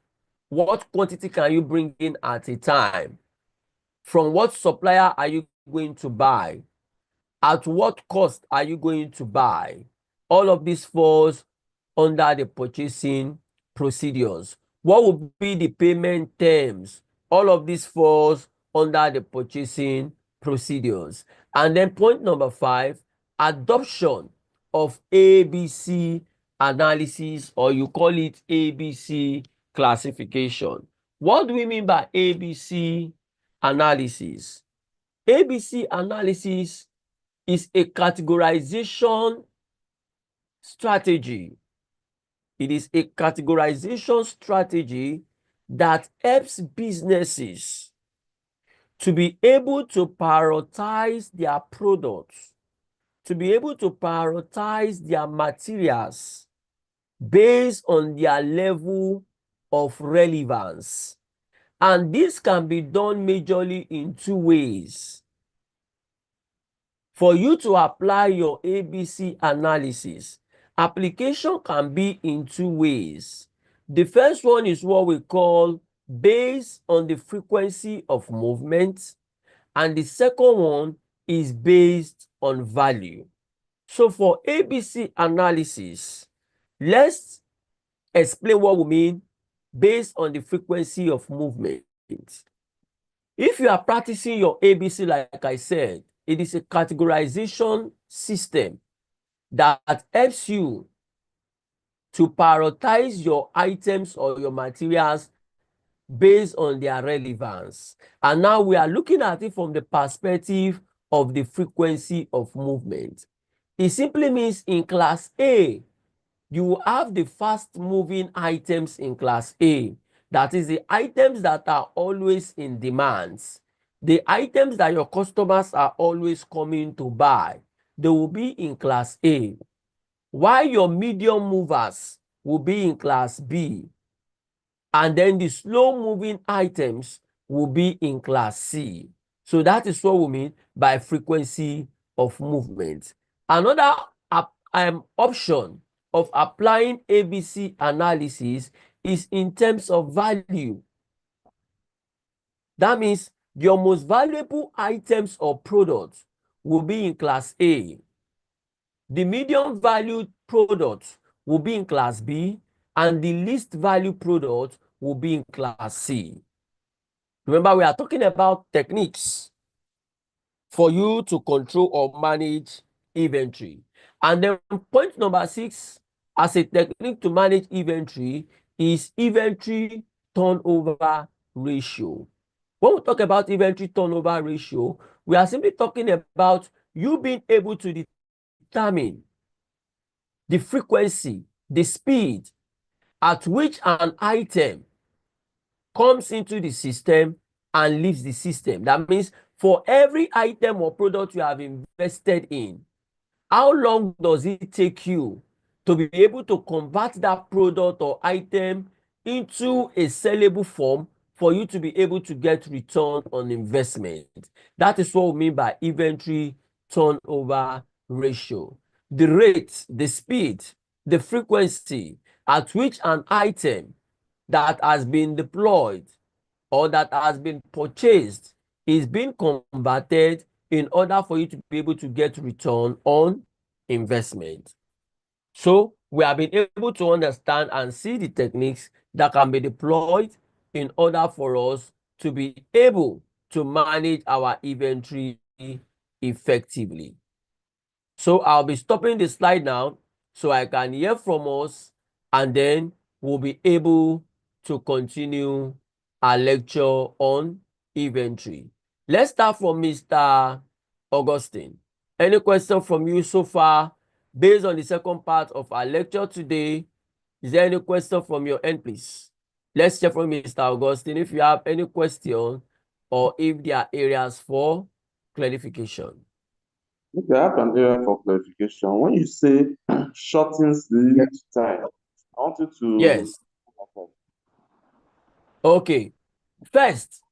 What quantity can you bring in at a time? From what supplier are you going to buy? At what cost are you going to buy? All of this falls under the purchasing procedures. What will be the payment terms? All of this falls under the purchasing procedures. And then point number 5, adoption of ABC analysis, or you call it ABC classification. What do we mean by ABC analysis? ABC analysis is a categorization strategy. It is a categorization strategy that helps businesses to be able to prioritize their products, to be able to prioritize their materials based on their level of relevance. And this can be done majorly in 2 ways. For you to apply your ABC analysis, application can be in 2 ways. The first one is what we call based on the frequency of movement, and the second one is based on value. So for ABC analysis, let's explain what we mean based on the frequency of movement. If you are practicing your ABC, like I said, it is a categorization system that helps you to prioritize your items or your materials based on their relevance. And now we are looking at it from the perspective of the frequency of movement. It simply means in class A, you have the fast moving items in class A. That is the items that are always in demand. The items that your customers are always coming to buy, they will be in class A. While your medium movers will be in class B. And then the slow moving items will be in class C. So that is what we mean by frequency of movement. Another option of applying ABC analysis is in terms of value. That means your most valuable items or products will be in class A. The medium valued products will be in class B, and the least value product will be in class C. Remember, we are talking about techniques for you to control or manage inventory. And then point number 6, as a technique to manage inventory, is inventory turnover ratio. When we talk about inventory turnover ratio, we are simply talking about you being able to determine the frequency, the speed at which an item comes into the system and leaves the system. That means for every item or product you have invested in, how long does it take you to be able to convert that product or item into a sellable form for you to be able to get return on investment? That is what we mean by inventory turnover ratio. The rate, the speed, the frequency at which an item that has been deployed or that has been purchased is being converted in order for you to be able to get return on investment. So we have been able to understand and see the techniques that can be deployed in order for us to be able to manage our inventory effectively. So I'll be stopping the slide now so I can hear from us, and then we'll be able to continue our lecture on inventory. Let's start from Mr. Augustine. Any question from you so far based on the second part of our lecture today? Is there any question from your end, please? Let's hear from Mr. Augustine if you have any question or if there are areas for clarification. Okay, I have an area for clarification. When you say shortens lead time, I want you to... Yes. Okay. First,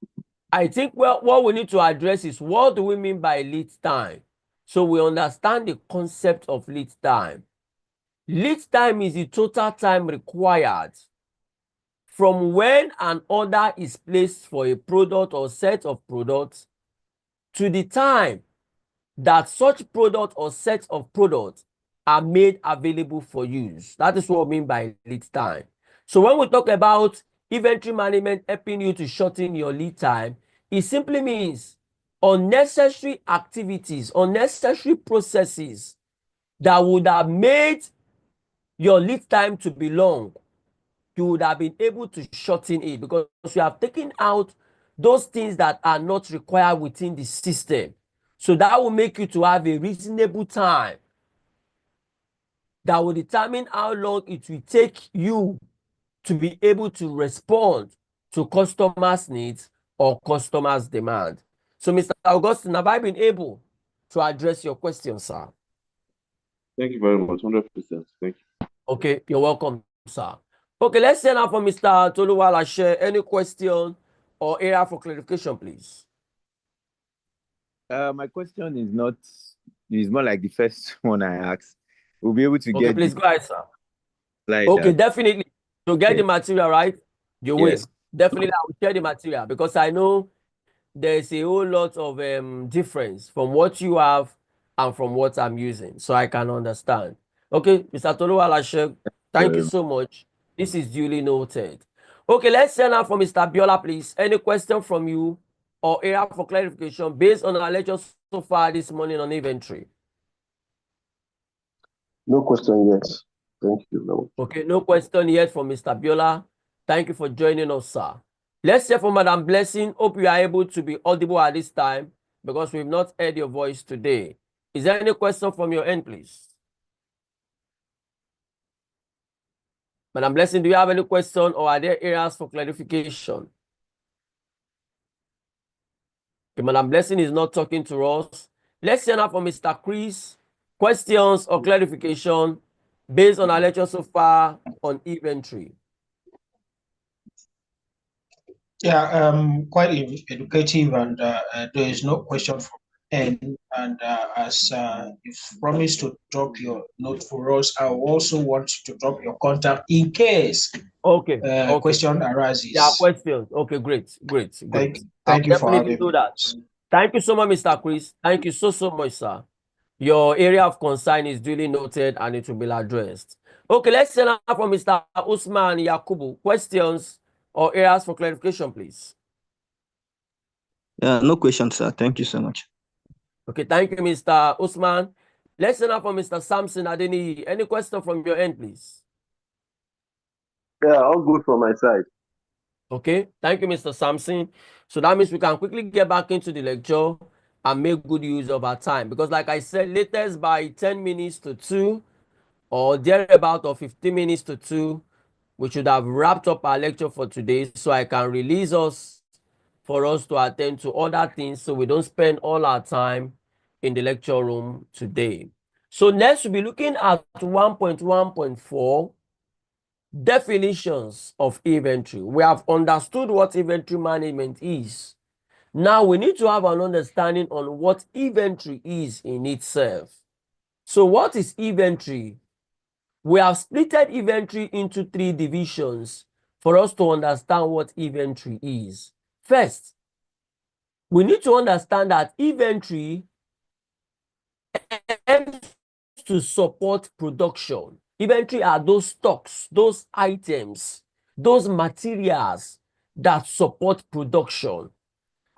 I think what we need to address is what do we mean by lead time? So we understand the concept of lead time. Lead time is the total time required from when an order is placed for a product or set of products to the time that such product or set of products are made available for use. That is what we mean by lead time. So when we talk about inventory management helping you to shorten your lead time, it simply means unnecessary activities, unnecessary processes that would have made your lead time to be long, you would have been able to shorten it because you have taken out those things that are not required within the system. So that will make you to have a reasonable time that will determine how long it will take you to be able to respond to customers' needs or customers' demand. So, Mr. Augustine, have I been able to address your question, sir? Thank you very much, 100%. Thank you. Okay, you're welcome, sir. Okay, let's send out for Mr. Toluwalashe. Any question or area for clarification, please? My question is more like the first one I asked. We'll be able to get. Okay, please go ahead, sir. Like okay, that. definitely. to get the material, right? You will. Yes. Definitely, I will share the material because I know there's a whole lot of difference from what you have and from what I'm using, so I can understand. Okay, Mr. Toluwalashe, thank you so much. This is duly noted. Okay, let's send out for Mr. Biola, please. Any question from you or area for clarification based on our lecture so far this morning on inventory? No question yet. Thank you very much. Okay, no question yet from Mr. Biola. Thank you for joining us, sir. Let's hear from Madam Blessing. Hope you are able to be audible at this time because we've not heard your voice today. Is there any question from your end, please? Madam Blessing, do you have any question or are there areas for clarification? Okay, Madam Blessing is not talking to us. Let's hear now from Mr. Chris. Questions or clarification based on our lecture so far on inventory. Yeah, quite educative, and there is no question from end. And as you've promised to drop your note for us, I also want to drop your contact in case question arises. Yeah, questions. Okay, great. Thank you for definitely having do me. that. Thank you so much, Mr. Chris. Thank you so much, sir. Your area of concern is duly noted and it will be addressed. Okay, let's send out from Mr. Usman Yakubu. Questions or areas for clarification, please. No questions, sir. Thank you so much. Okay, thank you, Mr. Usman. Let's send out from Mr. Samson Adeni. Any question from your end, please? Yeah, all good from my side. Okay, thank you, Mr. Samson. So that means we can quickly get back into the lecture and make good use of our time. Because like I said, latest by 10 minutes to 2 or thereabout or 15 minutes to 2, we should have wrapped up our lecture for today so I can release us for us to attend to other things so we don't spend all our time in the lecture room today. So next we'll be looking at 1.1.4 definitions of inventory. We have understood what inventory management is. Now we need to have an understanding on what inventory is in itself. So what is inventory? We have splitted inventory into 3 divisions for us to understand what inventory is. First, we need to understand that inventory helps to support production. Inventory are those stocks, those items, those materials that support production.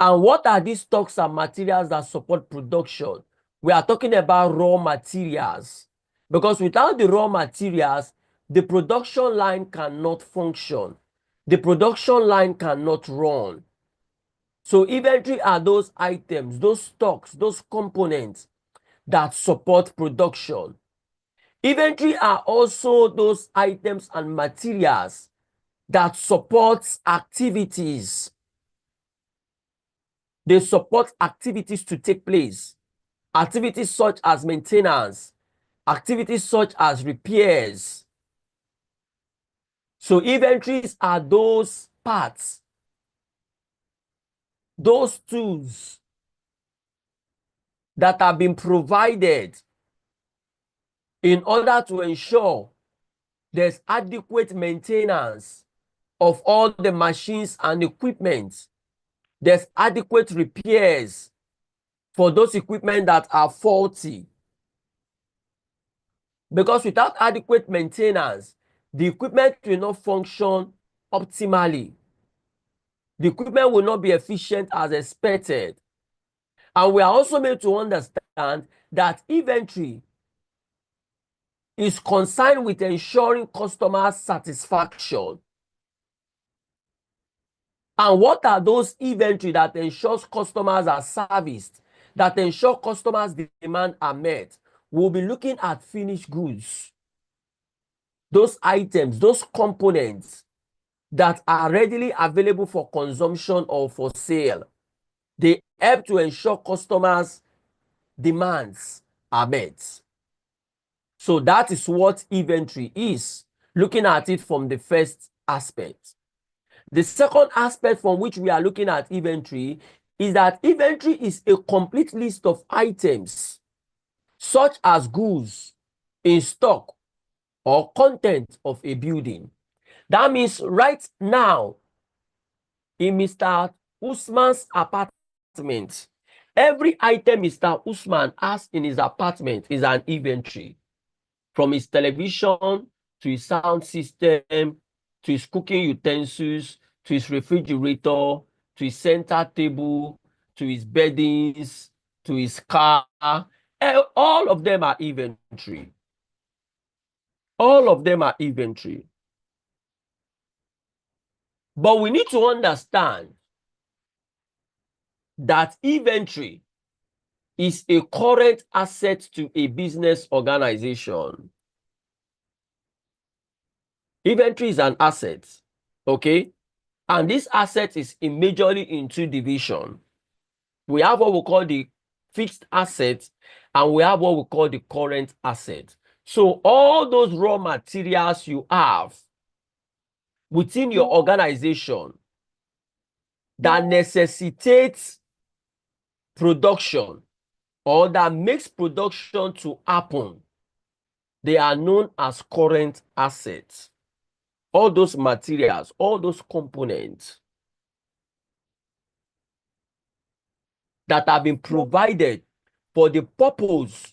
And what are these stocks and materials that support production? We are talking about raw materials. Because without the raw materials, the production line cannot function. The production line cannot run. So inventory are those items, those stocks, those components that support production. Inventory are also those items and materials that support activities. They support activities to take place. Activities such as maintenance, activities such as repairs. So inventories are those parts, those tools that have been provided in order to ensure there's adequate maintenance of all the machines and equipment. There's adequate repairs for those equipment that are faulty. Because without adequate maintenance, the equipment will not function optimally. The equipment will not be efficient as expected. And we are also made to understand that inventory is concerned with ensuring customer satisfaction. And what are those inventory that ensures customers are serviced, that ensure customers' demand are met? We'll be looking at finished goods. Those items, those components that are readily available for consumption or for sale. They help to ensure customers' demands are met. So that is what inventory is, looking at it from the first aspect. The second aspect from which we are looking at inventory is that inventory is a complete list of items, such as goods in stock or content of a building. That means right now, in Mr. Usman's apartment, every item Mr. Usman has in his apartment is an inventory. From his television to his sound system, to his cooking utensils, to his refrigerator, to his center table, to his beddings, to his car. All of them are inventory. All of them are inventory. But we need to understand that inventory is a current asset to a business organization. Inventory is an asset, okay? And this asset is majorly in two divisions. We have what we call the fixed asset, and we have what we call the current asset. So all those raw materials you have within your organization that necessitates production or that makes production to happen, they are known as current assets. All those materials, all those components that have been provided for the purpose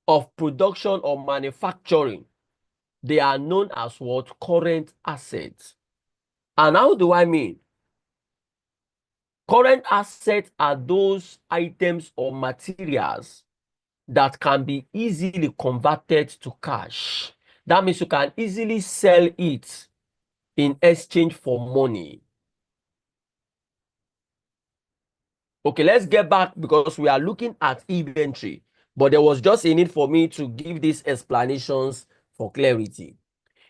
of production or manufacturing, they are known as what? Current assets. And how do I mean? Current assets are those items or materials that can be easily converted to cash. That means you can easily sell it in exchange for money. Okay, let's get back because we are looking at inventory, but there was just a need for me to give these explanations for clarity.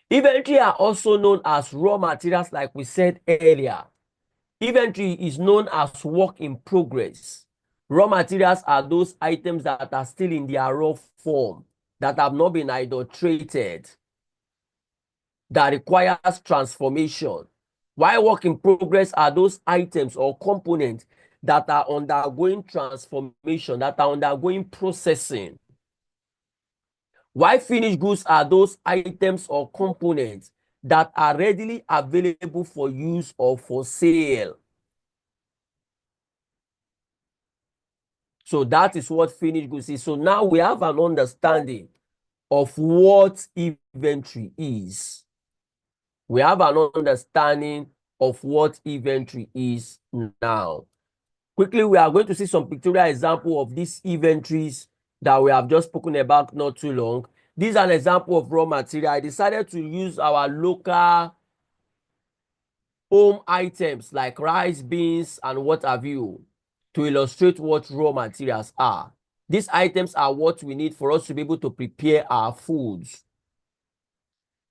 Inventory are also known as raw materials, like we said earlier. Inventory is known as work in progress. Raw materials are those items that are still in their raw form, that have not been adulterated, that requires transformation. While work in progress are those items or components that are undergoing transformation, that are undergoing processing. While finished goods are those items or components that are readily available for use or for sale. So that is what finished goods is. So now we have an understanding of what inventory is. We have an understanding of what inventory is now. Quickly, we are going to see some pictorial example of these inventories that we have just spoken about not too long. This is an example of raw material. I decided to use our local home items like rice, beans, and what have you to illustrate what raw materials are. These items are what we need for us to be able to prepare our foods.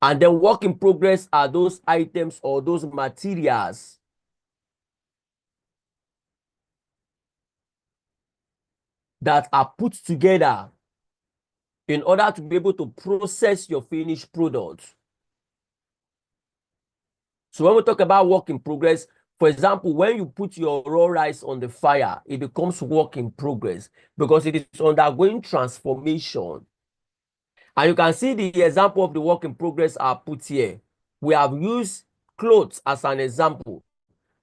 And then work in progress are those items or those materials that are put together in order to be able to process your finished product. So when we talk about work in progress, for example, when you put your raw rice on the fire, it becomes work in progress because it is undergoing transformation. And you can see the example of the work in progress are put here. We have used clothes as an example.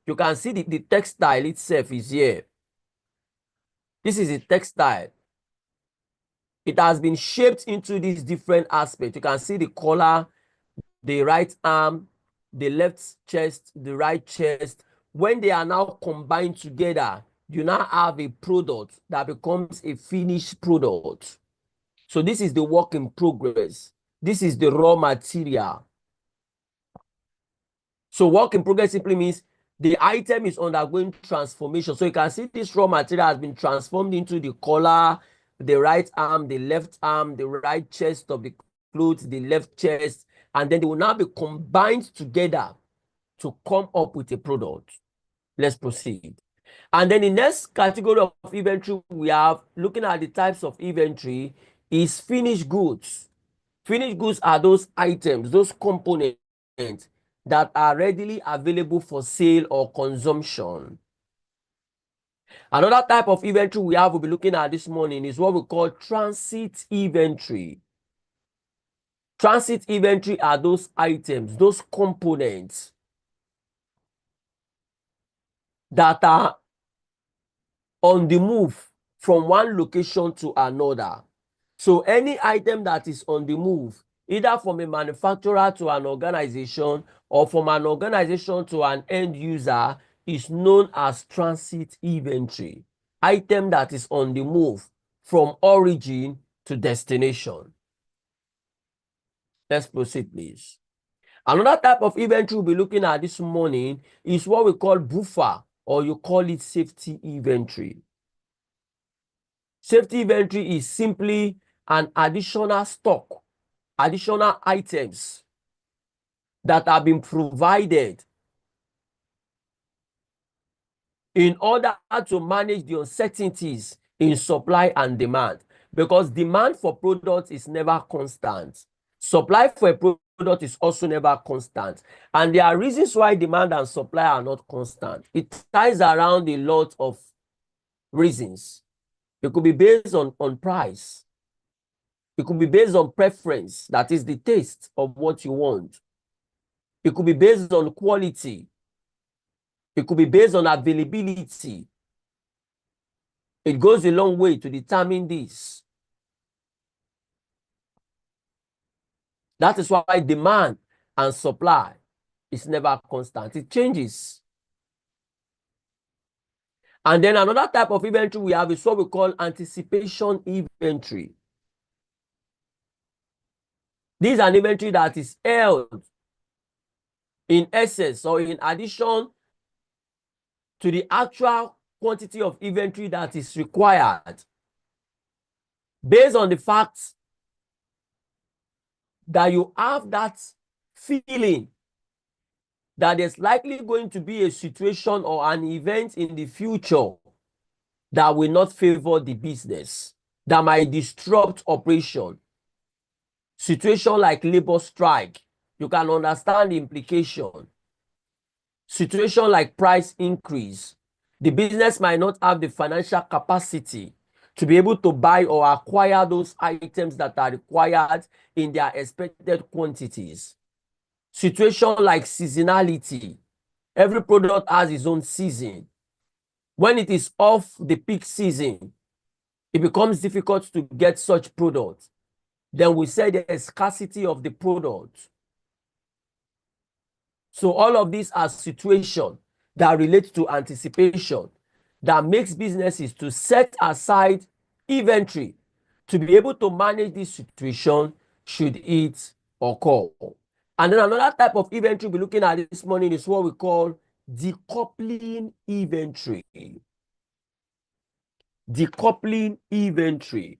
You can see the textile itself is here. This is a textile. It has been shaped into these different aspects. You can see the collar, the right arm, the left chest, the right chest. When they are now combined together, you now have a product that becomes a finished product. So this is the work in progress. This is the raw material. So work in progress simply means the item is undergoing transformation. So you can see this raw material has been transformed into the collar, the right arm, the left arm, the right chest of the clothes, the left chest, and then they will now be combined together to come up with a product. Let's proceed. And then the next category of inventory we have, looking at the types of inventory, is finished goods. Finished goods are those items, those components that are readily available for sale or consumption. Another type of inventory we'll be looking at this morning is what we call transit inventory. Transit inventory are those items, those components that are on the move from one location to another. So any item that is on the move, either from a manufacturer to an organization or from an organization to an end user, is known as transit inventory. Item that is on the move from origin to destination. Let's proceed, please. Another type of inventory we'll be looking at this morning is what we call buffer, or you call it safety inventory. Safety inventory is simply an additional stock, additional items that have been provided in order to manage the uncertainties in supply and demand, because demand for products is never constant. Supply for a product is also never constant. And there are reasons why demand and supply are not constant. It ties around a lot of reasons. It could be based on price. It could be based on preference, that is the taste of what you want. It could be based on quality. It could be based on availability. It goes a long way to determine this. That is why demand and supply is never constant. It changes. And then another type of inventory we have is what we call anticipation inventory. This is an inventory that is held in excess or in addition to the actual quantity of inventory that is required, based on the fact that you have that feeling that there's likely going to be a situation or an event in the future that will not favor the business, that might disrupt operation. Situation like labor strike, you can understand the implication. Situation like price increase, the business might not have the financial capacity to be able to buy or acquire those items that are required in their expected quantities. Situation like seasonality, every product has its own season. When it is off the peak season, it becomes difficult to get such products. Then we say there is scarcity of the product. So all of these are situations that relate to anticipation, that makes businesses to set aside inventory to be able to manage this situation should it occur. And then another type of inventory we're looking at this morning is what we call decoupling inventory. Decoupling inventory.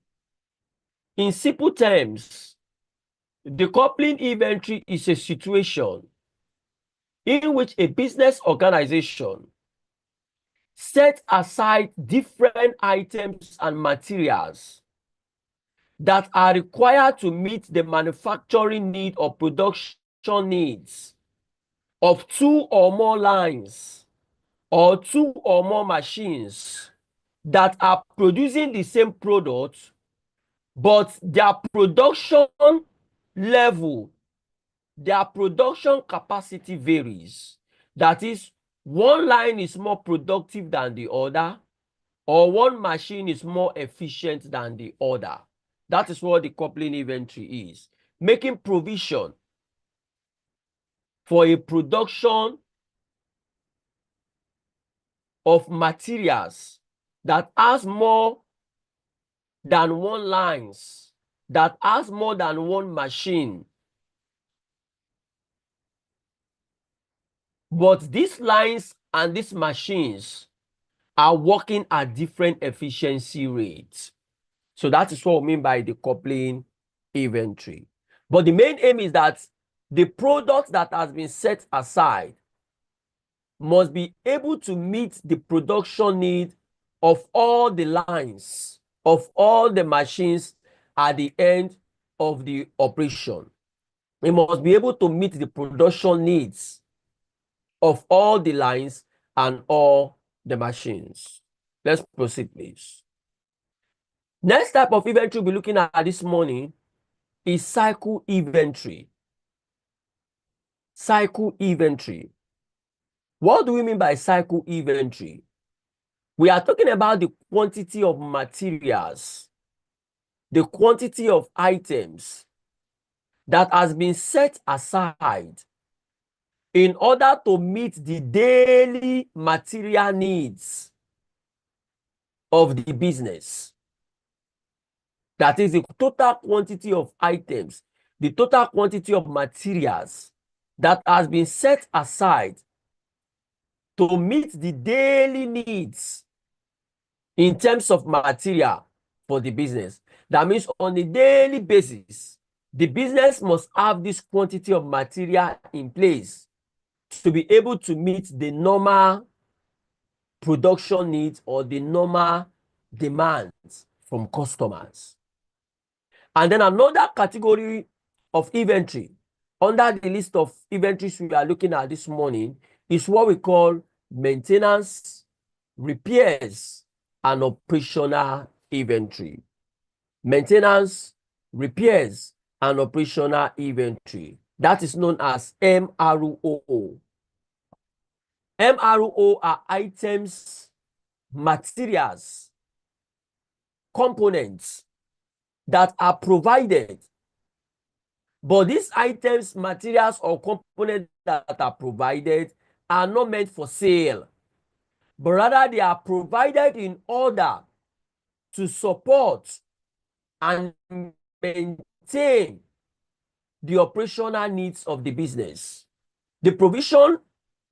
In simple terms, decoupling inventory is a situation in which a business organization sets aside different items and materials that are required to meet the manufacturing need or production needs of two or more lines or two or more machines that are producing the same product, but their production level, their production capacity varies. That is, one line is more productive than the other, or one machine is more efficient than the other. That is what the coupling inventory is. Making provision for a production of materials that has more than one lines, that has more than one machine. But these lines and these machines are working at different efficiency rates. So that is what we mean by the coupling inventory. But the main aim is that the product that has been set aside must be able to meet the production need of all the lines, of all the machines at the end of the operation. It must be able to meet the production needs of all the lines and all the machines. Let's proceed, please. Next type of inventory we'll be looking at this morning is cycle inventory. Cycle inventory. What do we mean by cycle inventory? We are talking about the quantity of materials, the quantity of items that has been set aside in order to meet the daily material needs of the business. That is the total quantity of items, the total quantity of materials that has been set aside to meet the daily needs in terms of material for the business. That means on a daily basis, the business must have this quantity of material in place to be able to meet the normal production needs or the normal demands from customers. And then another category of inventory under the list of inventories we are looking at this morning is what we call maintenance, repairs, and operational inventory. Maintenance, repairs, and operational inventory. That is known as MRO. MRO are items, materials, components that are provided. But these items, materials, or components that are provided are not meant for sale, but rather they are provided in order to support and maintain the operational needs of the business. The provision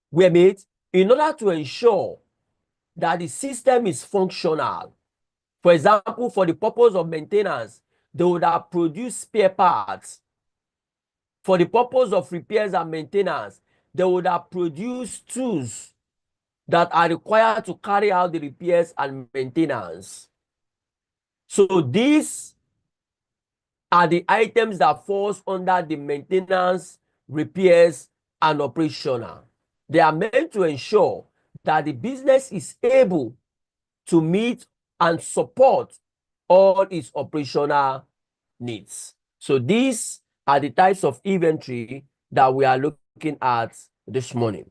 were made in order to ensure that the system is functional. For example, for the purpose of maintenance, they would have produced spare parts. For the purpose of repairs and maintenance, they would have produced tools that are required to carry out the repairs and maintenance. So these are the items that falls under the maintenance, repairs, and operational. They are meant to ensure that the business is able to meet and support all its operational needs. So these are the types of inventory that we are looking at this morning.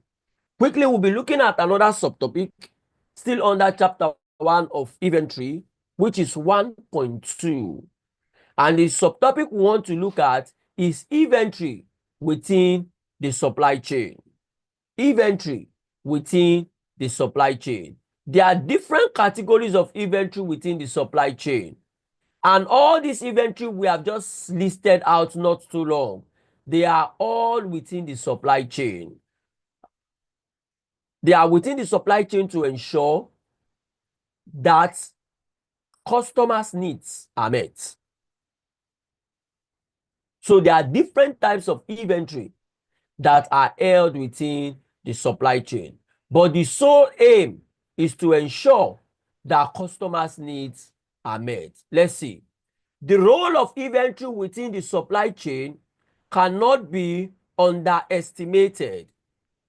Quickly, we'll be looking at another subtopic still under chapter 1 of inventory, which is 1.2. And the subtopic we want to look at is inventory within the supply chain. Inventory within the supply chain. There are different categories of inventory within the supply chain. And all this inventory we have just listed out not too long, they are all within the supply chain. They are within the supply chain to ensure that customers' needs are met. So there are different types of inventory that are held within the supply chain. But the sole aim is to ensure that customers' needs are met. Let's see. The role of inventory within the supply chain cannot be underestimated.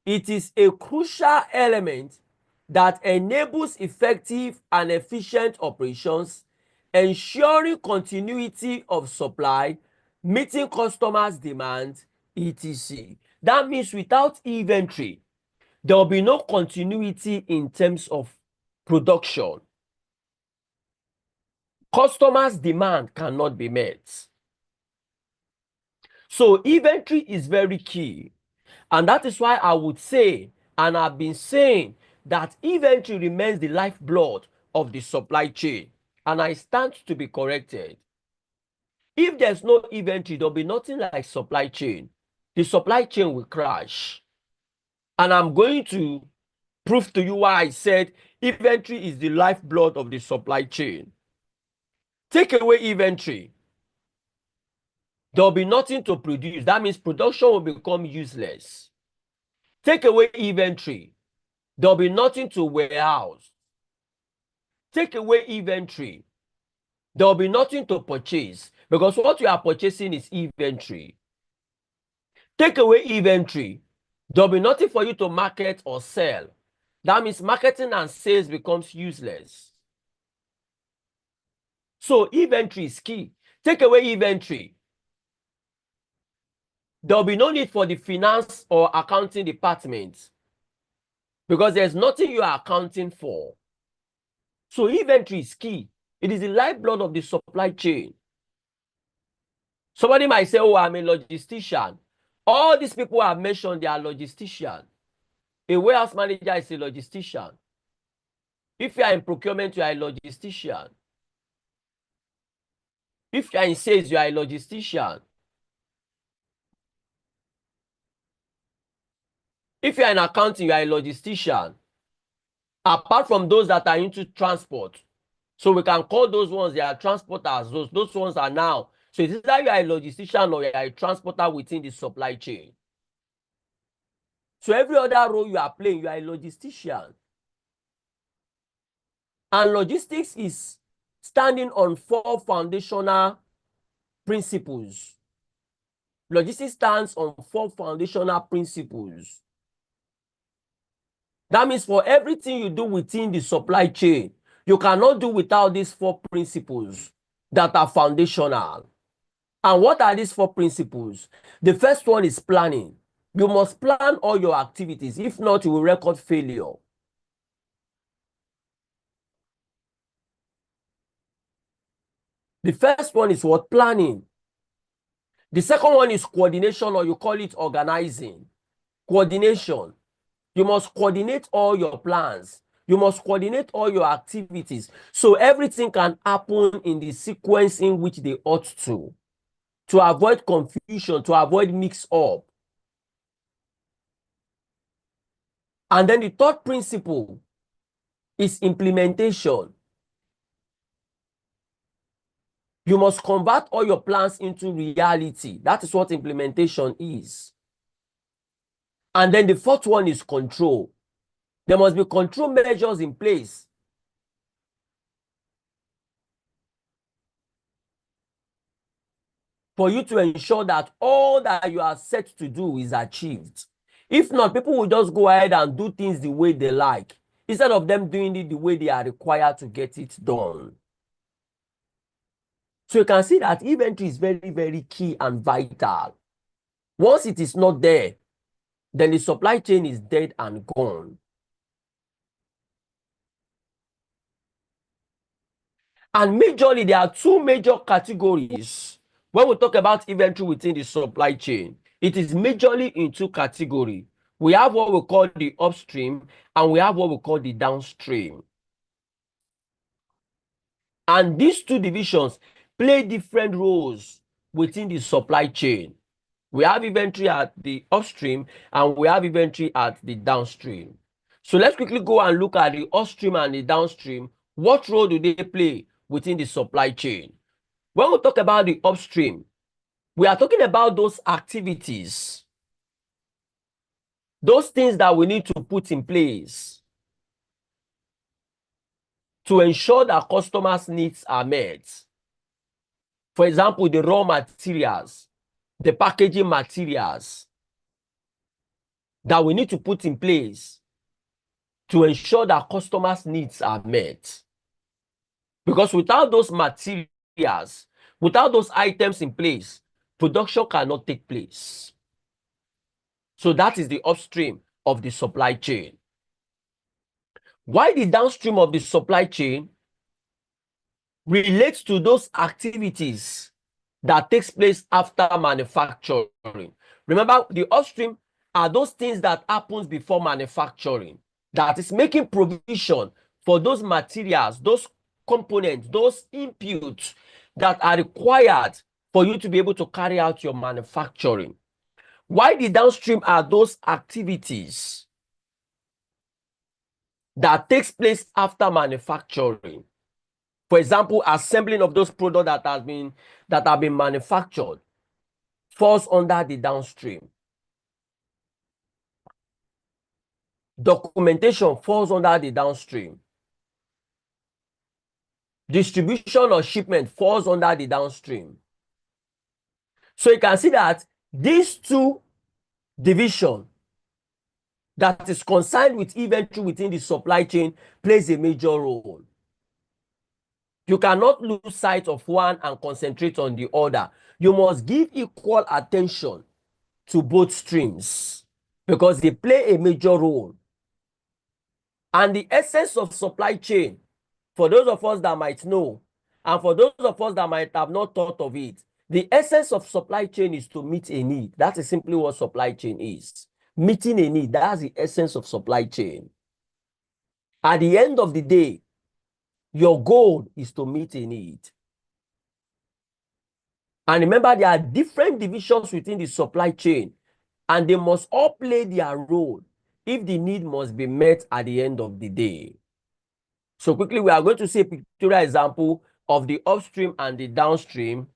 It is a crucial element that enables effective and efficient operations, ensuring continuity of supply, meeting customers' demands, etc. That means without inventory, there will be no continuity in terms of production. Customers' demand cannot be met. So inventory is very key. And that is why I would say, and I've been saying, that inventory remains the lifeblood of the supply chain. And I stand to be corrected. If there's no inventory, there'll be nothing like supply chain. The supply chain will crash. And I'm going to prove to you why I said inventory is the lifeblood of the supply chain. Take away inventory, there'll be nothing to produce. That means production will become useless. Take away inventory, there'll be nothing to warehouse. Take away inventory, there'll be nothing to purchase because what you are purchasing is inventory. Take away inventory, there'll be nothing for you to market or sell. That means marketing and sales becomes useless. So inventory is key. Take away inventory, there'll be no need for the finance or accounting department because there's nothing you are accounting for. So inventory is key. It is the lifeblood of the supply chain. Somebody might say, oh, I'm a logistician. All these people I've mentioned, they are logisticians. A warehouse manager is a logistician. If you are in procurement, you are a logistician. If you are in sales, you are a logistician. If you are in accounting, you are a logistician. Apart from those that are into transport. So we can call those ones, they are transporters. Those ones are now. So it's either you are a logistician or you are a transporter within the supply chain. So every other role you are playing, you are a logistician. And logistics is standing on 4 foundational principles. Logistics stands on 4 foundational principles. That means for everything you do within the supply chain, you cannot do without these 4 principles that are foundational. And what are these 4 principles? The first one is planning. You must plan all your activities. If not, you will record failure. The first one is what? Planning. The second one is coordination, or you call it organizing. Coordination. You must coordinate all your plans. You must coordinate all your activities so everything can happen in the sequence in which they ought to avoid confusion, to avoid mix-up. And then the third principle is implementation. You must convert all your plans into reality. That is what implementation is. And then the fourth one is control. There must be control measures in place for you to ensure that all that you are set to do is achieved. If not, people will just go ahead and do things the way they like, instead of them doing it the way they are required to get it done. So you can see that inventory is very, very key and vital. Once it is not there, then the supply chain is dead and gone. And majorly, there are 2 major categories. When we talk about inventory within the supply chain, it is majorly in 2 categories. We have what we call the upstream and we have what we call the downstream. And these 2 divisions play different roles within the supply chain. We have inventory at the upstream and we have inventory at the downstream. So let's quickly go and look at the upstream and the downstream. What role do they play within the supply chain? When we talk about the upstream, we are talking about those activities, those things that we need to put in place to ensure that customers' needs are met. For example, the raw materials, the packaging materials that we need to put in place to ensure that customers' needs are met. Because without those materials, without those items in place, production cannot take place. So that is the upstream of the supply chain. Why the downstream of the supply chain relates to those activities that takes place after manufacturing. Remember, the upstream are those things that happens before manufacturing, that is making provision for those materials, those components, those inputs that are required for you to be able to carry out your manufacturing. Why the downstream are those activities that takes place after manufacturing. For example, assembling of those products that have been manufactured falls under the downstream. Documentation falls under the downstream. Distribution or shipment falls under the downstream. So you can see that these 2 divisions that is concerned with inventory within the supply chain plays a major role. You cannot lose sight of one and concentrate on the other. You must give equal attention to both streams because they play a major role. And the essence of supply chain, for those of us that might know, and for those of us that might have not thought of it, the essence of supply chain is to meet a need. That is simply what supply chain is. Meeting a need, that's the essence of supply chain. At the end of the day, your goal is to meet a need. And remember, there are different divisions within the supply chain, and they must all play their role if the need must be met at the end of the day. So quickly, we are going to see a pictorial example of the upstream and the downstream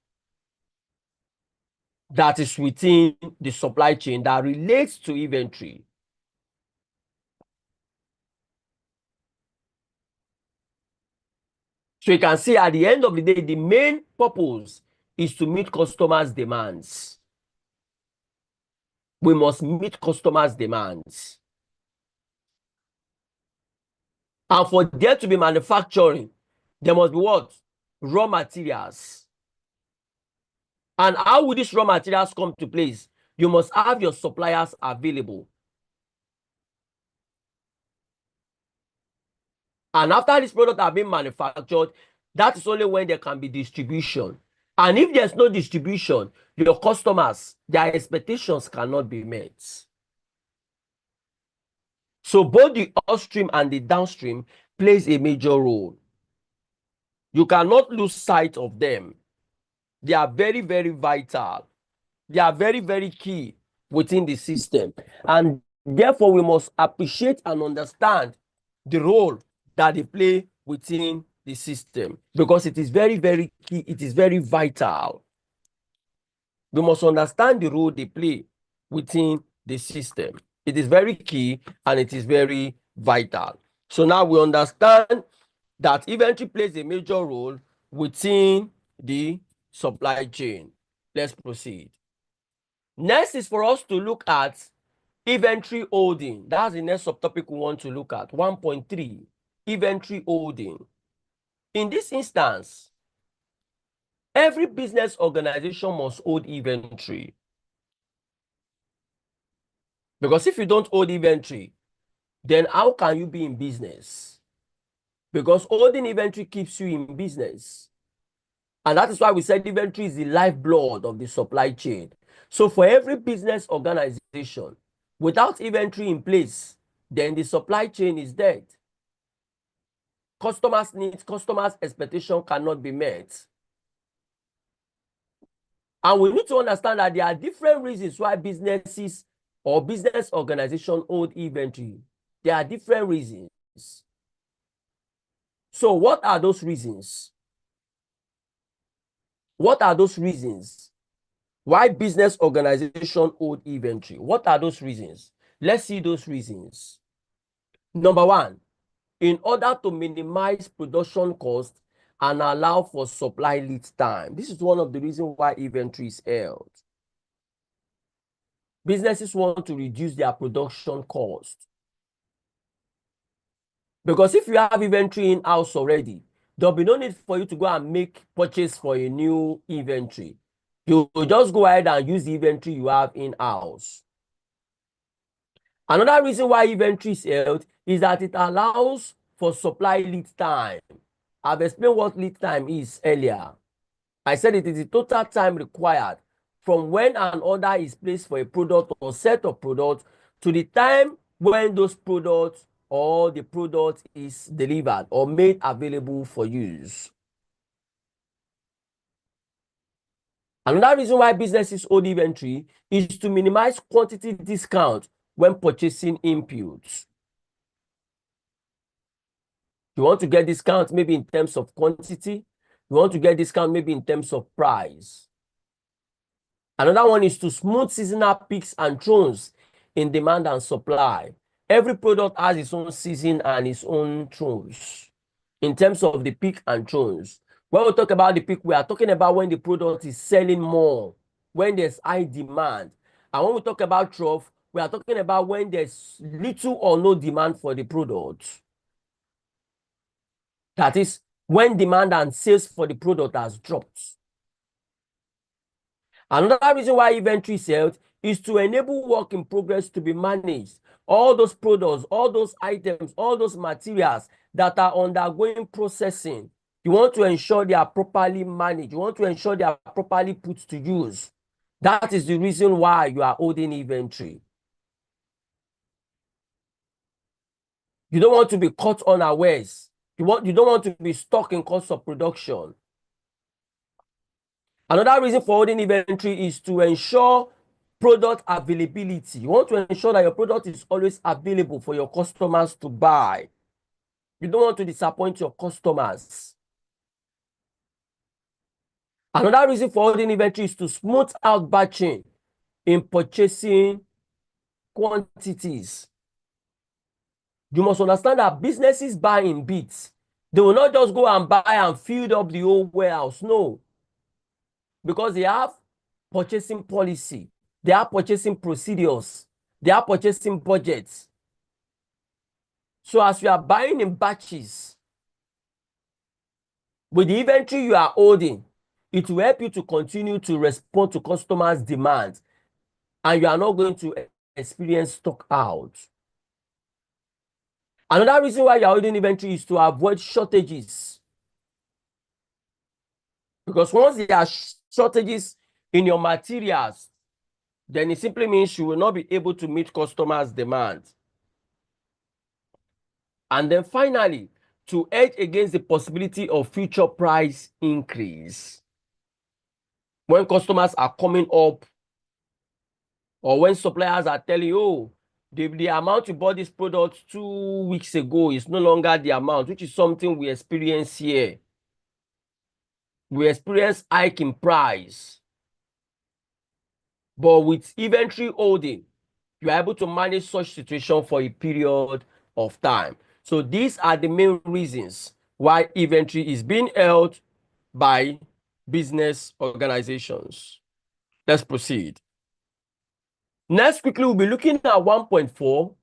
that is within the supply chain that relates to inventory. So you can see at the end of the day, the main purpose is to meet customers' demands. We must meet customers' demands. And for there to be manufacturing, there must be what? Raw materials. And how will these raw materials come to place? You must have your suppliers available. And after this product have been manufactured, that is only when there can be distribution. And if there's no distribution, your customers, their expectations cannot be met. So both the upstream and the downstream plays a major role. You cannot lose sight of them. They are very, very vital. They are very, very key within the system. And therefore, we must appreciate and understand the role that they play within the system because it is very, very key. It is very vital. We must understand the role they play within the system. It is very key and it is very vital. So now we understand that inventory plays a major role within the supply chain. Let's proceed. Next is for us to look at inventory holding. That's the next subtopic we want to look at. 1.3, inventory holding. In this instance, every business organization must hold inventory. Because if you don't hold inventory, then how can you be in business? Because holding inventory keeps you in business. And that is why we said inventory is the lifeblood of the supply chain. So for every business organization, without inventory in place, then the supply chain is dead. Customers' needs, customers' expectation cannot be met. And we need to understand that there are different reasons why businesses or business organizations hold inventory. There are different reasons. So what are those reasons? What are those reasons why business organizations hold inventory? What are those reasons? Let's see those reasons. Number one, in order to minimize production cost and allow for supply lead time. This is one of the reasons why inventory is held. Businesses want to reduce their production cost. Because if you have inventory in-house already, there'll be no need for you to go and make purchase for a new inventory. You will just go ahead and use the inventory you have in-house. Another reason why inventory is held is that it allows for supply lead time. I've explained what lead time is earlier. I said it is the total time required from when an order is placed for a product or set of products to the time when those products or the product is delivered or made available for use. Another reason why businesses hold inventory is to minimize quantity discount when purchasing inputs. You want to get discount maybe in terms of quantity. You want to get discount maybe in terms of price. Another one is to smooth seasonal peaks and troughs in demand and supply. Every product has its own season and its own troughs in terms of the peak and troughs. When we talk about the peak, we are talking about when the product is selling more, when there's high demand. And when we talk about trough, we are talking about when there's little or no demand for the product. That is when demand and sales for the product has dropped. Another reason why inventory is held is to enable work in progress to be managed. All those products, all those items, all those materials that are undergoing processing, you want to ensure they are properly managed. You want to ensure they are properly put to use. That is the reason why you are holding inventory. You don't want to be caught unawares. You don't want to be stuck in cost of production. Another reason for holding inventory is to ensure product availability. You want to ensure that your product is always available for your customers to buy. You don't want to disappoint your customers. Another reason for holding inventory is to smooth out batching in purchasing quantities. You must understand that businesses buy in bits. They will not just go and buy and fill up the whole warehouse. No. Because they have purchasing policy. They have purchasing procedures. They have purchasing budgets. So as you are buying in batches, with the inventory you are holding, it will help you to continue to respond to customers' demands, and you are not going to experience stock out. Another reason why you are holding inventory is to avoid shortages. Because once there are shortages in your materials, then it simply means you will not be able to meet customers' demands. And then finally, to hedge against the possibility of future price increase. When customers are coming up, or when suppliers are telling you, oh, the amount you bought this product 2 weeks ago is no longer the amount, which is something we experience here. We experience hike in price. But with inventory holding, you are able to manage such situation for a period of time. So these are the main reasons why inventory is being held by business organizations. Let's proceed. Next, quickly, we'll be looking at 1.4,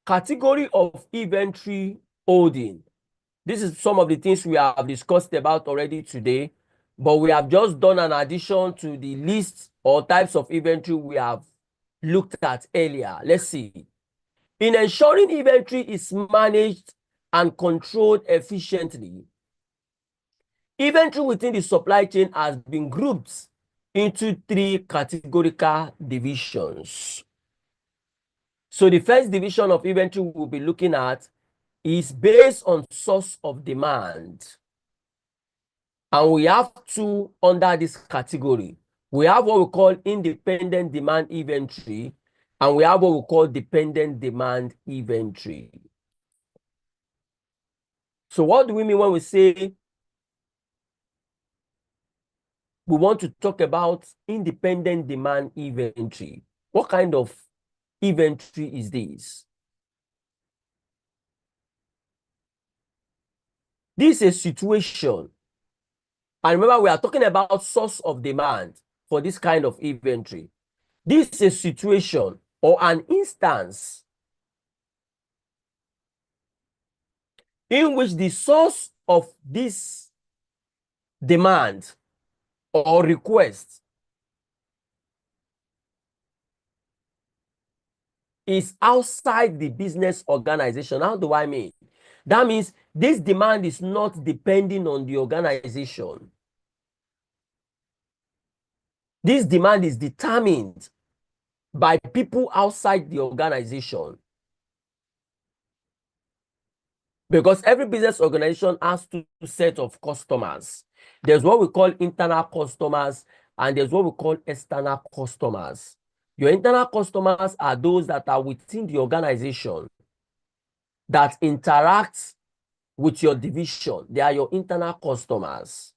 category of inventory holding. This is some of the things we have discussed about already today, but we have just done an addition to the list or types of inventory we have looked at earlier. Let's see. In ensuring inventory is managed and controlled efficiently, inventory within the supply chain has been grouped into 3 categorical divisions. So the first division of inventory we'll be looking at is based on source of demand. And we have 2 under this category. We have what we call independent demand inventory, and we have what we call dependent demand inventory. So what do we mean when we say we want to talk about independent demand inventory? What kind of inventory is this? This is a situation, and remember we are talking about source of demand for this kind of inventory. This is a situation or an instance in which the source of this demand or request is outside the business organization. How do I mean? That means this demand is not depending on the organization. This demand is determined by people outside the organization. Because every business organization has 2 sets of customers. There's what we call internal customers, and there's what we call external customers. Your internal customers are those that are within the organization that interact with your division. They are your internal customers.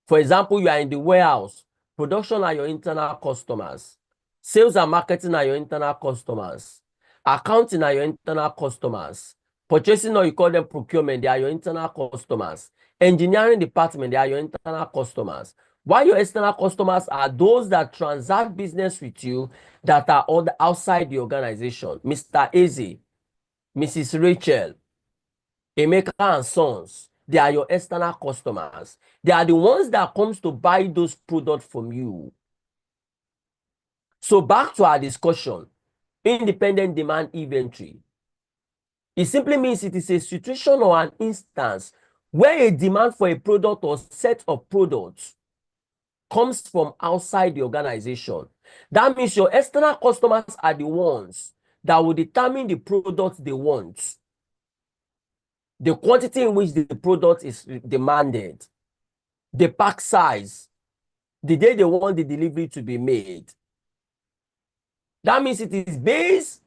For example, you are in the warehouse. Production are your internal customers. Sales and marketing are your internal customers. Accounting are your internal customers. Purchasing, or you call them procurement, they are your internal customers. Engineering department, they are your internal customers. While your external customers are those that transact business with you that are outside the organization. Mr. Eze, Mrs. Rachel, Emeka and Sons, they are your external customers. They are the ones that comes to buy those products from you. So back to our discussion, independent demand inventory. It simply means it is a situation or an instance where a demand for a product or set of products comes from outside the organization. That means your external customers are the ones that will determine the product they want, the quantity in which the product is demanded, the pack size, the day they want the delivery to be made. That means it is based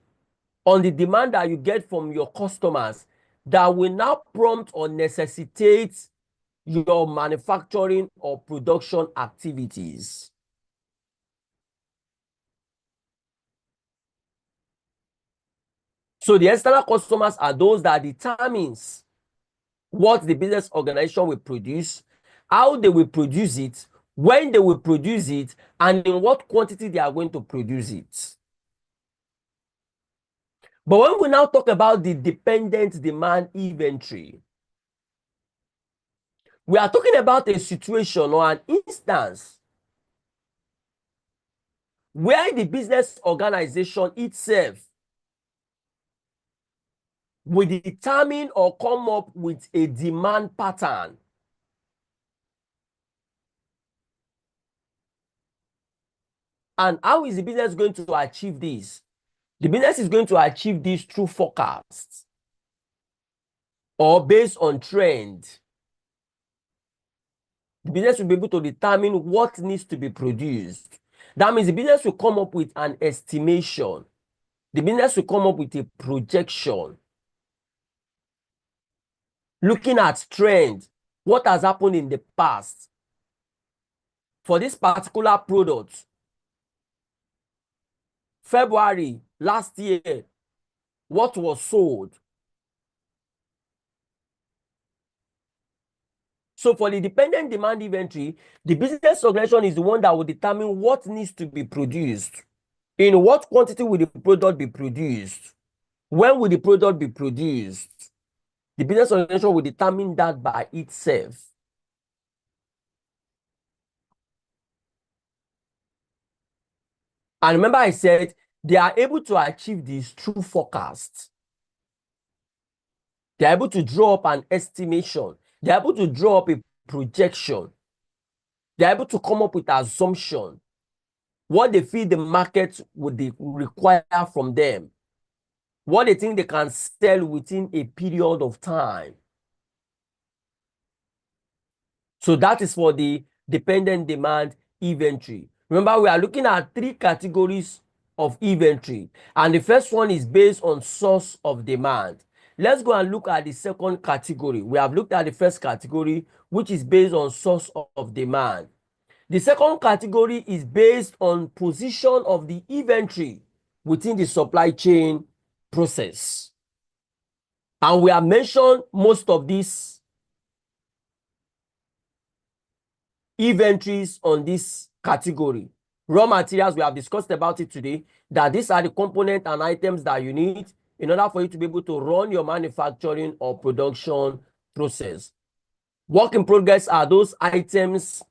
on the demand that you get from your customers that will now prompt or necessitate your manufacturing or production activities. So the external customers are those that determines what the business organization will produce, how they will produce it, when they will produce it, and in what quantity they are going to produce it. But when we now talk about the dependent demand inventory, we are talking about a situation or an instance where the business organization itself will determine or come up with a demand pattern. And how is the business going to achieve this? The business is going to achieve this through forecasts or based on trend. The business will be able to determine what needs to be produced. That means the business will come up with an estimation. The business will come up with a projection. Looking at trend, what has happened in the past for this particular product. February last year, what was sold? So for the dependent demand inventory, the business organization is the one that will determine what needs to be produced. In what quantity will the product be produced? When will the product be produced? The business organization will determine that by itself. And remember I said they are able to achieve this through forecasts. They are able to draw up an estimation. They are able to draw up a projection. They are able to come up with assumption. What they feel the market would require from them. What they think they can sell within a period of time. So that is for the dependent demand inventory. Remember, we are looking at 3 categories of inventory. And the first one is based on source of demand. Let's go and look at the second category. We have looked at the first category, which is based on source of demand. The second category is based on position of the inventory within the supply chain process. And we have mentioned most of these inventories on this category. Raw materials, we have discussed about it today, that these are the components and items that you need in order for you to be able to run your manufacturing or production process. Work in progress are those items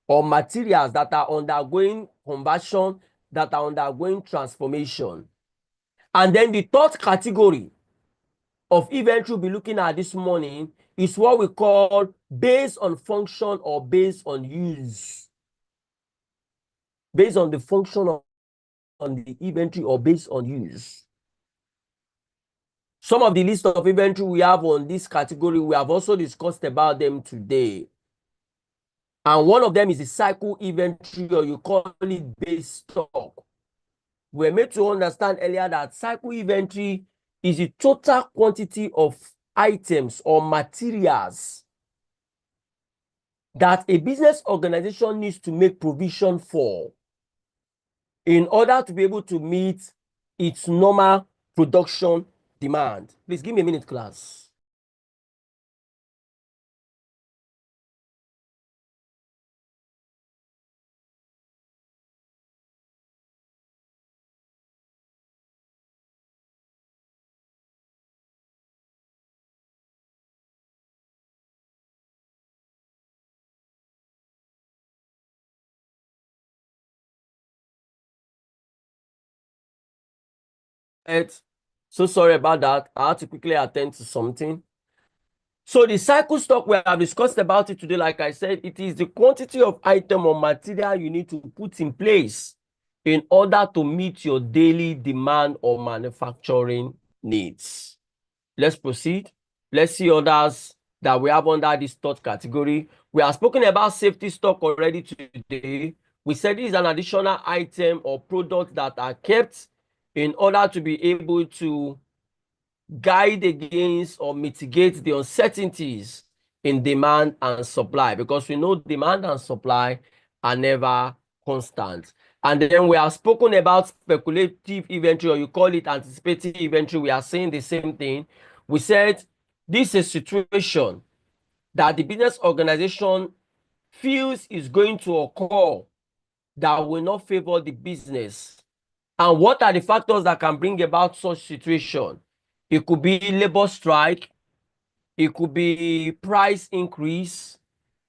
or materials that are undergoing conversion, that are undergoing transformation. And then the third category of inventory we'll be looking at this morning is what we call based on function or based on use. Based on the function on the inventory or based on use. Some of the list of inventory we have on this category, we have also discussed about them today. And one of them is the cycle inventory, or you call it base stock. We're made to understand earlier that cycle inventory is the total quantity of items or materials that a business organization needs to make provision for in order to be able to meet its normal production demand. Please give me a minute, class. So sorry about that. I had to quickly attend to something. So the cycle stock, we have discussed about it today. Like I said, it is the quantity of item or material you need to put in place in order to meet your daily demand or manufacturing needs. Let's proceed. Let's see others that we have under this third category. We have spoken about safety stock already today. We said this is an additional item or product that are kept in order to be able to guide against or mitigate the uncertainties in demand and supply, because we know demand and supply are never constant. And then we have spoken about speculative inventory, or you call it anticipating inventory. We are saying the same thing. We said this is a situation that the business organization feels is going to occur that will not favor the business. And what are the factors that can bring about such situation? It could be labor strike, it could be price increase,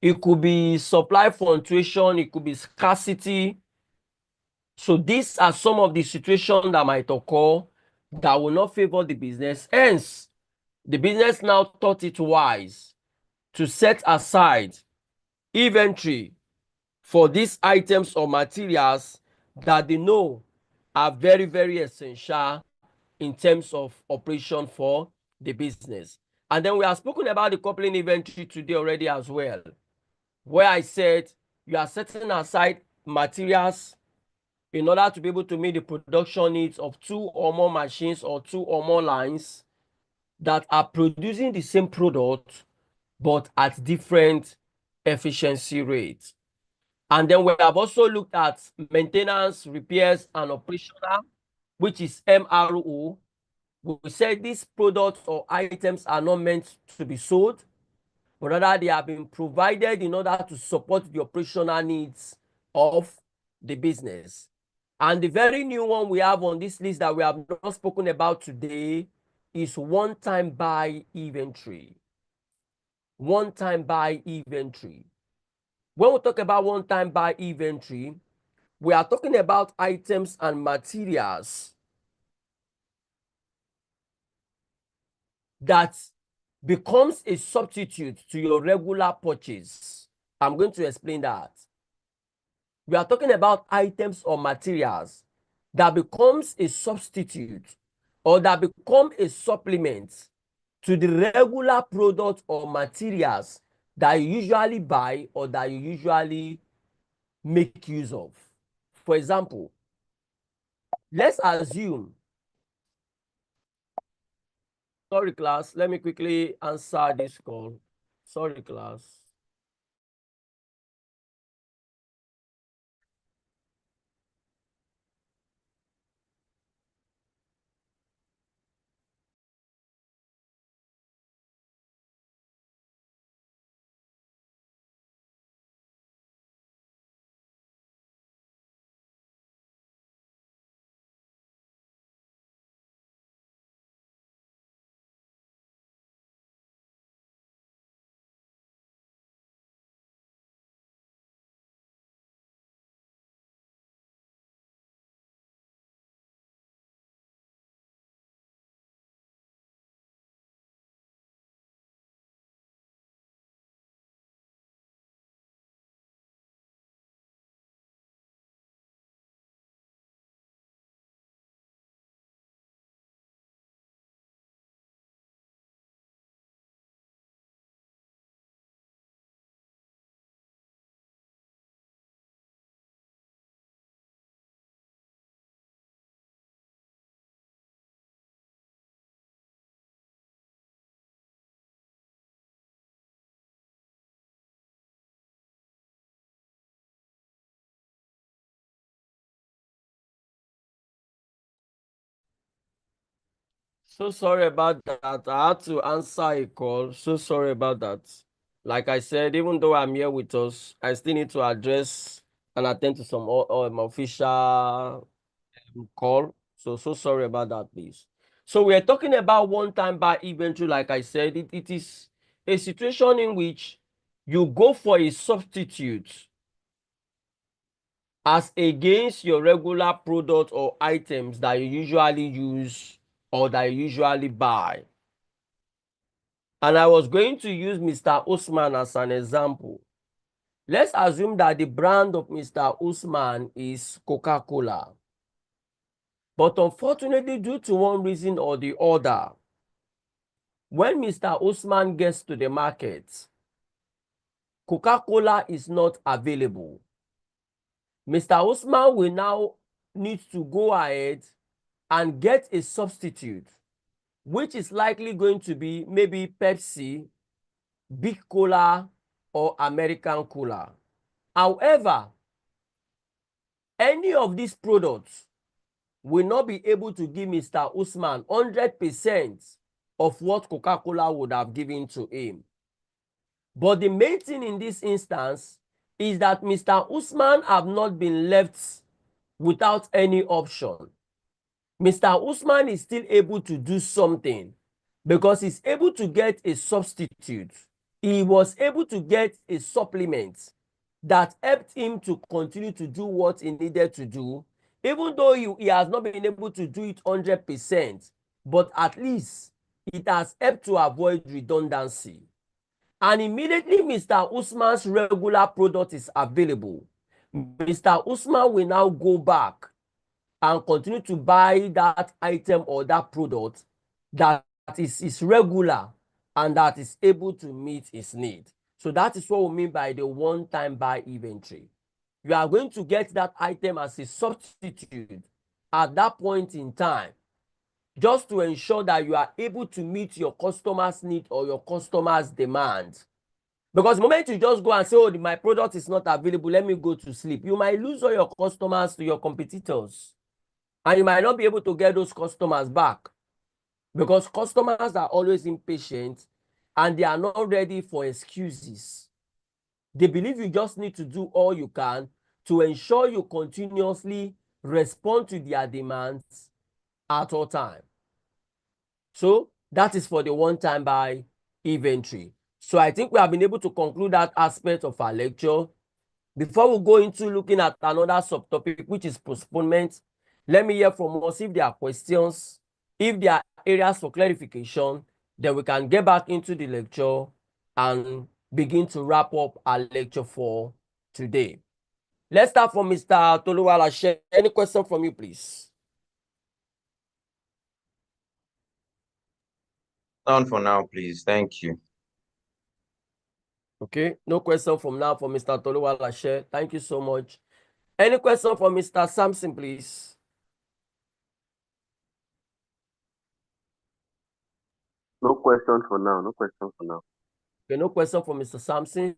it could be supply fluctuation, it could be scarcity. So these are some of the situations that might occur that will not favor the business. Hence, the business now thought it wise to set aside inventory for these items or materials that they know are very, very essential in terms of operation for the business. And then we have spoken about the coupling inventory today already as well, where I said you are setting aside materials in order to be able to meet the production needs of 2 or more machines or 2 or more lines that are producing the same product but at different efficiency rates. And then we have also looked at maintenance, repairs, and operational, which is MRO. We said these products or items are not meant to be sold, but rather they have been provided in order to support the operational needs of the business. And the very new one we have on this list that we have not spoken about today is one-time buy inventory. One-time buy inventory. When we talk about one-time buy inventory, we are talking about items and materials that becomes a substitute to your regular purchase. I'm going to explain that. We are talking about items or materials that becomes a substitute or that become a supplement to the regular product or materials that you usually buy or that you usually make use of. For example, let's assume, sorry class, let me quickly answer this call. Sorry class. So sorry about that. I had to answer a call. So sorry about that. Like I said, even though I'm here with us, I still need to address and attend to some official call. So sorry about that, please. So we are talking about one-time buy inventory. Like I said, it is a situation in which you go for a substitute as against your regular product or items that you usually use or that you usually buy. And I was going to use Mr. Usman as an example. Let's assume that the brand of Mr. Usman is Coca-Cola. But unfortunately, due to one reason or the other, when Mr. Usman gets to the market, Coca-Cola is not available. Mr. Usman will now need to go ahead and get a substitute, which is likely going to be maybe Pepsi, Big Cola, or American Cola. However, any of these products will not be able to give Mr. Usman 100% of what Coca-Cola would have given to him. But the main thing in this instance is that Mr. Usman have not been left without any option. Mr. Usman is still able to do something because he's able to get a substitute. He was able to get a supplement that helped him to continue to do what he needed to do, even though he has not been able to do it 100%, but at least it has helped to avoid redundancy. And immediately Mr. Usman's regular product is available, Mr. Usman will now go back and continue to buy that item or that product that is regular and that is able to meet his need. So that is what we mean by the one-time buy inventory. You are going to get that item as a substitute at that point in time, just to ensure that you are able to meet your customer's need or your customer's demand. Because the moment you just go and say, oh, my product is not available, let me go to sleep, you might lose all your customers to your competitors. And you might not be able to get those customers back because customers are always impatient and they are not ready for excuses. They believe you just need to do all you can to ensure you continuously respond to their demands at all time. So that is for the one-time buy inventory. So I think we have been able to conclude that aspect of our lecture. Before we go into looking at another subtopic, which is postponement, let me hear from us if there are questions, if there are areas for clarification, then we can get back into the lecture and begin to wrap up our lecture for today. Let's start from Mr. Toluwalashe. Any question from you, please? None for now, please. Thank you. Okay, no question from now for Mr. Toluwalashe. Thank you so much. Any question for Mr. Sampson, please? No question for now. No question for now. Okay, no question for Mr. Sampson.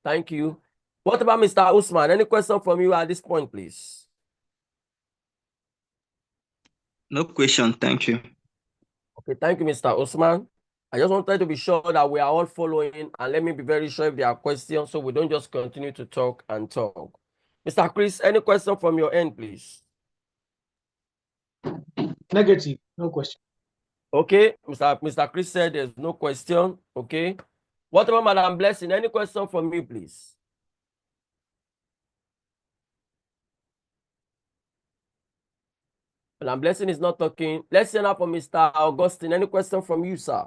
Thank you. What about Mr. Usman? Any question from you at this point, please? No question. Thank you. Okay, thank you, Mr. Usman. I just wanted to be sure that we are all following, and let me be very sure if there are questions so we don't just continue to talk and talk. Mr. Chris, any question from your end, please? Negative, no question. Okay, Mr. Chris said there's no question. Okay. What about Madam Blessing? Any question from me, please? Madam Blessing is not talking. Let's send up for Mr. Augustine. Any question from you, sir?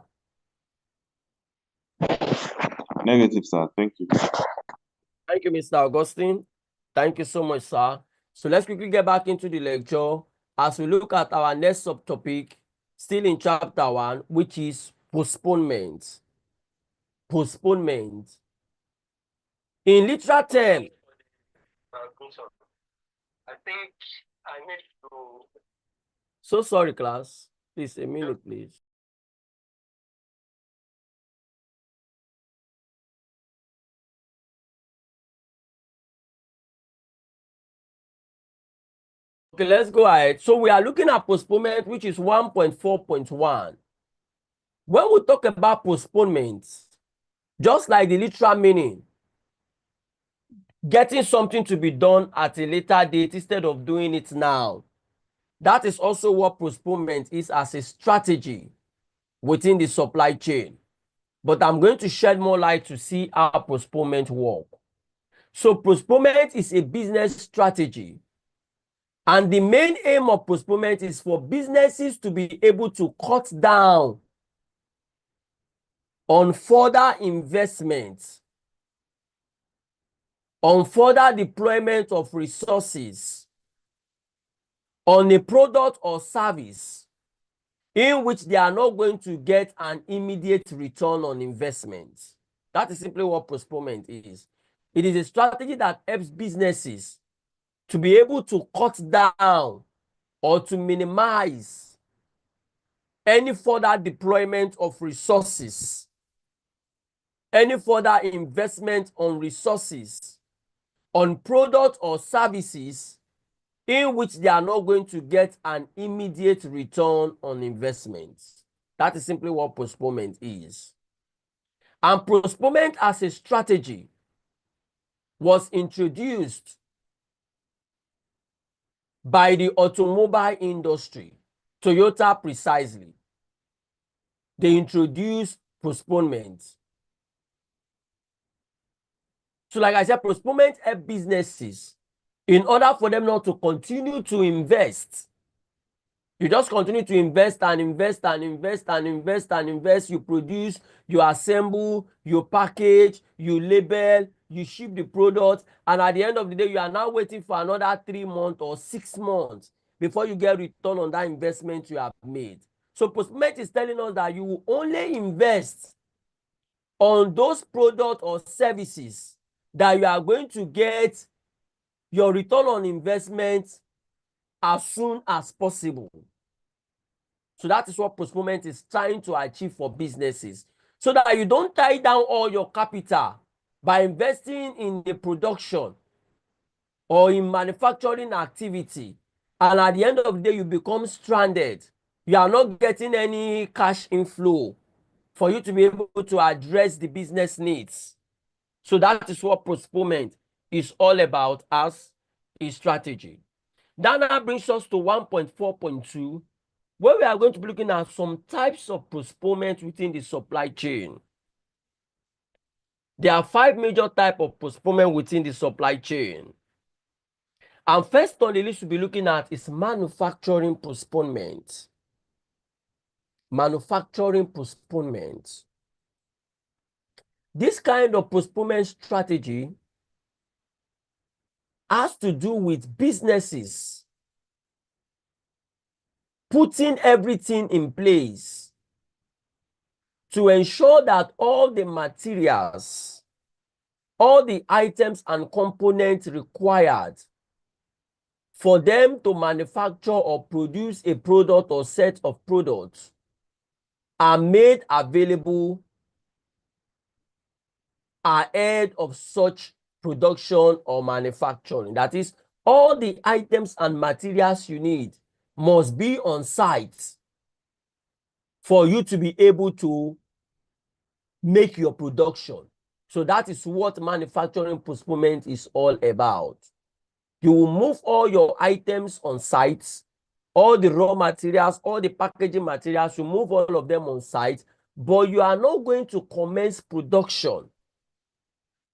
Negative, sir. Thank you. Thank you, Mr. Augustine. Thank you so much, sir. So let's quickly get back into the lecture as we look at our next subtopic, still in chapter 1, which is postponement. Postponement. In literal term, I think I need to... So sorry, class. Please, a minute, please. Okay, let's go ahead. So we are looking at postponement, which is 1.4.1. When we talk about postponement, just like the literal meaning, getting something to be done at a later date instead of doing it now, that is also what postponement is as a strategy within the supply chain. But I'm going to shed more light to see how postponement works. So postponement is a business strategy. And the main aim of postponement is for businesses to be able to cut down on further investments, on further deployment of resources, on a product or service in which they are not going to get an immediate return on investment. That is simply what postponement is. It is a strategy that helps businesses to be able to cut down or to minimize any further deployment of resources, any further investment on resources, on products or services in which they are not going to get an immediate return on investment. That is simply what postponement is. And postponement as a strategy was introduced by the automobile industry, Toyota precisely. They introduced postponement. So like I said, postponement help businesses in order for them not to continue to invest. You just continue to invest and invest and invest and invest and invest. You produce, you assemble, you package, you label, you ship the product, and at the end of the day, you are now waiting for another 3 months or 6 months before you get return on that investment you have made. So postponement is telling us that you will only invest on those products or services that you are going to get your return on investment as soon as possible. So that is what postponement is trying to achieve for businesses, so that you don't tie down all your capital by investing in the production or in manufacturing activity, and at the end of the day you become stranded. You are not getting any cash inflow for you to be able to address the business needs. So that is what postponement is all about as a strategy. That now brings us to 1.4.2, where we are going to be looking at some types of postponement within the supply chain. There are 5 major types of postponement within the supply chain. And first on the list we'll be looking at is manufacturing postponement. Manufacturing postponement. This kind of postponement strategy has to do with businesses putting everything in place to ensure that all the materials, all the items and components required for them to manufacture or produce a product or set of products are made available ahead of such production or manufacturing. That is, all the items and materials you need must be on site for you to be able to make your production. So that is what manufacturing postponement is all about. You will move all your items on site, all the raw materials, all the packaging materials, you move all of them on site, but you are not going to commence production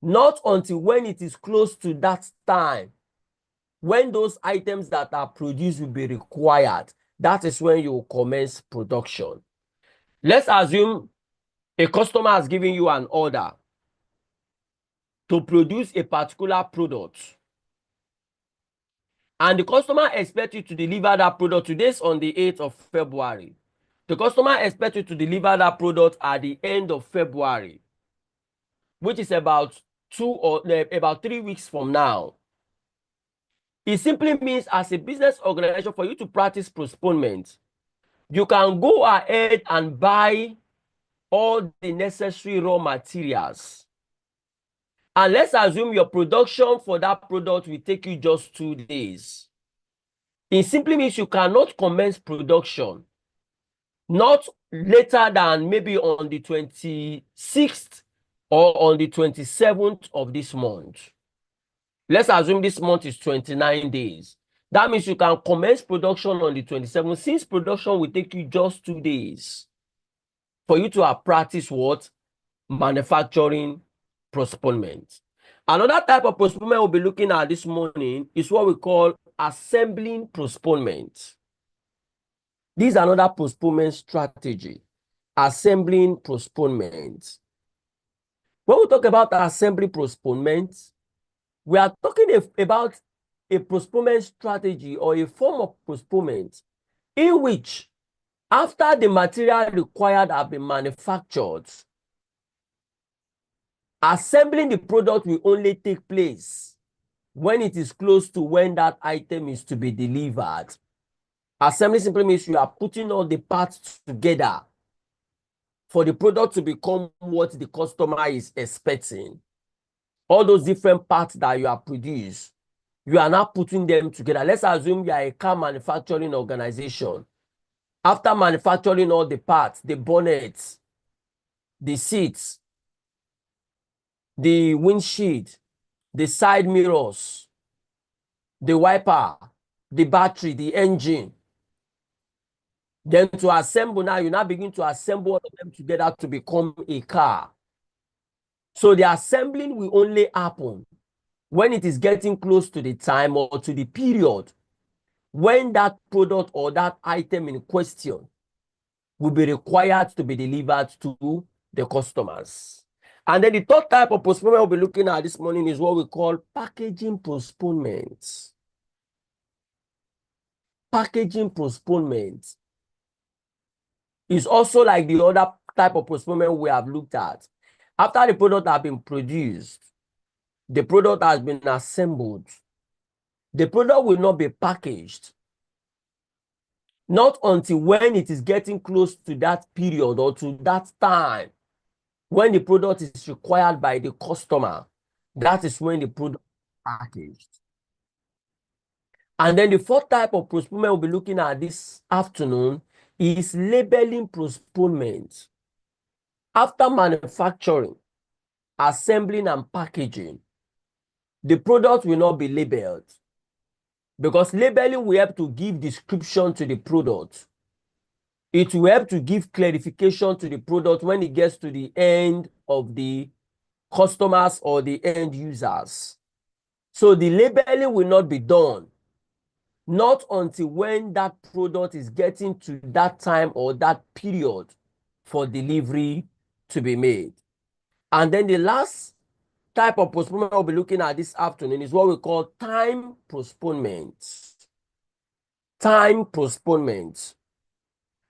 not until when it is close to that time, when those items that are produced will be required. That is when you will commence production. Let's assume a customer has given you an order to produce a particular product, and the customer expects you to deliver that product. Today's on the 8th of February. The customer expects you to deliver that product at the end of February, which is about 3 weeks from now. It simply means, as a business organization, for you to practice postponement, you can go ahead and buy all the necessary raw materials. And let's assume your production for that product will take you just 2 days. It simply means you cannot commence production not later than maybe on the 26th or on the 27th of this month. Let's assume this month is 29 days. That means you can commence production on the 27th, since production will take you just 2 days for you to have practiced what? Manufacturing postponement. Another type of postponement we'll be looking at this morning is what we call assembling postponement. This is another postponement strategy, assembling postponement. When we talk about assembling postponement, we are talking about a postponement strategy or a form of postponement in which, after the material required have been manufactured, assembling the product will only take place when it is close to when that item is to be delivered. Assembly simply means you are putting all the parts together for the product to become what the customer is expecting. All those different parts that you have produced, you are now putting them together. Let's assume you are a car manufacturing organization. After manufacturing all the parts, the bonnets, the seats, the windshield, the side mirrors, the wiper, the battery, the engine, then to assemble now, you now begin to assemble all of them together to become a car. So the assembling will only happen when it is getting close to the time or to the period when that product or that item in question will be required to be delivered to the customers. And then the third type of postponement we'll be looking at this morning is what we call packaging postponement. Packaging postponement is also like the other type of postponement we have looked at. After the product has been produced, the product has been assembled, the product will not be packaged, not until when it is getting close to that period or to that time when the product is required by the customer. That is when the product is packaged. And then the fourth type of postponement we'll be looking at this afternoon is labeling postponement. After manufacturing, assembling, and packaging, the product will not be labeled, because labeling will help to give description to the product. It will help to give clarification to the product when it gets to the end of the customers or the end users. So the labeling will not be done, not until when that product is getting to that time or that period for delivery to be made. And then the last type of postponement we'll be looking at this afternoon is what we call time postponement. Time postponement.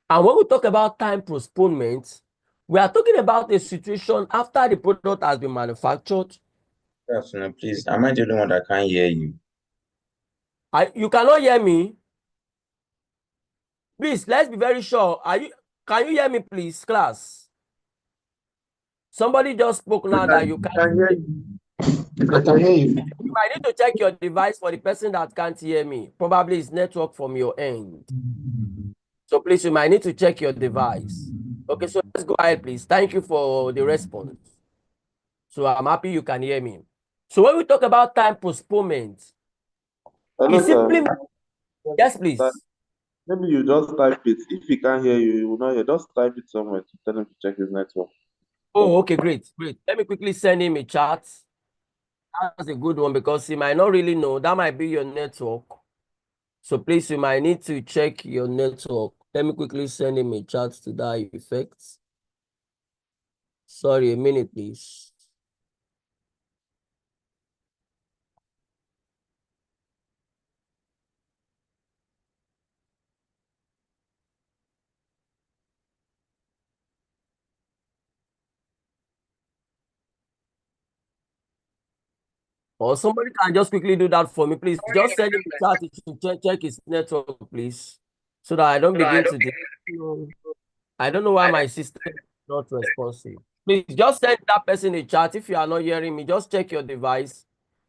And when we talk about time postponement, we are talking about a situation after the product has been manufactured. Yes, no, please. Am I the only one that can't hear you? You cannot hear me? Please, let's be very sure. Can you hear me, please, class? Somebody just spoke now that you can't hear me. I can hear you. You might need to check your device for the person that can't hear me. Probably it's network from your end. So please, you might need to check your device. Okay, so let's go ahead, please. Thank you for the response. So I'm happy you can hear me. So when we talk about time postponement, it simply means, yes, please. Maybe you just type it. If he can't hear you, he will not hear. Just type it somewhere to tell him to check his network. Oh, okay, great. Let me quickly send him a chat. That's a good one because he might not really know. That might be your network. So please, you might need to check your network. Let me quickly send him a chat to that effect. Sorry, a minute, please. Or somebody can just quickly do that for me, please. Just send him a chat to check his network, please. So that I don't begin to... I don't know why my system is not responsive. Please just send that person a chat. If you are not hearing me, just check your device.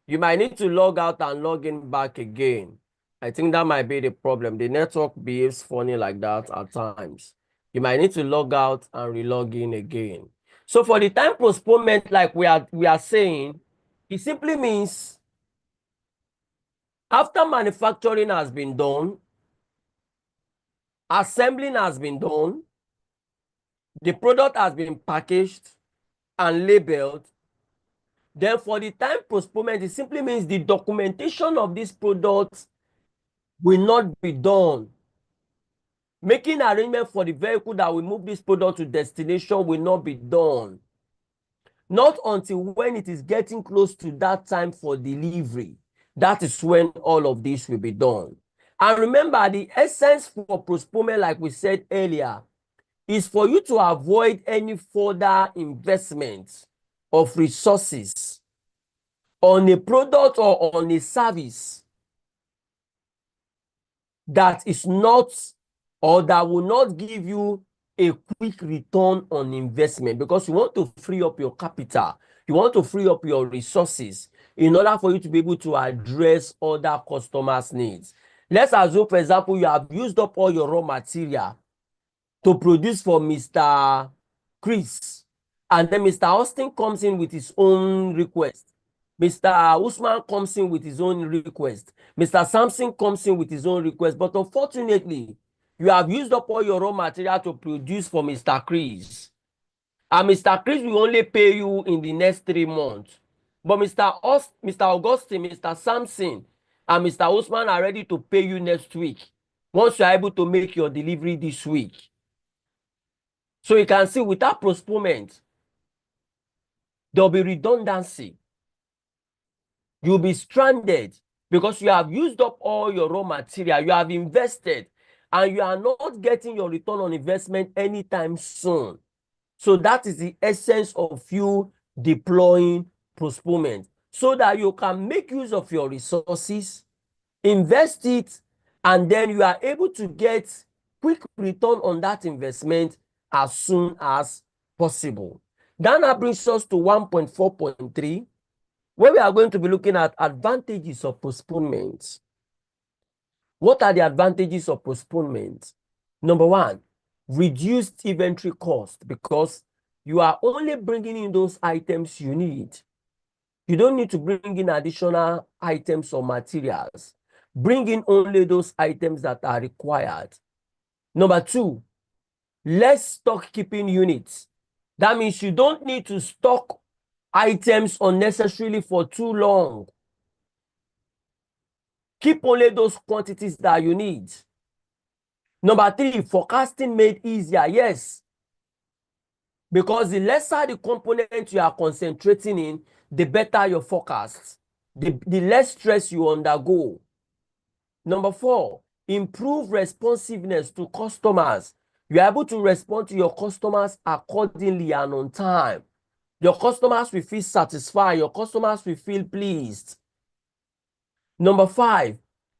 You might need to log out and log in back again. I think that might be the problem. The network behaves funny like that at times. You might need to log out and re-log in again. So for the time postponement, like we are saying, it simply means after manufacturing has been done, assembling has been done, the product has been packaged and labeled, Then for the time postponement, it simply means the documentation of this product will not be done. Making arrangement for the vehicle that will move this product to destination will not be done. Not until when it is getting close to that time for delivery. That is when all of this will be done. And remember, the essence for postponement, like we said earlier, is for you to avoid any further investment of resources on a product or on a service that is not, or that will not give you a quick return on investment, because you want to free up your capital, you want to free up your resources in order for you to be able to address other customers' needs. Let's assume, for example, you have used up all your raw material to produce for Mr. Chris, and then Mr. Austin comes in with his own request. Mr. Usman comes in with his own request. Mr. Sampson comes in with his own request. But unfortunately, you have used up all your raw material to produce for Mr. Chris. And Mr. Chris will only pay you in the next 3 months. But Mr. Augustine, Mr. Sampson, and Mr. Usman are ready to pay you next week, once you are able to make your delivery this week. So you can see, without postponement, there will be redundancy. You'll be stranded because you have used up all your raw material, you have invested, and you are not getting your return on investment anytime soon. So that is the essence of you deploying postponement, so that you can make use of your resources, invest it, and then you are able to get quick return on that investment as soon as possible. That now brings us to 1.4.3, where we are going to be looking at advantages of postponement. What are the advantages of postponement? Number one, reduced inventory cost, because you are only bringing in those items you need. You don't need to bring in additional items or materials. Bring in only those items that are required. Number two, less stock keeping units. That means you don't need to stock items unnecessarily for too long. Keep only those quantities that you need. Number three, forecasting made easier. Yes, because the lesser the component you are concentrating in, the better your forecast, the less stress you undergo. Number four, improve responsiveness to customers. You are able to respond to your customers accordingly and on time. Your customers will feel satisfied. Your customers will feel pleased. Number five,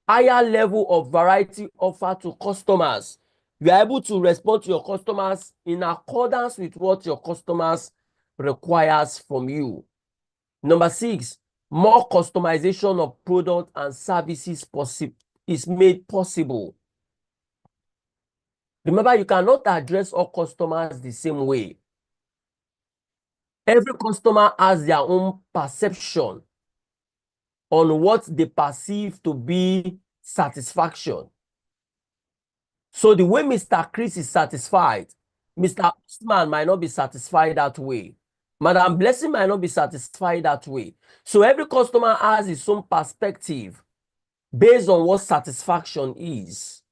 higher level of variety offered to customers. You are able to respond to your customers in accordance with what your customers requires from you. Number six, more customization of product and services is made possible. Remember, you cannot address all customers the same way. Every customer has their own perception on what they perceive to be satisfaction. So the way Mr. Chris is satisfied, Mr. Usman might not be satisfied that way. Madam Blessing might not be satisfied that way. So every customer has his own perspective based on what satisfaction is.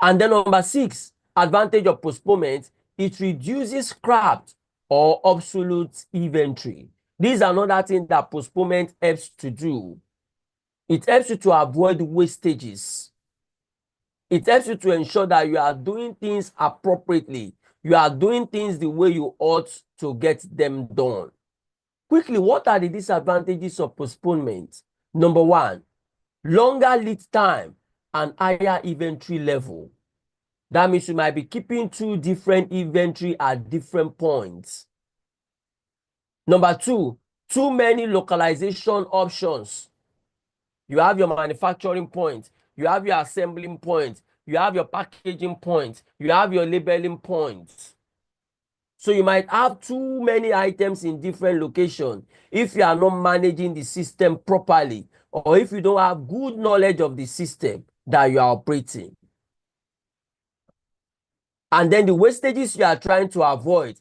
And then number six, advantage of postponement, it reduces scrapped or obsolete inventory. This is another thing that postponement helps to do. It helps you to avoid wastages. It helps you to ensure that you are doing things appropriately. You are doing things the way you ought to get them done. Quickly, what are the disadvantages of postponement? Number one, longer lead time and higher inventory level. That means you might be keeping two different inventory at different points. Number two, too many localization options. You have your manufacturing point, you have your assembling point, you have your packaging point, you have your labeling point. So you might have too many items in different locations if you are not managing the system properly, or if you don't have good knowledge of the system that you are operating. And then the wastages you are trying to avoid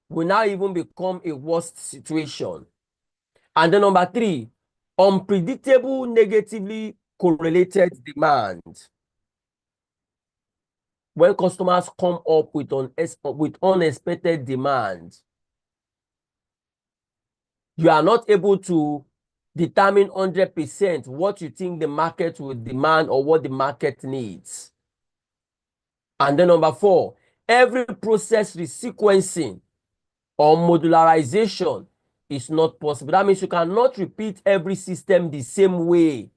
will now even become a worst situation. And then number 3, unpredictable negatively correlated demand. When customers come up with unexpected demand, you are not able to determine 100% what you think the market will demand or what the market needs. And then number 4, every process resequencing or modularization is not possible. That means you cannot repeat every system the same way.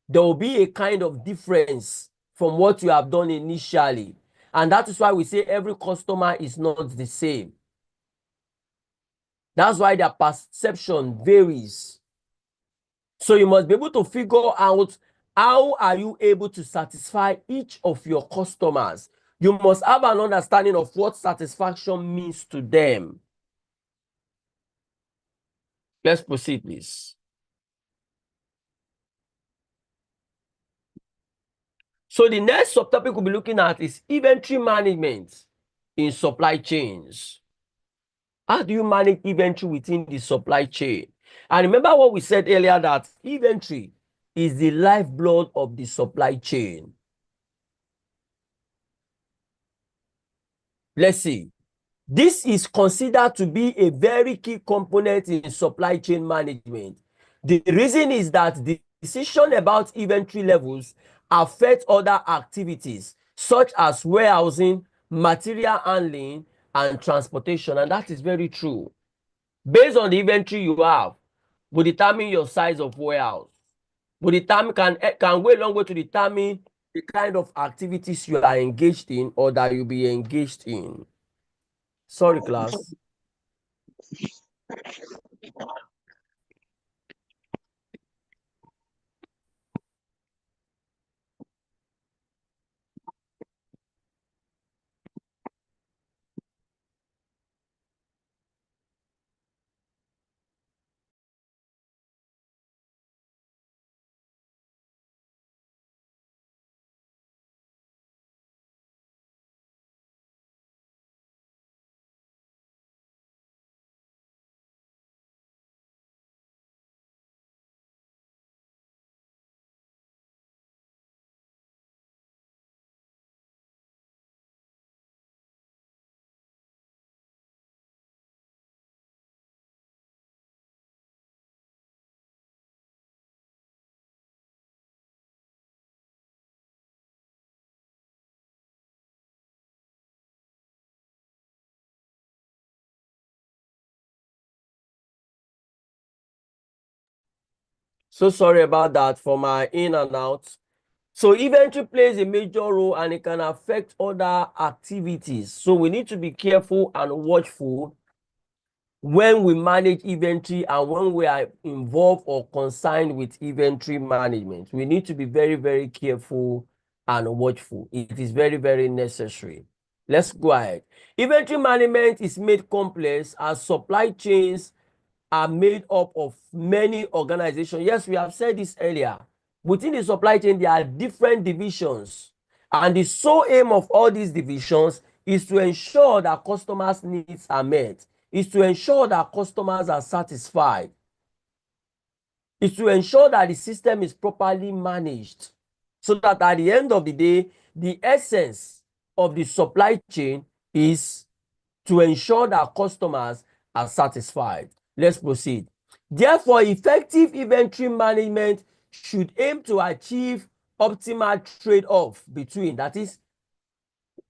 There will be a kind of difference from what you have done initially. And that is why we say every customer is not the same. That's why their perception varies. So you must be able to figure out how are you able to satisfy each of your customers. You must have an understanding of what satisfaction means to them. Let's proceed, please. So the next subtopic we'll be looking at is inventory management in supply chains. How do you manage inventory within the supply chain? And remember what we said earlier, that inventory is the lifeblood of the supply chain. Let's see. This is considered to be a very key component in supply chain management. The reason is that the decision about inventory levels affect other activities such as warehousing, material handling, and transportation. And that is very true. Based on the inventory you have, will determine your size of warehouse. Will determine, can go a long way to determine the kind of activities you are engaged in or that you'll be engaged in. Sorry, class. So sorry about that for my in and out. So inventory plays a major role and it can affect other activities. So we need to be careful and watchful when we manage inventory and when we are involved or concerned with inventory management. We need to be very, very careful and watchful. It is very, very necessary. Let's go ahead. Inventory management is made complex as supply chains are made up of many organizations. Yes, we have said this earlier. Within the supply chain, there are different divisions. And the sole aim of all these divisions is to ensure that customers' needs are met, is to ensure that customers are satisfied, is to ensure that the system is properly managed, so that at the end of the day, the essence of the supply chain is to ensure that customers are satisfied. Let's proceed. Therefore, effective inventory management should aim to achieve optimal trade-off between, that is,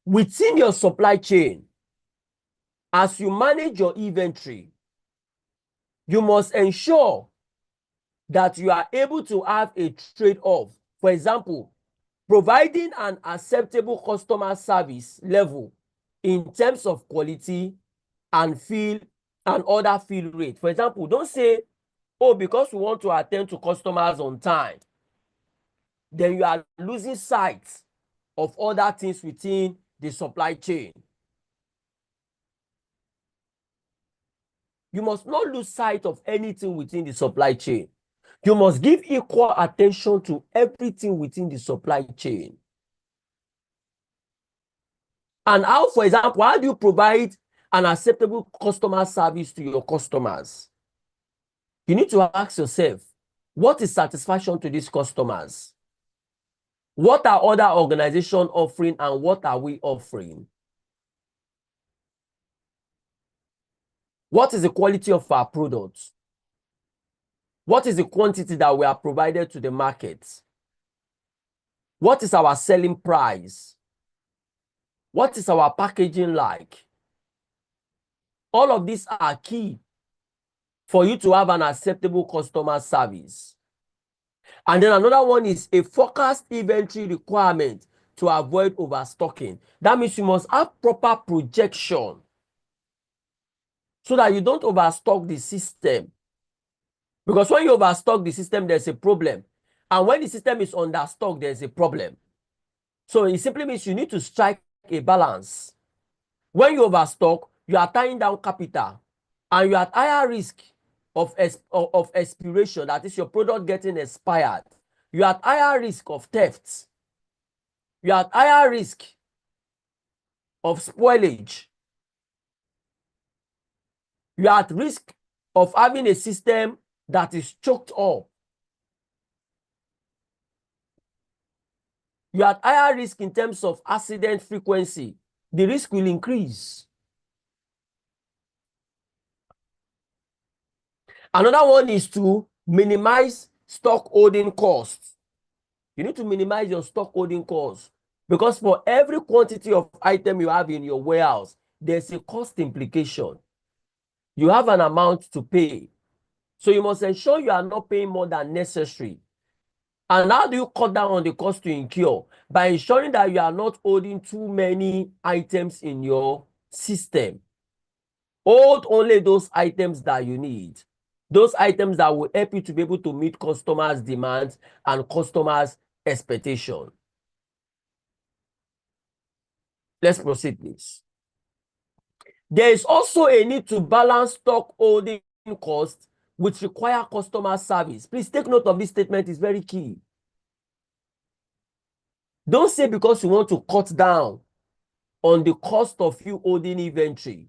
within your supply chain. As you manage your inventory, you must ensure that you are able to have a trade-off. For example, providing an acceptable customer service level in terms of quality and fill and other fill rate. For example, don't say, oh, because we want to attend to customers on time, then you are losing sight of other things within the supply chain. You must not lose sight of anything within the supply chain. You must give equal attention to everything within the supply chain. And how, for example, how do you provide an acceptable customer service to your customers, you need to ask yourself, what is satisfaction to these customers? What are other organizations offering and what are we offering? What is the quality of our products? What is the quantity that we are provided to the market? What is our selling price? What is our packaging like? All of these are key for you to have an acceptable customer service. And then another one is a forecast inventory requirement to avoid overstocking. That means you must have proper projection so that you don't overstock the system. Because when you overstock the system, there's a problem. And when the system is understocked, there's a problem. So it simply means you need to strike a balance. When you overstock, you are tying down capital and you are at higher risk of expiration, that is your product getting expired. You are at higher risk of theft. You are at higher risk of spoilage. You are at risk of having a system that is choked up. You are at higher risk in terms of accident frequency. The risk will increase. Another one is to minimize stock holding costs. You need to minimize your stock holding costs because for every quantity of item you have in your warehouse, there's a cost implication. You have an amount to pay. So you must ensure you are not paying more than necessary. And how do you cut down on the cost to incur? By ensuring that you are not holding too many items in your system. Hold only those items that you need. Those items that will help you to be able to meet customers' demands and customers' expectation. Let's proceed, please. There is also a need to balance stock holding costs which require customer service. Please take note of this statement, it's very key. Don't say because you want to cut down on the cost of you holding inventory,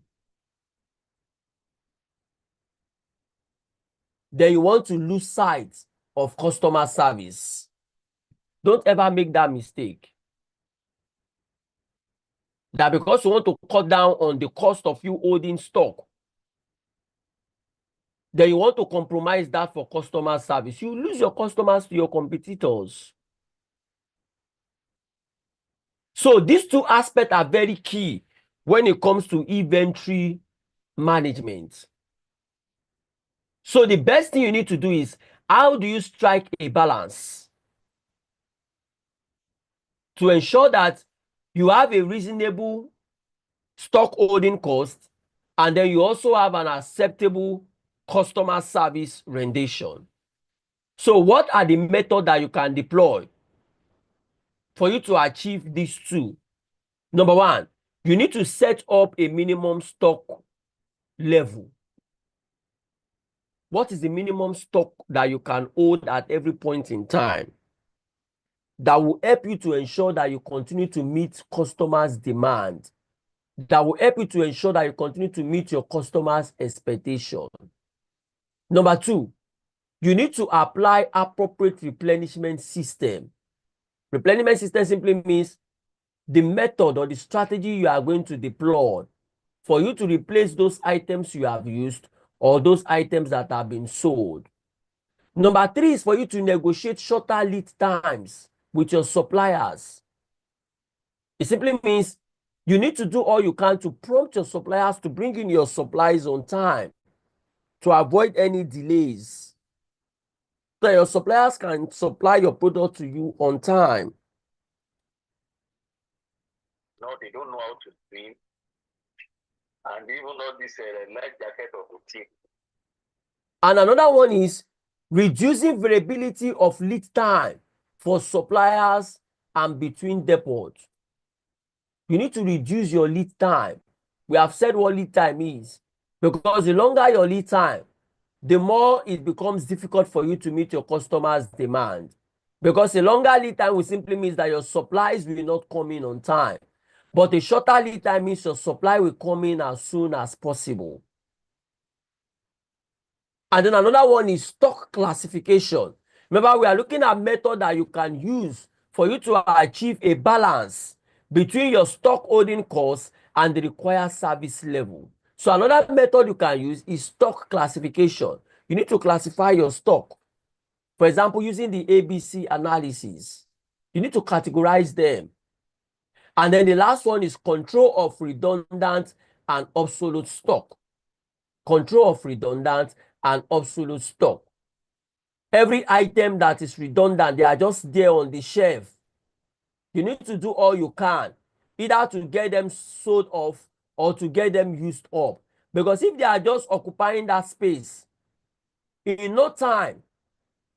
then you want to lose sight of customer service. Don't ever make that mistake. That because you want to cut down on the cost of you holding stock, then you want to compromise that for customer service. You lose your customers to your competitors. So these two aspects are very key when it comes to inventory management. So the best thing you need to do is, how do you strike a balance to ensure that you have a reasonable stock holding cost and then you also have an acceptable customer service rendition? So what are the methods that you can deploy for you to achieve these two? Number one, you need to set up a minimum stock level. What is the minimum stock that you can hold at every point in time that will help you to ensure that you continue to meet customers' demand, that will help you to ensure that you continue to meet your customers' expectation? Number two, you need to apply appropriate replenishment system. Replenishment system simply means the method or the strategy you are going to deploy for you to replace those items you have used or those items that have been sold. Number three is for you to negotiate shorter lead times with your suppliers. It simply means you need to do all you can to prompt your suppliers to bring in your supplies on time to avoid any delays, so your suppliers can supply your product to you on time. No, they don't know how to swim. And even though this life jacket of the team. And another one is reducing variability of lead time for suppliers and between depots. You need to reduce your lead time. We have said what lead time is, because the longer your lead time, the more it becomes difficult for you to meet your customers' demand. Because a longer lead time will simply mean that your supplies will not come in on time. But a shorter lead time means your supply will come in as soon as possible. And then another one is stock classification. Remember, we are looking at method that you can use for you to achieve a balance between your stock holding costs and the required service level. So another method you can use is stock classification. You need to classify your stock. For example, using the ABC analysis, you need to categorize them. And then the last one is control of redundant and obsolete stock. Control of redundant and obsolete stock. Every item that is redundant, they are just there on the shelf. You need to do all you can, either to get them sold off or to get them used up. Because if they are just occupying that space, in no time,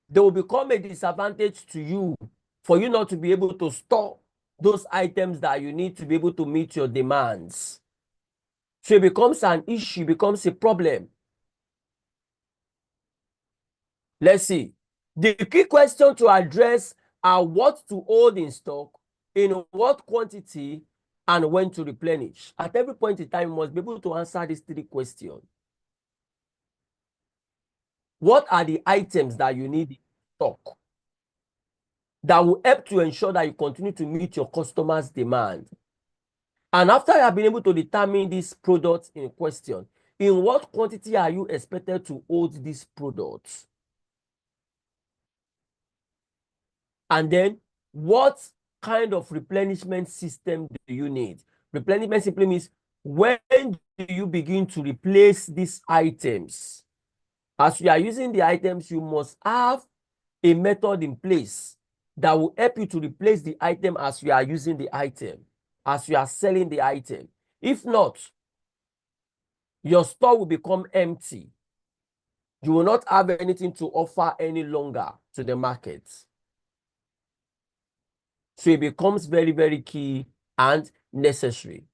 they will become a disadvantage to you for you not to be able to store those items that you need to be able to meet your demands. So it becomes an issue, becomes a problem. Let's see. The key question to address are what to hold in stock, in what quantity, and when to replenish. At every point in time, you must be able to answer these three questions. What are the items that you need in stock that will help to ensure that you continue to meet your customers' demand? And after you have been able to determine these products in question, in what quantity are you expected to hold these products? And then what kind of replenishment system do you need? Replenishment simply means when do you begin to replace these items? As you are using the items, you must have a method in place that will help you to replace the item as you are using the item, as you are selling the item. If not, your store will become empty. You will not have anything to offer any longer to the market. So it becomes very, very key and necessary.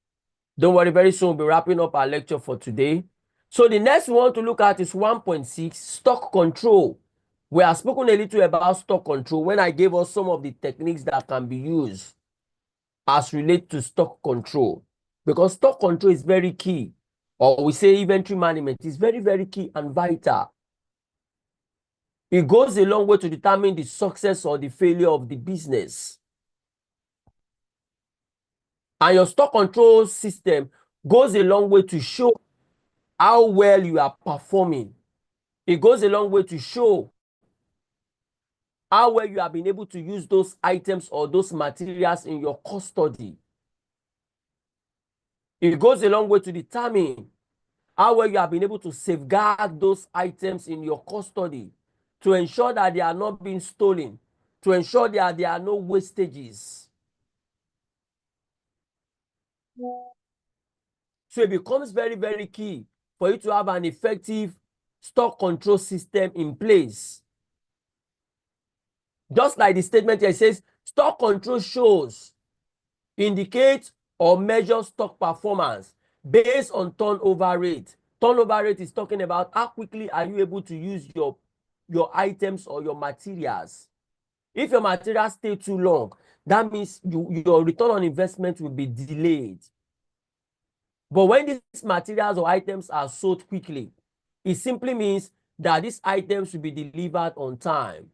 Don't worry, very soon we'll be wrapping up our lecture for today. So the next we want to look at is 1.6, stock control. We have spoken a little about stock control when I gave us some of the techniques that can be used as relate to stock control. Because stock control is very key. Or we say inventory management is very, very key and vital. It goes a long way to determine the success or the failure of the business. And your stock control system goes a long way to show how well you are performing. It goes a long way to show how well you have been able to use those items or those materials in your custody. It goes a long way to determine how well you have been able to safeguard those items in your custody to ensure that they are not being stolen, to ensure that there are no wastages. So it becomes very, very key for you to have an effective stock control system in place. Just like the statement here says, stock control shows, indicate, or measure stock performance based on turnover rate. Turnover rate is talking about how quickly are you able to use your items or your materials. If your materials stay too long, that means your return on investment will be delayed. But when these materials or items are sold quickly, it simply means that these items will be delivered on time.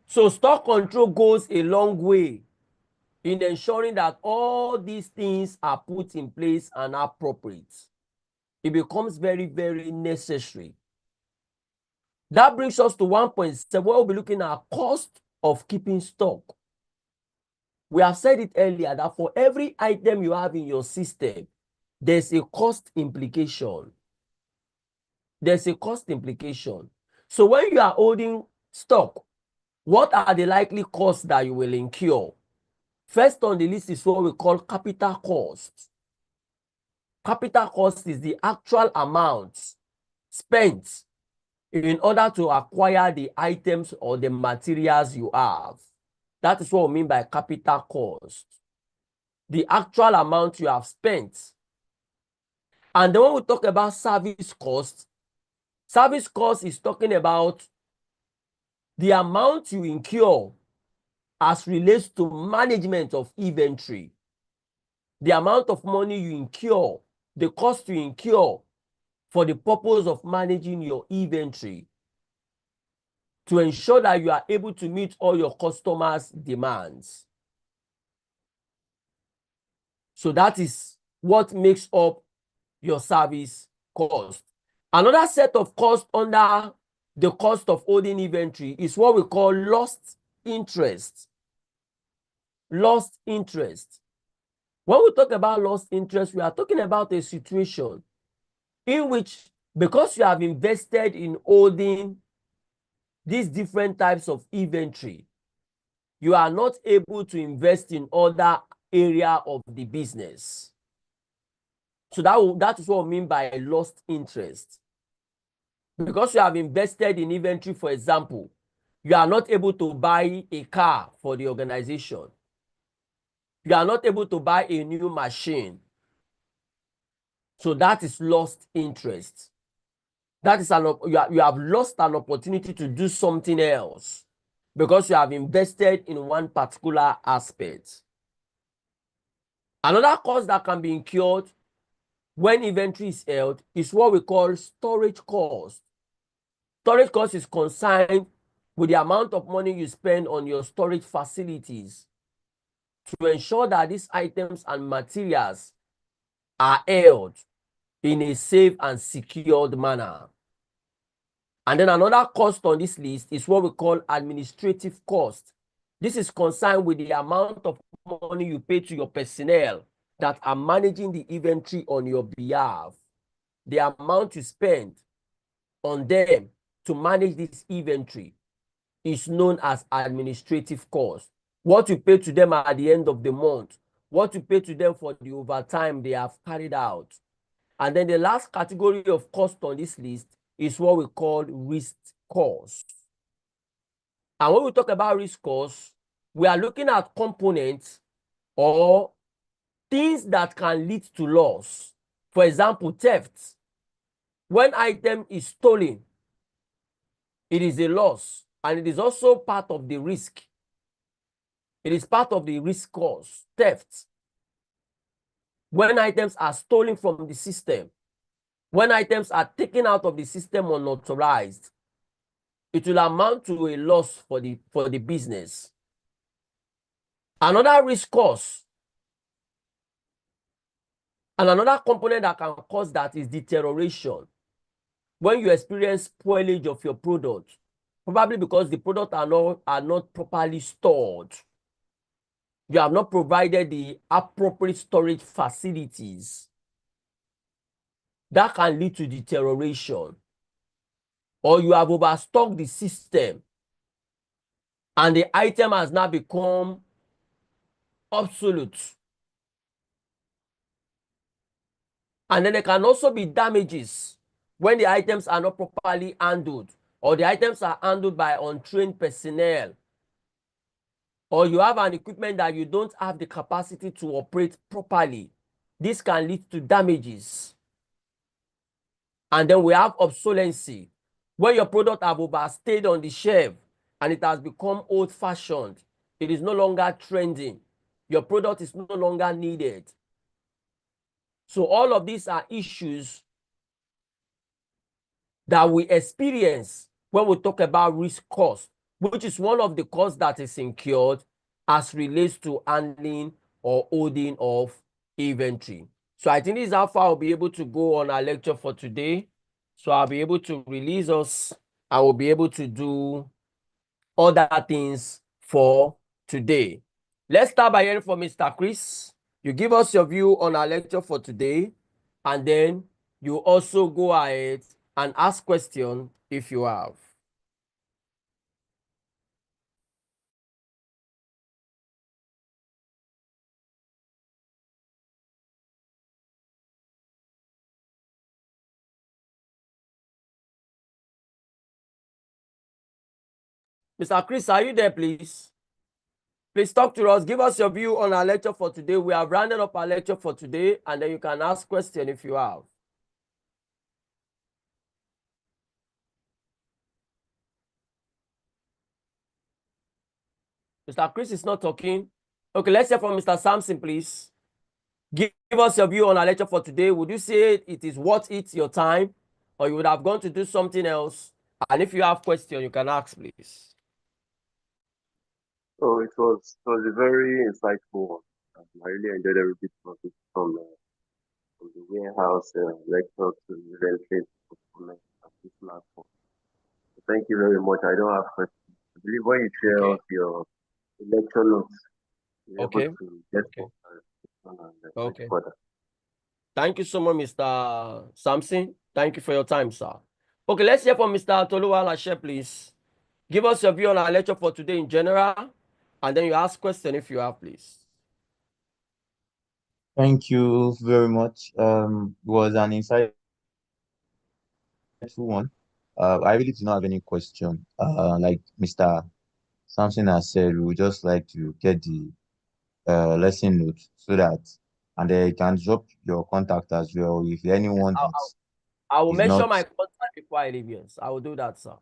So stock control goes a long way in ensuring that all these things are put in place and appropriate. It becomes very, very necessary. That brings us to 1.7, where we'll be looking at cost of keeping stock. We have said it earlier that for every item you have in your system, there's a cost implication. There's a cost implication. So when you are holding stock, what are the likely costs that you will incur? First on the list is what we call capital cost. Capital cost is the actual amount spent in order to acquire the items or the materials you have. That is what we mean by capital cost. The actual amount you have spent And then when we talk about service cost is talking about the amount you incur as relates to management of inventory. The amount of money you incur, the cost you incur for the purpose of managing your inventory to ensure that you are able to meet all your customers' demands. So that is what makes up your service cost. Another set of costs under the cost of holding inventory is what we call lost interest. Lost interest. When we talk about lost interest, we are talking about a situation in which, because you have invested in holding these different types of inventory, you are not able to invest in other area of the business. So that is what we mean by a lost interest. Because you have invested in inventory, for example, you are not able to buy a car for the organization. You are not able to buy a new machine. So that is lost interest. That is you have lost an opportunity to do something else because you have invested in one particular aspect. Another cost that can be incurred when inventory is held is what we call storage cost. Storage cost is concerned with the amount of money you spend on your storage facilities to ensure that these items and materials are held in a safe and secured manner. And then another cost on this list is what we call administrative cost. This is concerned with the amount of money you pay to your personnel that are managing the inventory on your behalf. The amount you spend on them to manage this inventory is known as administrative cost. What you pay to them at the end of the month, what you pay to them for the overtime they have carried out. And then the last category of cost on this list is what we call risk cost. And when we talk about risk cost, we are looking at components or things that can lead to loss. For example, theft. When item is stolen, it is a loss, and it is also part of the risk. It is part of the risk cost, theft. When items are stolen from the system, when items are taken out of the system unauthorized, it will amount to a loss for the business. Another risk cost, and another component that can cause that is deterioration. When you experience spoilage of your product, probably because the product are not properly stored. You have not provided the appropriate storage facilities. That can lead to deterioration. Or you have overstocked the system and the item has now become obsolete. And then there can also be damages when the items are not properly handled, or the items are handled by untrained personnel, or you have an equipment that you don't have the capacity to operate properly. This can lead to damages. And then we have obsolescence, when your product have overstayed on the shelf and it has become old-fashioned. It is no longer trending. Your product is no longer needed. So all of these are issues that we experience when we talk about risk cost, which is one of the costs that is incurred as relates to handling or holding of inventory. So I think this is how far I'll be able to go on our lecture for today. So I'll be able to release us. I will be able to do other things for today. Let's start by hearing from Mr. Chris. You give us your view on our lecture for today, and then you also go ahead and ask questions if you have. Mr. Chris, are you there, please? Please talk to us. Give us your view on our lecture for today. We have rounded up our lecture for today, and then you can ask questions if you have. Mr. Chris is not talking. Okay, let's hear from Mr. Sampson, please. Give us your view on our lecture for today. Would you say it is worth it, your time, or you would have gone to do something else? And if you have questions, you can ask, please. Oh, it was a very insightful one. I really enjoyed every bit of it from the warehouse lecture to the eventual performance of this last one. Thank you very much. I don't have questions. I believe when you share Okay. out your lecture notes, you're Okay. able to get more Okay. further. Thank you so much, Mr. Sampson. Thank you for your time, sir. Okay, let's hear from Mr. Toluwa Lashe, please. Give us your view on our lecture for today in general, and then you ask questions if you have, please. Thank you very much. It was an insightful one. I really do not have any question. Like Mr. Sampson has said, we would just like to get the lesson note so that, and you can drop your contact as well if anyone I will is mention not, my contact before I leave. Yes, I will do that, sir.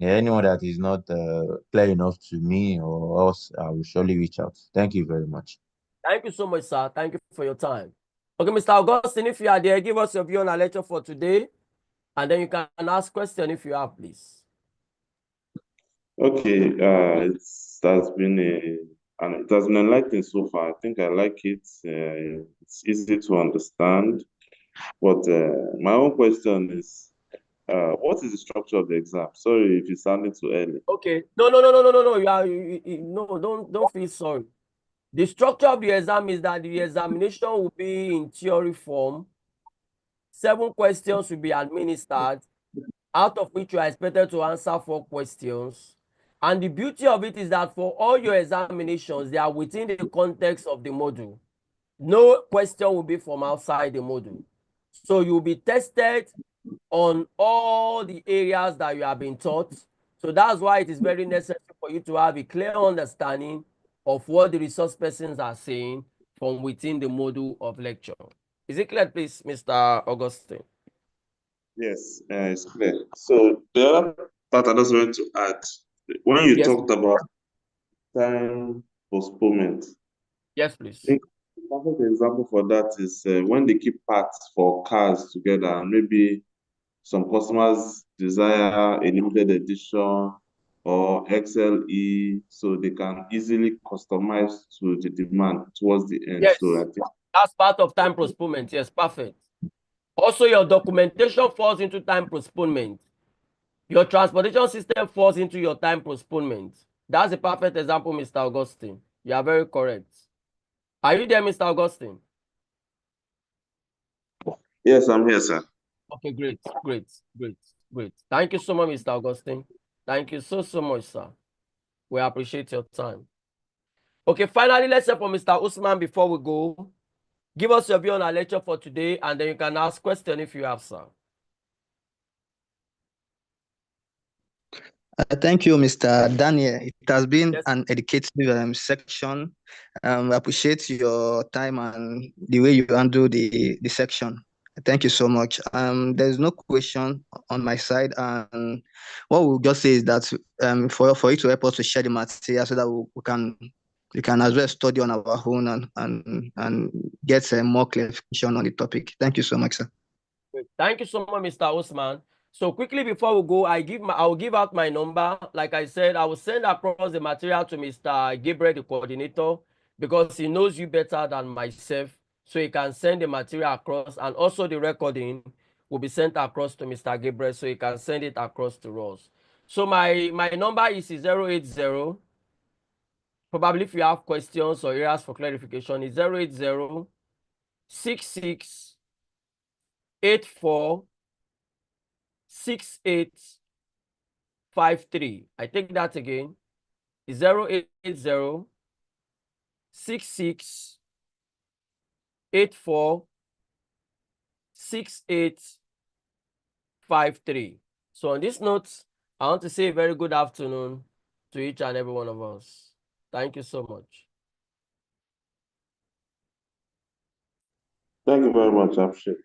anyone that is not clear enough to me or else, I will surely reach out. Thank you very much. Thank you so much, sir. Thank you for your time. Okay, Mr. Augustine, if you are there, give us your view on our lecture for today, and then you can ask questions if you have, please. Okay, it has been it has been enlightening so far. I think I like it. It's easy to understand. But my own question is, what is the structure of the exam? Sorry if it sounded too early. Okay. No. No, don't feel sorry. The structure of the exam is that the examination will be in theory form. 7 questions will be administered, out of which you are expected to answer 4 questions. And the beauty of it is that for all your examinations, they are within the context of the module. No question will be from outside the module. So you'll be tested on all the areas that you have been taught. So that's why it is very necessary for you to have a clear understanding of what the resource persons are saying from within the module of lecture. Is it clear, please, Mr. Augustine? Yes, it's clear. So the other part I just want to add, when you talked about time postponement. Yes, please. I think a perfect example for that is when they keep parts for cars together, and maybe some customers desire a limited edition or XLE, so they can easily customize to the demand towards the end. Yes, so I think that's part of time postponement. Yes, perfect. Also, your documentation falls into time postponement. Your transportation system falls into your time postponement. That's a perfect example, Mr. Augustine. You are very correct. Are you there, Mr. Augustine? Yes, I'm here, sir. Okay, great. Thank you so much, Mr. Augustine. Thank you so much, sir. We appreciate your time. Okay, finally, let's hear from Mr. Usman before we go. Give us your view on our lecture for today, and then you can ask questions if you have, sir. Thank you, Mr. Daniel. It has been an educative section. I appreciate your time and the way you handle the section. Thank you so much. There's no question on my side, and what we'll just say is that for you to help us to share the material so that we can as well study on our own and get more clarification on the topic. Thank you so much, sir. Thank you so much, Mr. Osman. So quickly before we go, I will give out my number. Like I said, I will send across the material to Mr. Gabriel, the coordinator, because he knows you better than myself. So he can send the material across, and also the recording will be sent across to Mr. Gabriel, so he can send it across to us. So my number is 080. Probably if you have questions or areas for clarification, is 080 66 84 6853. I take that again. 080 66 84 6853. So on this note, I want to say a very good afternoon to each and every one of us. Thank you so much. Thank you very much, Abshir.